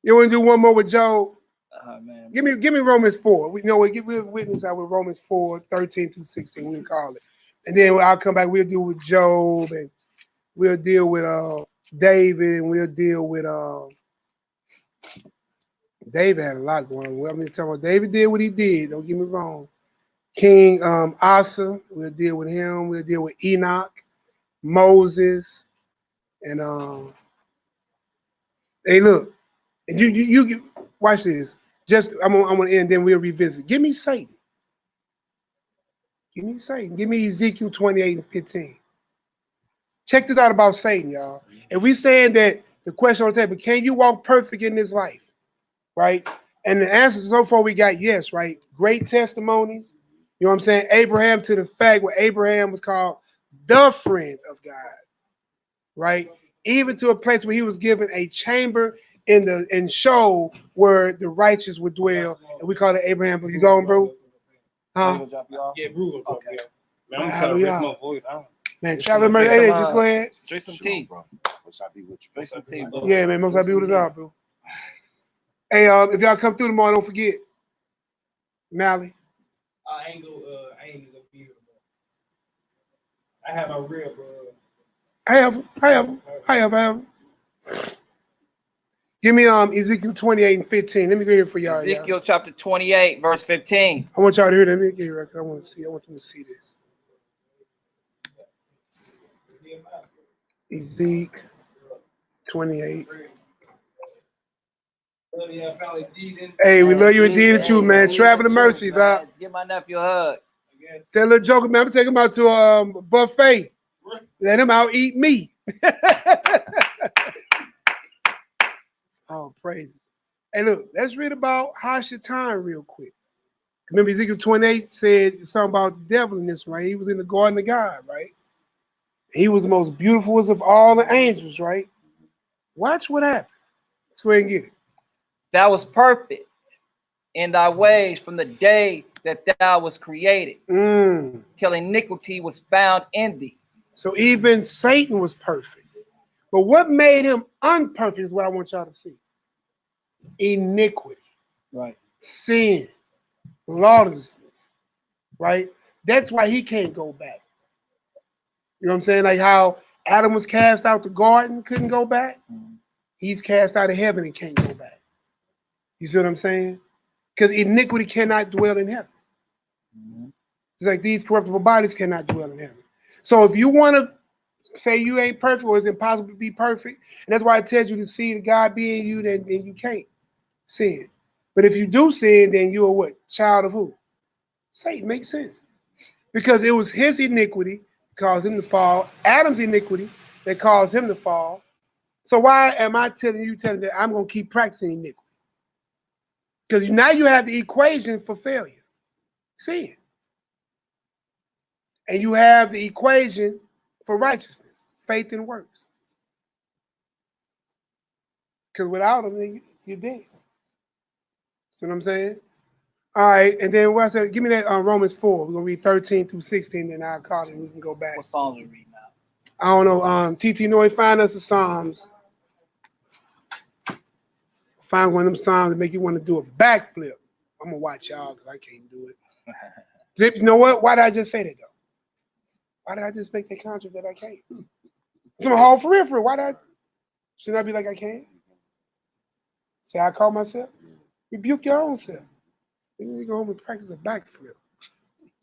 You want to do one more with Job? Man. Give me Romans 4. We'll witness out with Romans 4, 13 through 16, we can call it. And then I'll come back, we'll deal with Job, and we'll deal with David, and we'll deal with David had a lot going on. I'm going to tell you, David did what he did, don't get me wrong. King Asa, we'll deal with him, we'll deal with Enoch, Moses, and hey, look, and you watch this. Just I'm gonna end, then we'll revisit. Give me Satan. Give me Satan. Give me Ezekiel 28 and 15. Check this out about Satan, y'all. If we saying that the question on the table, can you walk perfect in this life? Right? And the answer so far we got yes, right? Great testimonies. You know what I'm saying? Abraham, to the fact where Abraham was called the friend of God. Right? Even to a place where he was given a chamber in Sheol where the righteous would dwell. And we call it Abraham. You going, bro? Huh? Yeah, Brutal. Okay. Man, I'm trying to Hallelujah. rest my voice. Man, traveling mercy. Hey, just go ahead. Drink some Shalom, tea. bro. Most I be with you. Drink some tea, bro. Yeah, man, most I be with us all, bro. Hey, if y'all come through tomorrow, don't forget. Mally. I ain't gonna be here tomorrow. I have my real, bro. I have them. Give me Ezekiel 28 and 15. Let me go here for y'all. Ezekiel chapter 28, verse 15. I want y'all to hear that. Let me get here. I want to see. I want them to see this. Ezekiel 28. Hey, we love you indeed, the truth, man. Traveling mercies, huh? Give my nephew a hug. That little joker, man. I'm taking him out to a buffet. Let him out eat me. Oh, praise. Hey, look, let's read about Hashatan real quick. Remember, Ezekiel 28 said something about the devil in this, right? He was in the garden of God, right? He was the most beautiful of all the angels, right? Watch what happened. Let's go ahead and get it. Thou was perfect in thy ways from the day that thou was created, till iniquity was found in thee. So even Satan was perfect. But what made him unperfect is what I want y'all to see. Iniquity. Right. Sin. Lawlessness. Right? That's why he can't go back. You know what I'm saying? Like how Adam was cast out the garden, couldn't go back. He's cast out of heaven and can't go back. You see what I'm saying? Because iniquity cannot dwell in heaven. It's like these corruptible bodies cannot dwell in heaven. So if you want to say you ain't perfect or it's impossible to be perfect, and that's why it tells you to see the God be in you, then you can't sin. But if you do sin, then you're what? Child of who? Satan. Makes sense. Because it was his iniquity that caused him to fall, Adam's iniquity that caused him to fall. So why am I telling you that I'm going to keep practicing iniquity? Because now you have the equation for failure. Sin. And you have the equation for righteousness, faith and works. Because without them, you're dead. See what I'm saying? All right, and then what I said, give me that Romans 4. We're going to read 13 through 16, then I'll call it and we can go back. What Psalms we read now? I don't know. TT Noy, find us the Psalms. Find one of them Psalms that make you want to do a backflip. I'm going to watch y'all because I can't do it. You know what? Why did I just say that, though? Why did I just make that contract that I can't? It's my whole for real. Why did I? Shouldn't I be like I can't? Say I call myself? Rebuke your own self. You go home and practice a backflip.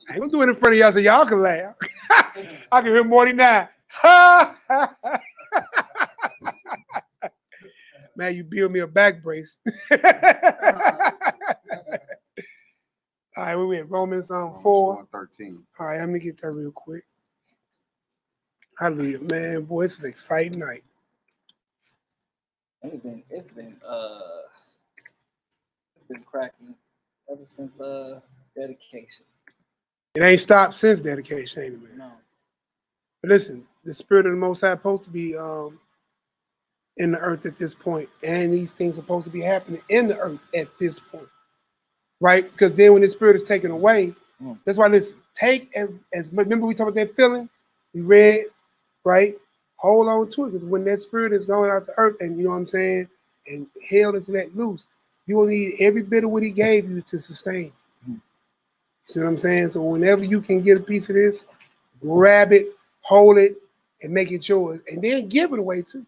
I ain't gonna do it in front of y'all so y'all can laugh. I can hear more than that. Man, you build me a back brace. All right, we at Romans 4. 13. All right, let me get that real quick. Hallelujah, man. Boy, this is an exciting night. It's been cracking ever since dedication. It ain't stopped since dedication, ain't it, man? No. But listen, the spirit of the Most High is supposed to be in the earth at this point, and these things are supposed to be happening in the earth at this point, right? Because then when the spirit is taken away, that's why, listen, take as much. Remember we talked about that feeling we read, right? Hold on to it, because when that spirit is going out the earth, and you know what I'm saying, and held into that loose, you will need every bit of what he gave you to sustain. See what I'm saying? So whenever you can get a piece of this, grab it, hold it, and make it yours, and then give it away too.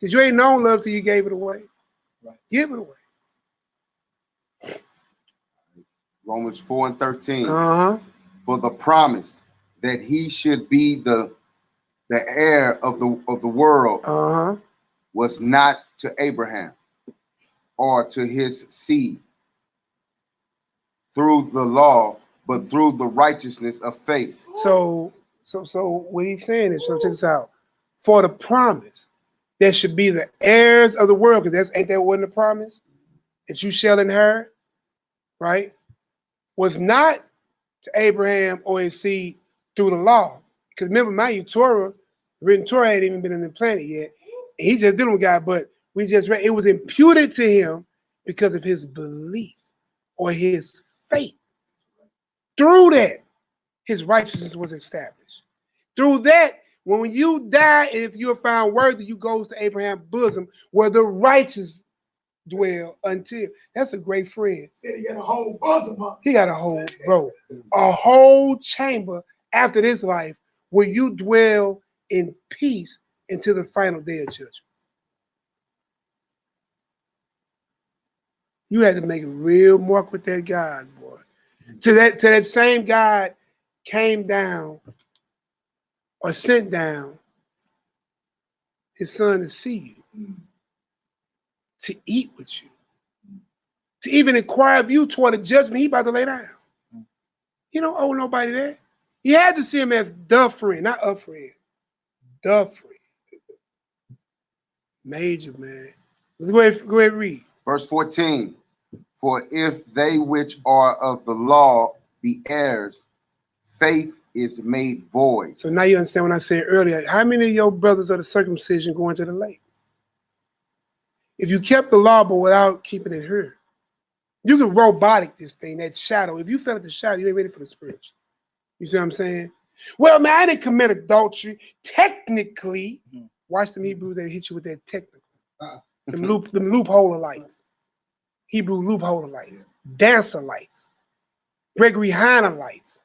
Because you ain't known love till you gave it away. Right. Give it away. Romans 4 and 13. For the promise that he should be the heir of the world was not to Abraham or to his seed through the law, but through the righteousness of faith. So what he's saying is, so check this out. For the promise. that should be the heirs of the world, because ain't that wasn't the promise? That you shall inherit, right? Was not to Abraham or his seed through the law. Because remember, mind you, written Torah ain't even been in the planet yet. And he just dealing with God, but we just read it was imputed to him because of his belief or his faith. Through that, his righteousness was established. Through that, when you die, and if you are found worthy, you goes to Abraham's bosom, where the righteous dwell until. That's a great friend. Said he got a whole bosom up. He got a whole, bro, a whole chamber after this life where you dwell in peace until the final day of judgment. You had to make a real mark with that God, boy. To that same God came down or sent down his son to see you, to eat with you, to even inquire of you toward the judgment he about to lay down. You don't owe nobody that. You had to see him as the friend, not a friend. The friend. Major, man. Go ahead and read. Verse 14. For if they which are of the law be heirs, faith is made void. So now you understand what I said earlier. How many of your brothers of the circumcision going to the lake? If you kept the law but without keeping it here, you can robotic this thing, that shadow. If you fell at the shadow, you ain't ready for the spiritual. You see what I'm saying? Well, man, I didn't commit adultery. Technically, watch them Hebrews, they hit you with that technical. Them loophole of lights. Hebrew loophole of lights. Dancer lights. Gregory Hiner lights.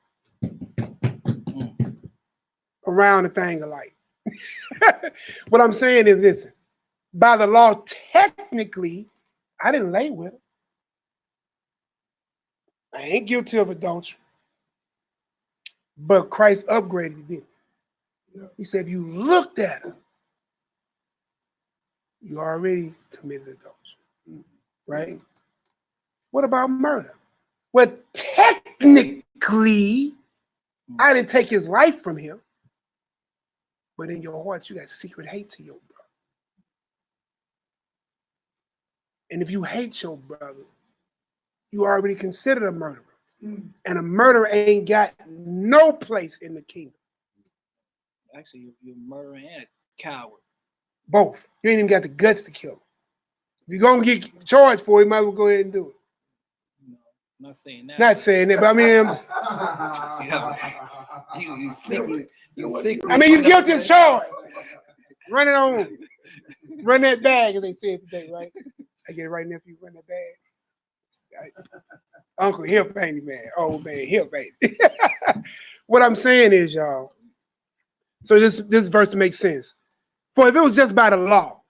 Around the thing of light. What I'm saying is, listen, by the law, technically, I didn't lay with her. I ain't guilty of adultery. But Christ upgraded it, didn't he? He said, if you looked at her, you already committed adultery. Right? What about murder? Well, technically, I didn't take his life from him. But in your heart, you got secret hate to your brother. And if you hate your brother, you already considered a murderer. And a murderer ain't got no place in the kingdom. Actually, you're murdering and a coward. Both. You ain't even got the guts to kill him. If you're going to get charged for it, you might as well go ahead and do it. No, I'm not saying that. Not saying that, but I mean, I mean, you guilty as charged. Run it on. Run that bag, as they said today, right? I get it right now if you run that bag. Uncle Hip ain't man. Old man Hip ain't. What I'm saying is, y'all, so this verse makes sense. For if it was just by the law,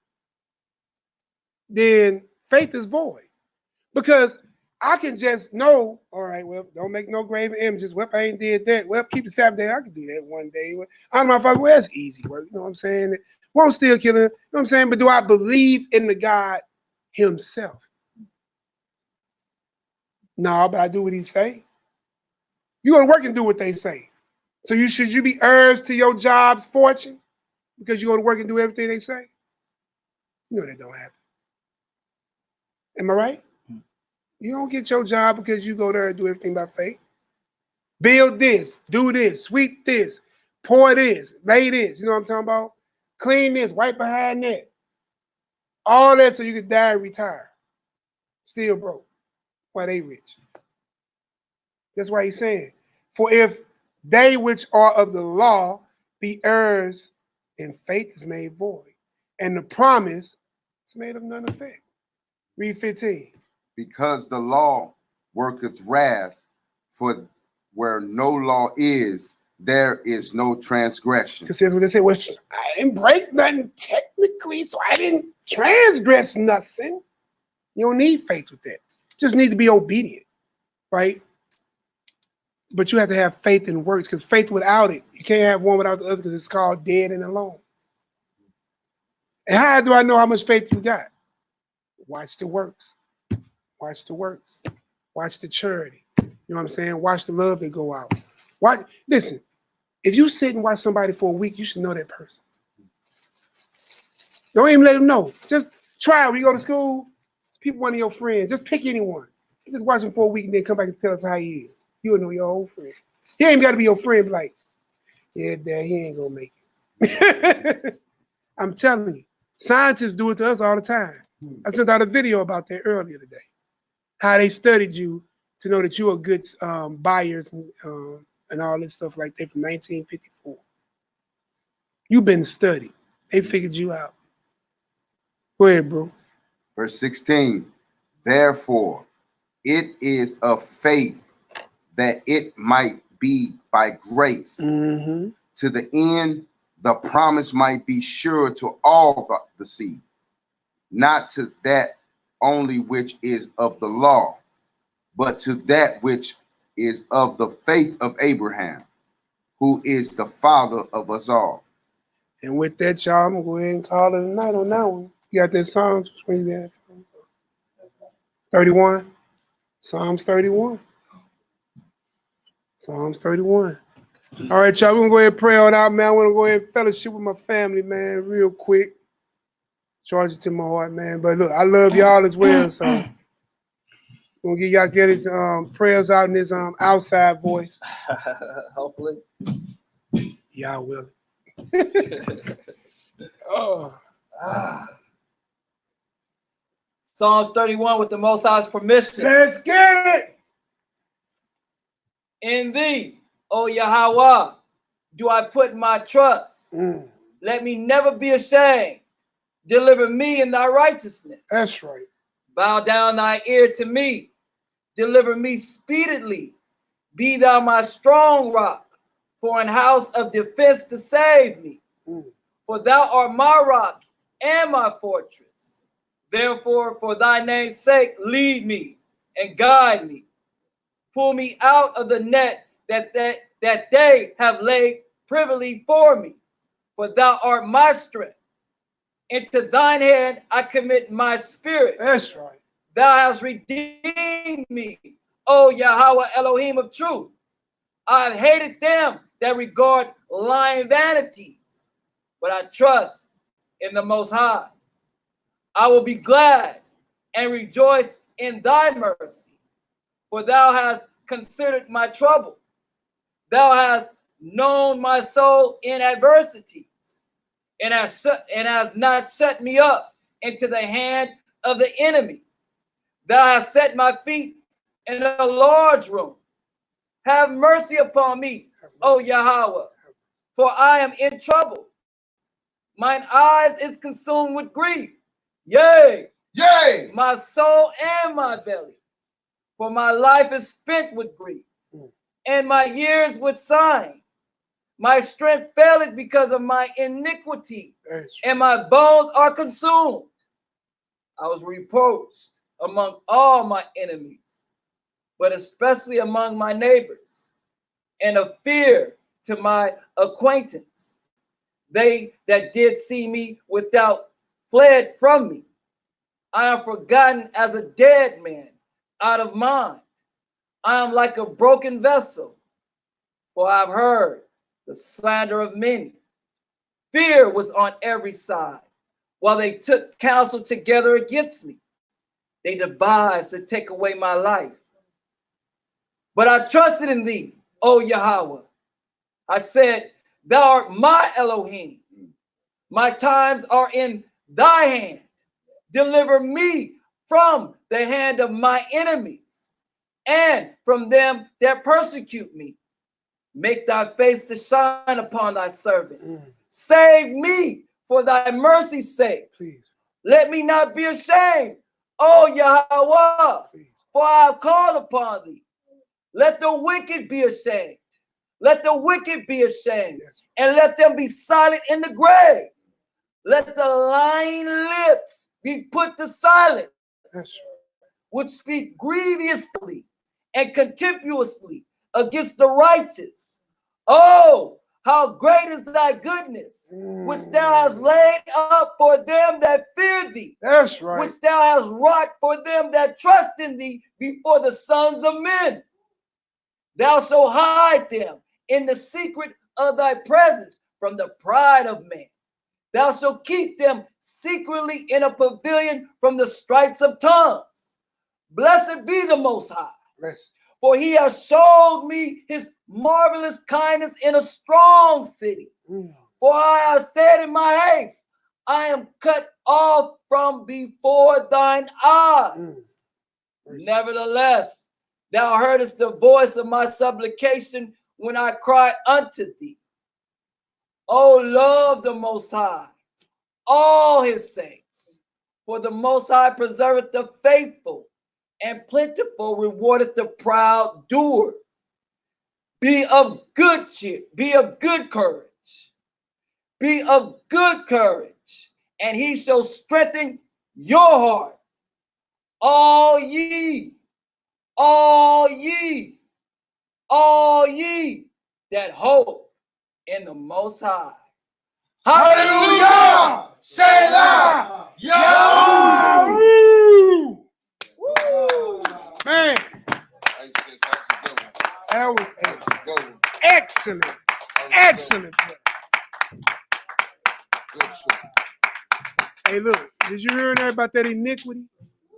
then faith is void. Because I can just know, all right, well, don't make no graven images. Well, I ain't did that. Well, keep the Sabbath day. I can do that one day. I'm my father. Well, that's easy work. You know what I'm saying? Won't still kill him. You know what I'm saying? But do I believe in the God himself? No, but I do what he say. You go to work and do what they say. So should you be heirs to your job's fortune because you go to work and do everything they say? You know that don't happen. Am I right? You don't get your job because you go there and do everything by faith. Build this, do this, sweep this, pour this, lay this. You know what I'm talking about? Clean this, wipe behind that. All that so you could die and retire. Still broke. Why they rich? That's why he's saying, for if they which are of the law be heirs, then faith is made void. And the promise is made of none effect. Read 15. Because the law worketh wrath, for where no law is, there is no transgression. Because here's what they say, well, I didn't break nothing technically, so I didn't transgress nothing. You don't need faith with that. You just need to be obedient, right? But you have to have faith in works, because faith without it, you can't have one without the other, because it's called dead and alone. And how do I know how much faith you got? Watch the works. Watch the works. Watch the charity. You know what I'm saying? Watch the love that go out. Listen, if you sit and watch somebody for a week, you should know that person. Don't even let them know. Just try it. When you go to school, pick one of your friends. Just pick anyone. Just watch him for a week and then come back and tell us how he is. You'll know your old friend. He ain't got to be your friend, but like, yeah, Dad, he ain't gonna make it. I'm telling you, scientists do it to us all the time. I sent out a video about that earlier today. How they studied you to know that you are good buyers and all this stuff like that from 1954. You've been studied. They figured you out. Go ahead, bro. Verse 16, therefore, it is of faith that it might be by grace, to the end the promise might be sure to all the seed, not to that only which is of the law, but to that which is of the faith of Abraham, who is the father of us all. And with that, y'all, I'm going to go ahead and call it a night on that one. You got that Psalms? Which one you got? 31? Psalms 31. Psalms 31. All right, y'all, we're going to go ahead and pray on out, man. I want to go ahead and fellowship with my family, man, real quick. Charge it to my heart, man. But look, I love y'all as well, so I'm going to get his prayers out in his outside voice. Hopefully. Y'all will. Oh. Psalms 31 with the Most High's permission. Let's get it. In thee, O Yahweh, do I put my trust. Let me never be ashamed. Deliver me in thy righteousness. That's right. Bow down thy ear to me. Deliver me speedily. Be thou my strong rock, for an house of defense to save me. For thou art my rock and my fortress. Therefore, for thy name's sake, lead me and guide me. Pull me out of the net that they have laid privily for me. For thou art my strength. Into thine hand I commit my spirit. That's right. Thou hast redeemed me, O Yahweh Elohim of truth. I have hated them that regard lying vanities, but I trust in the Most High. I will be glad and rejoice in thy mercy, for thou hast considered my trouble. Thou hast known my soul in adversities, and has not shut me up into the hand of the enemy. Thou hast set my feet in a large room. Have mercy upon me, O Yahweh, for I am in trouble. Mine eyes is consumed with grief. Yea, Yay! my soul and my belly. For my life is spent with grief, and my years with sighing. My strength faileth because of my iniquity, and my bones are consumed. I was reproached among all my enemies, but especially among my neighbors, and a fear to my acquaintance. They that did see me without fled from me. I am forgotten as a dead man, out of mind. I am like a broken vessel, for I've heard the slander of many. Fear was on every side, while they took counsel together against me. They devised to take away my life. But I trusted in thee, O Yahweh. I said, thou art my Elohim. My times are in thy hand. Deliver me from the hand of my enemies and from them that persecute me. Make thy face to shine upon thy servant. Save me for thy mercy's sake. Please. Let me not be ashamed, O Yahweh, for I have called upon thee. Let the wicked be ashamed. Let the wicked be ashamed, and let them be silent in the grave. Let the lying lips be put to silence, which speak grievously and contemptuously against the righteous. Oh, how great is thy goodness, which thou hast laid up for them that fear thee. That's right. Which thou hast wrought for them that trust in thee before the sons of men. Thou shalt hide them in the secret of thy presence from the pride of man. Thou shalt keep them secretly in a pavilion from the stripes of tongues. Blessed be the Most High, Bless. for he has showed me his marvelous kindness in a strong city. For I have said in my haste, I am cut off from before thine eyes. Nevertheless, thou heardest the voice of my supplication when I cried unto thee. O love the Most High, all his saints, for the Most High preserveth the faithful, and plentiful rewardeth the proud doer. Be of good cheer, be of good courage. Be of good courage, and he shall strengthen your heart. All ye that hope in the Most High. Hallelujah! Selah! Yahoo! Man, that was excellent. Excellent. Hey, look, did you hear that about that iniquity?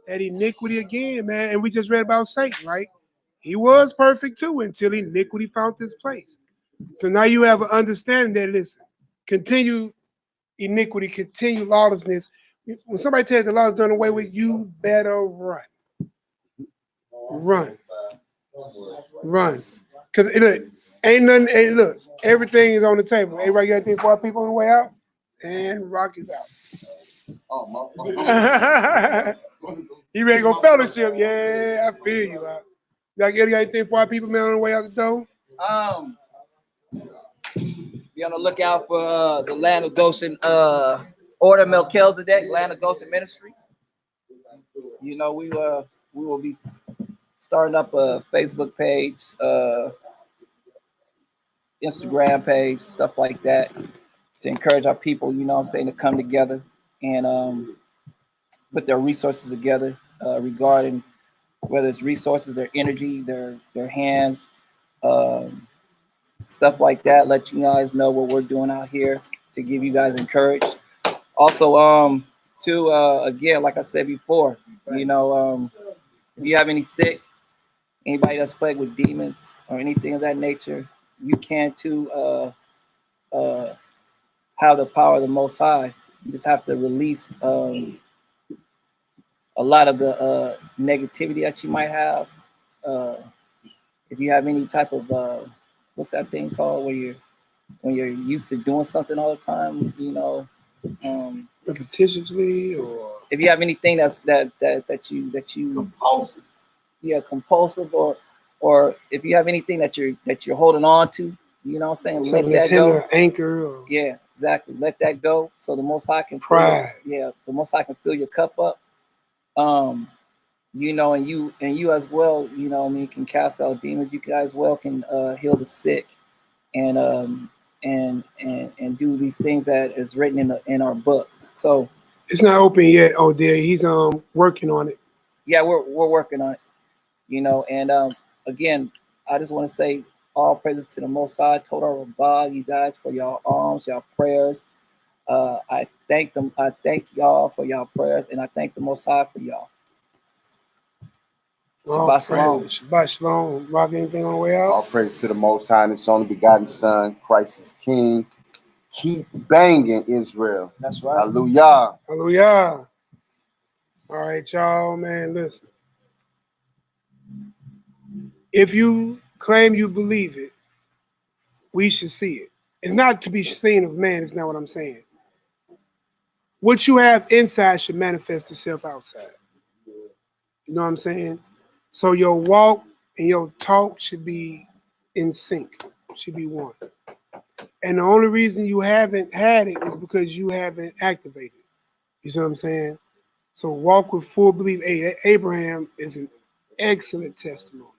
That iniquity again, man. And we just read about Satan, right? He was perfect too until iniquity found this place. So now you have an understanding that, listen, continue iniquity, continue lawlessness. When somebody tells you the law is done away with, you better run. Run. Run. Because look, ain't nothing, hey, look, everything is on the table. Everybody got anything for our people on the way out? And Rock is out. Oh, my He ready to go fellowship. Yeah, I feel you. Y'all got anything for our people, man, on the way out the door? Be on the lookout for the Land of Goshen Order MELCHIZEDEK, Land of Goshen Ministry. You know, we will be starting up a Facebook page, Instagram page, stuff like that, to encourage our people, you know what I'm saying, to come together and put their resources together regarding whether it's resources, their energy, their hands, stuff like that. Let you guys know what we're doing out here to give you guys encouraged. Also, again, like I said before, you know, if you have any sick, anybody that's plagued with demons or anything of that nature, you can too have the power of the Most High. You just have to release a lot of the negativity that you might have. If you have any type of what's that thing called when you're used to doing something all the time, you know, Repetitiously, or if you have anything that you compulsive. Yeah, compulsive, or if you have anything that you're holding on to, you know what I'm saying, let that go. Anchor. Or Yeah, exactly. Let that go so the Most High can pride. the Most High can fill your cup up. You know, and you as well, you know, I mean, can cast out demons. You guys well can heal the sick, and do these things that is written in our book. So it's not open yet. Oh, dear, he's working on it. Yeah, we're working on it. You know, and again, I just want to say all praises to the Most High, total God, you guys, for y'all alms, y'all prayers. I thank them. I thank y'all for y'all prayers, and I thank the Most High for y'all. Shabbat Shalom. Shabbat Shalom. Rock, anything on the way out? All praise to the Most High and His only begotten Son, Christ is King. Keep banging, Israel. That's right. Hallelujah. Hallelujah. All right, y'all, man, listen. If you claim you believe it, we should see it. It's not to be seen of man, it's not what I'm saying. What you have inside should manifest itself outside. You know what I'm saying? So your walk and your talk should be in sync, should be one. And the only reason you haven't had it is because you haven't activated. You see what I'm saying? So walk with full belief. Hey, Abraham is an excellent testimony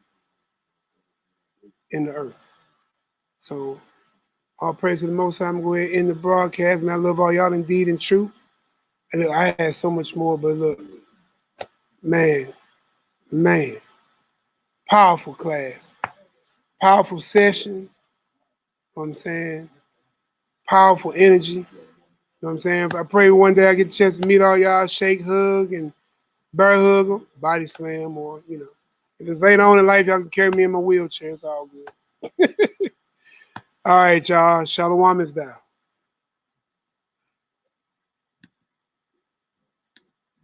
in the earth. So all praise to the Most High. I'm going to end the broadcast, and I love all y'all indeed and true. And look, I had so much more, but look, man, powerful class, powerful session. You know what I'm saying? Powerful energy. You know what I'm saying? I pray one day I get a chance to meet all y'all, shake, hug, and bear hug 'em, body slam, or, you know. If it's later on in life, y'all can carry me in my wheelchair. It's all good. All right, y'all. Shalom is down.